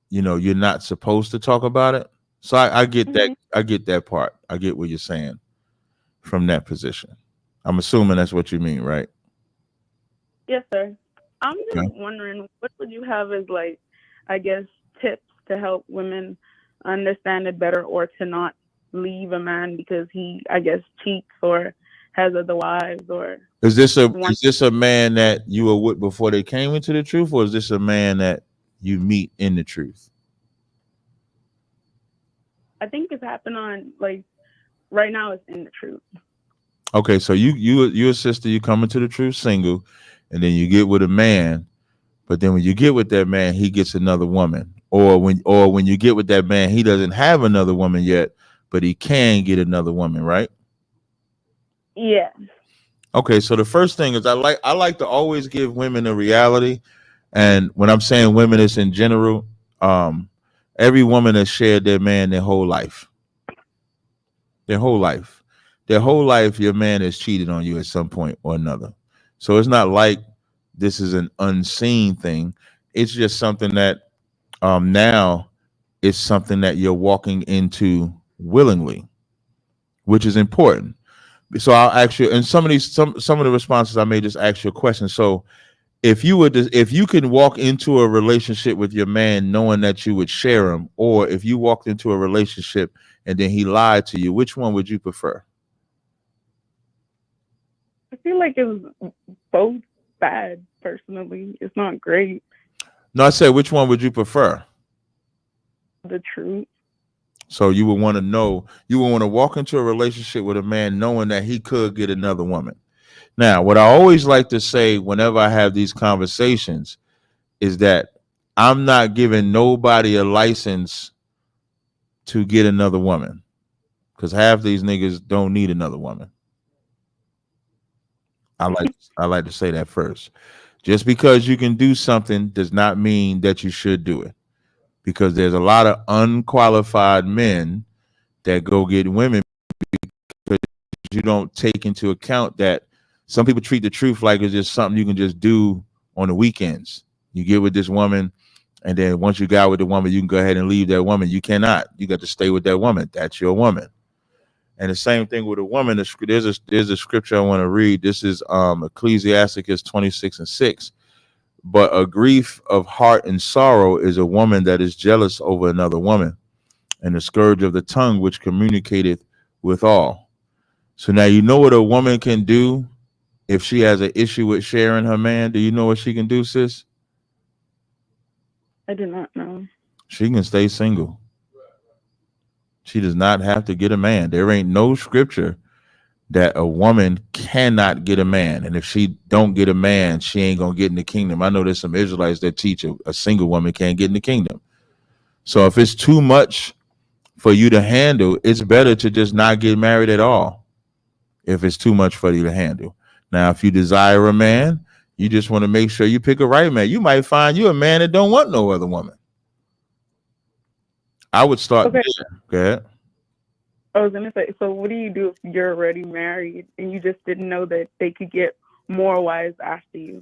you know, you're not supposed to talk about it. So I get that. I get that part. I get what you're saying from that position. I'm assuming that's what you mean, right? Yes, sir. I'm just wondering, what would you have as, like, I guess, tips to help women understand it better, or to not leave a man because he, I guess, cheats or has other wives? Or is this a man that you were with before they came into the truth, or is this a man that you meet in the truth? I think it's happened on, like, right now it's in the truth. Okay, so you a sister, you come into the truth single, and then you get with a man, but then when you get with that man, he gets another woman. Or when you get with that man, he doesn't have another woman yet, but he can get another woman, right? Yeah. Okay, so the first thing is I like to always give women a reality. And when I'm saying women, it's in general. Every woman has shared their man their whole life. Their whole life, your man has cheated on you at some point or another. So it's not like this is an unseen thing. It's just something that now it's something that you're walking into willingly, which is important. So I'll ask you, and some of the responses I may just ask you a question. So if you can walk into a relationship with your man knowing that you would share him, or if you walked into a relationship and then he lied to you, which one would you prefer? I feel like it's both bad. Personally, it's not great. No, I said, which one would you prefer? The truth. So you would want to know, you would want to walk into a relationship with a man knowing that he could get another woman. Now, what I always like to say whenever I have these conversations is that I'm not giving nobody a license to get another woman, because half these niggas don't need another woman. I like to say that first. Just because you can do something does not mean that you should do it, because there's a lot of unqualified men that go get women because you don't take into account that some people treat the truth like it's just something you can just do on the weekends. You get with this woman, and then once you got with the woman, you can go ahead and leave that woman. You cannot. You got to stay with that woman. That's your woman. And the same thing with a woman. There's a scripture I want to read. This is Ecclesiasticus 26:6. But a grief of heart and sorrow is a woman that is jealous over another woman, and the scourge of the tongue which communicateth with all. So now you know what a woman can do if she has an issue with sharing her man. Do you know what she can do, sis? I did not know. She can stay single. She does not have to get a man. There ain't no scripture that a woman cannot get a man. And if she don't get a man, she ain't going to get in the kingdom. I know there's some Israelites that teach a single woman can't get in the kingdom. So if it's too much for you to handle, it's better to just not get married at all. If it's too much for you to handle. Now, if you desire a man, you just want to make sure you pick a right man. You might find you a man that don't want no other woman. I would start there. Go ahead. I was gonna say, so what do you do if you're already married and you just didn't know that they could get more wives after you?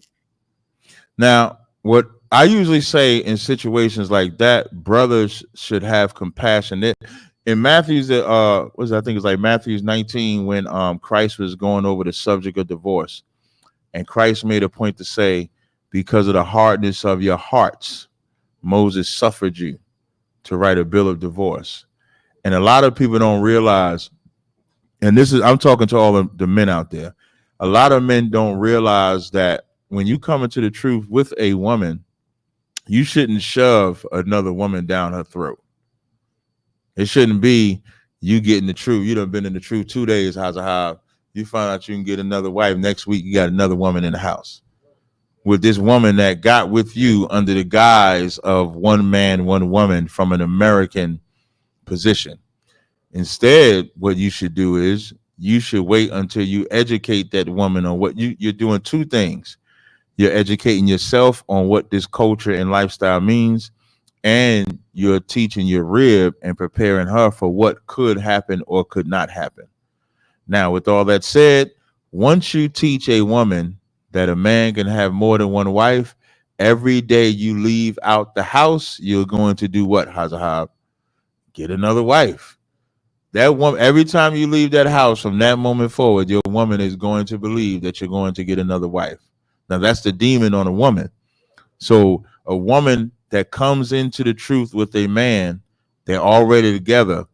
Now, what I usually say in situations like that, brothers should have compassion. In Matthew's, I think it's like Matthew's 19, when Christ was going over the subject of divorce, and Christ made a point to say, because of the hardness of your hearts, Moses suffered you to write a bill of divorce. And a lot of people don't realize, and I'm talking to all of the men out there, a lot of men don't realize that when you come into the truth with a woman, you shouldn't shove another woman down her throat. It shouldn't be you getting the truth. You done been in the truth 2 days, you find out you can get another wife. Next week, you got another woman in the house with this woman that got with you under the guise of one man, one woman from an American position. Instead, what you should do is you should wait until you educate that woman on what you're doing. Two things. You're educating yourself on what this culture and lifestyle means, and you're teaching your rib and preparing her for what could happen or could not happen. Now, with all that said, once you teach a woman that a man can have more than one wife, every day you leave out the house, you're going to do what, Hazahab? Get another wife. That woman, every time you leave that house from that moment forward, your woman is going to believe that you're going to get another wife. Now, that's the demon on a woman. So a woman that comes into the truth with a man, they're already together,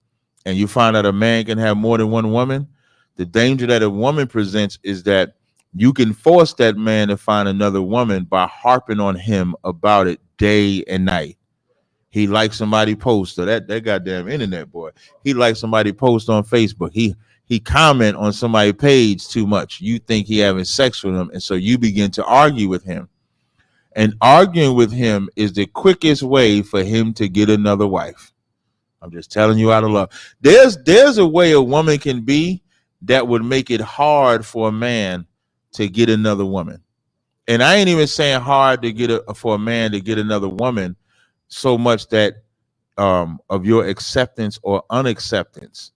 and you find out a man can have more than one woman, the danger that a woman presents is that you can force that man to find another woman by harping on him about it day and night. He likes somebody post, so that goddamn internet boy. He likes somebody post on Facebook. He comment on somebody's page too much. You think he having sex with him, and so you begin to argue with him. And arguing with him is the quickest way for him to get another wife. I'm just telling you out of love. There's a way a woman can be that would make it hard for a man to get another woman. And I ain't even saying hard to get for a man to get another woman so much that of your acceptance or unacceptance.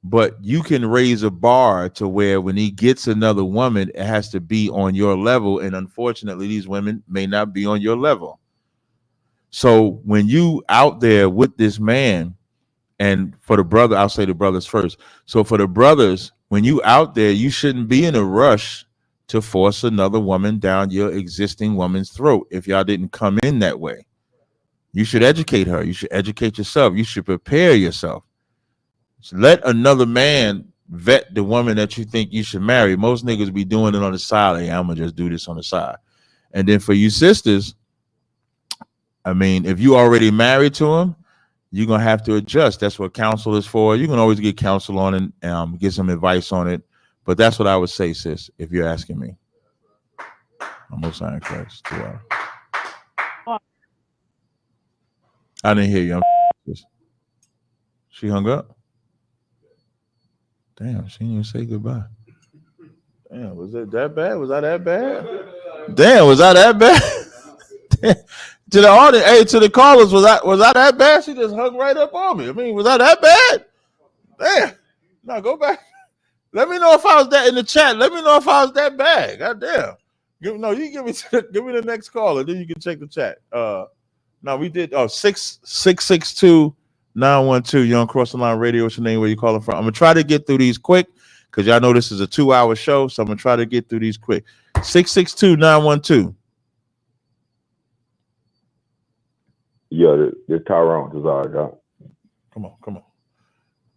but you can raise a bar to where when he gets another woman, it has to be on your level. And unfortunately, these women may not be on your level. So when you out there with this man, and for the brother, I'll say the brothers first. So for the brothers, when you out there, you shouldn't be in a rush to force another woman down your existing woman's throat if y'all didn't come in that way. You should educate her. You should educate yourself. You should prepare yourself. So let another man vet the woman that you think you should marry. Most niggas be doing it on the side. Like, I'm gonna just do this on the side. And then for you sisters, I mean, if you already married to him, you're gonna have to adjust. That's what counsel is for. You can always get counsel on it and get some advice on it. But that's what I would say, sis, if you're asking me. I'm Most High in Christ. Yeah. I didn't hear you. She hung up. Damn, she didn't even say goodbye. Damn, was it that bad? Was I that bad? Damn, was I that bad? To the audience, hey, to the callers, was I that bad? She just hung right up on me. I mean, was I that bad? Damn. No, go back. Let me know if I was that in the chat. Let me know if I was that bad. God damn. You give me the next caller, then you can check the chat. No, we did 662-912. You're on Cross the Line Radio. What's your name? Where you calling from? I'm gonna try to get through these quick because y'all know this is a 2-hour show, so I'm gonna try to get through these quick. 662-912. Yeah, this Tyrone is all I got. Come on.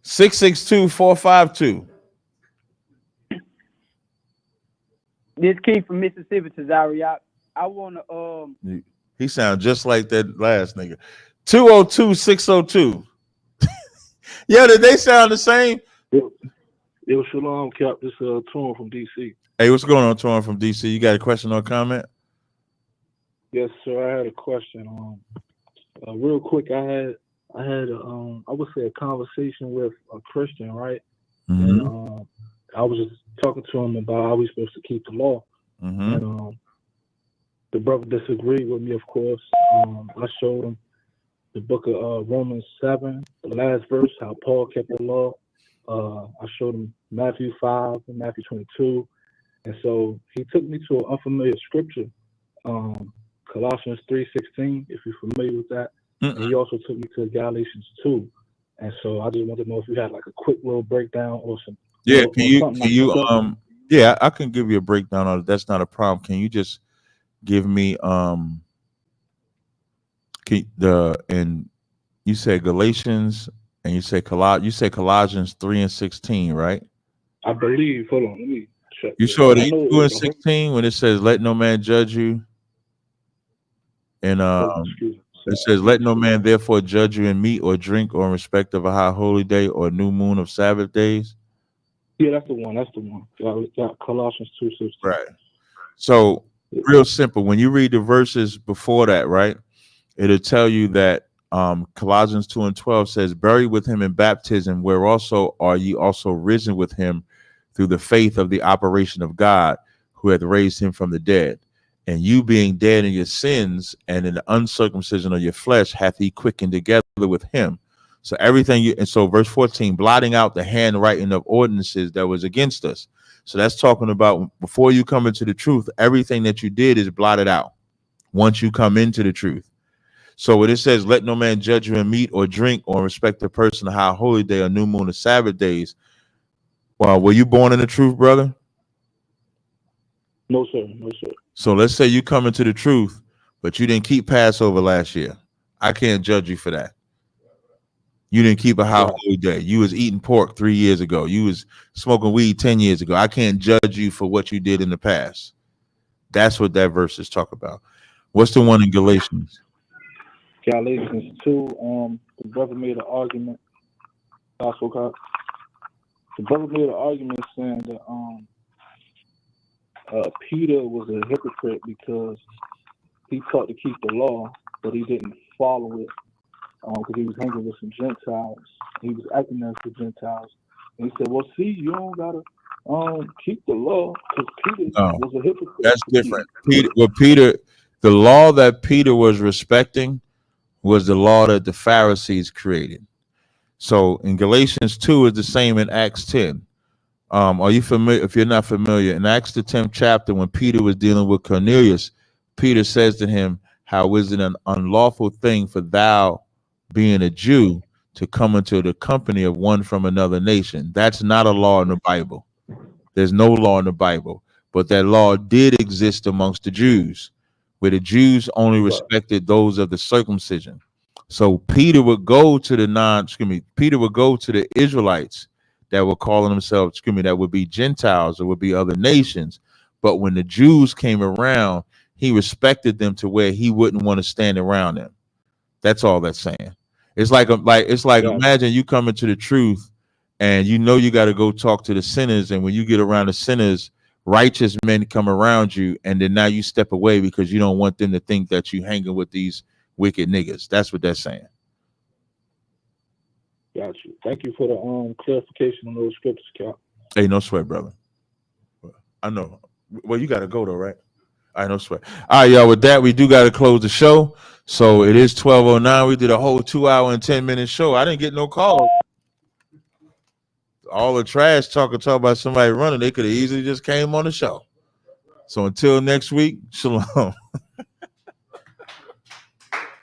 662-452. This King from Mississippi, Tazariak. I wanna He sounds just like that last nigga. 202-602. Yeah, did they sound the same? Yo, Shalom, Cap. This is Torn from DC. Hey, what's going on, Torn from DC? You got a question or comment? Yes, sir. I had a question. Real quick, I had I would say a conversation with a Christian, right? Mm-hmm. And I was just talking to him about how we're supposed to keep the law. Mm-hmm. And the brother disagreed with me, of course. I showed him the book of Romans 7, the last verse, how Paul kept the law. I showed him Matthew 5 and Matthew 22. And so he took me to an unfamiliar scripture, Colossians 3:16, if you're familiar with that. Mm-mm. And he also took me to Galatians 2. And so I just wanted to know if you had like a quick little breakdown or some. Yeah, or can you something. yeah, I can give you a breakdown on it. That's not a problem. Can you just give me and you said Galatians and you say Colossians 3:16, right? I believe. Hold on, let me check. You saw it 2:16 when it says, "Let no man judge you," and it says, "Let no man therefore judge you in meat or drink or in respect of a high holy day or new moon of Sabbath days." Yeah, that's the one. Got Colossians 2:16. Right. So real simple. When you read the verses before that, right, it'll tell you that Colossians 2:12 says, "Buried with him in baptism, where also are ye also risen with him through the faith of the operation of God, who hath raised him from the dead. And you being dead in your sins and in the uncircumcision of your flesh, hath he quickened together with him." So and so verse 14, blotting out the handwriting of ordinances that was against us. So that's talking about before you come into the truth, everything that you did is blotted out once you come into the truth. So when it says, "Let no man judge you in meat or drink or in respect of person, a high holy day or new moon of Sabbath days," well, were you born in the truth, brother? No, sir. No, sir. So let's say you come into the truth, but you didn't keep Passover last year. I can't judge you for that. You didn't keep a high holy day. You was eating pork 3 years ago. You was smoking weed 10 years ago. I can't judge you for what you did in the past. That's what that verse is talking about. What's the one in Galatians? Galatians 2. The brother made an argument. The brother made an argument saying that Peter was a hypocrite because he taught to keep the law, but he didn't follow it because he was hanging with some Gentiles. He was acting as the Gentiles. And he said, "Well, see, you don't gotta keep the law because Peter was a hypocrite." That's different. The law that Peter was respecting was the law that the Pharisees created. So in Galatians 2 is the same in Acts 10. Are you familiar? If you're not familiar, in Acts the 10th chapter, when Peter was dealing with Cornelius, Peter says to him, how is it an unlawful thing for thou, being a Jew, to come into the company of one from another nation? That's not a law in the Bible. There's no law in the Bible, but that law did exist amongst the Jews, where the Jews only respected those of the circumcision. So Peter would go to Peter would go to the Israelites that were calling themselves, that would be Gentiles or would be other nations. But when the Jews came around, he respected them to where he wouldn't want to stand around them. That's all that's saying. It's like imagine you come into the truth and you know you got to go talk to the sinners, and when you get around the sinners, righteous men come around you, and then now you step away because you don't want them to think that you hanging with these wicked niggas. That's what they're saying. Got you. Thank you for the clarification on those scriptures, Cap. Hey, no sweat, brother. I know. Well, you got to go though, right? I no sweat. All right, y'all. With that, we do got to close the show. So it is 12:09. We did a whole 2-hour and 10-minute show. I didn't get no call. All the trash talk about somebody running, they could have easily just came on the show. So until next week, shalom.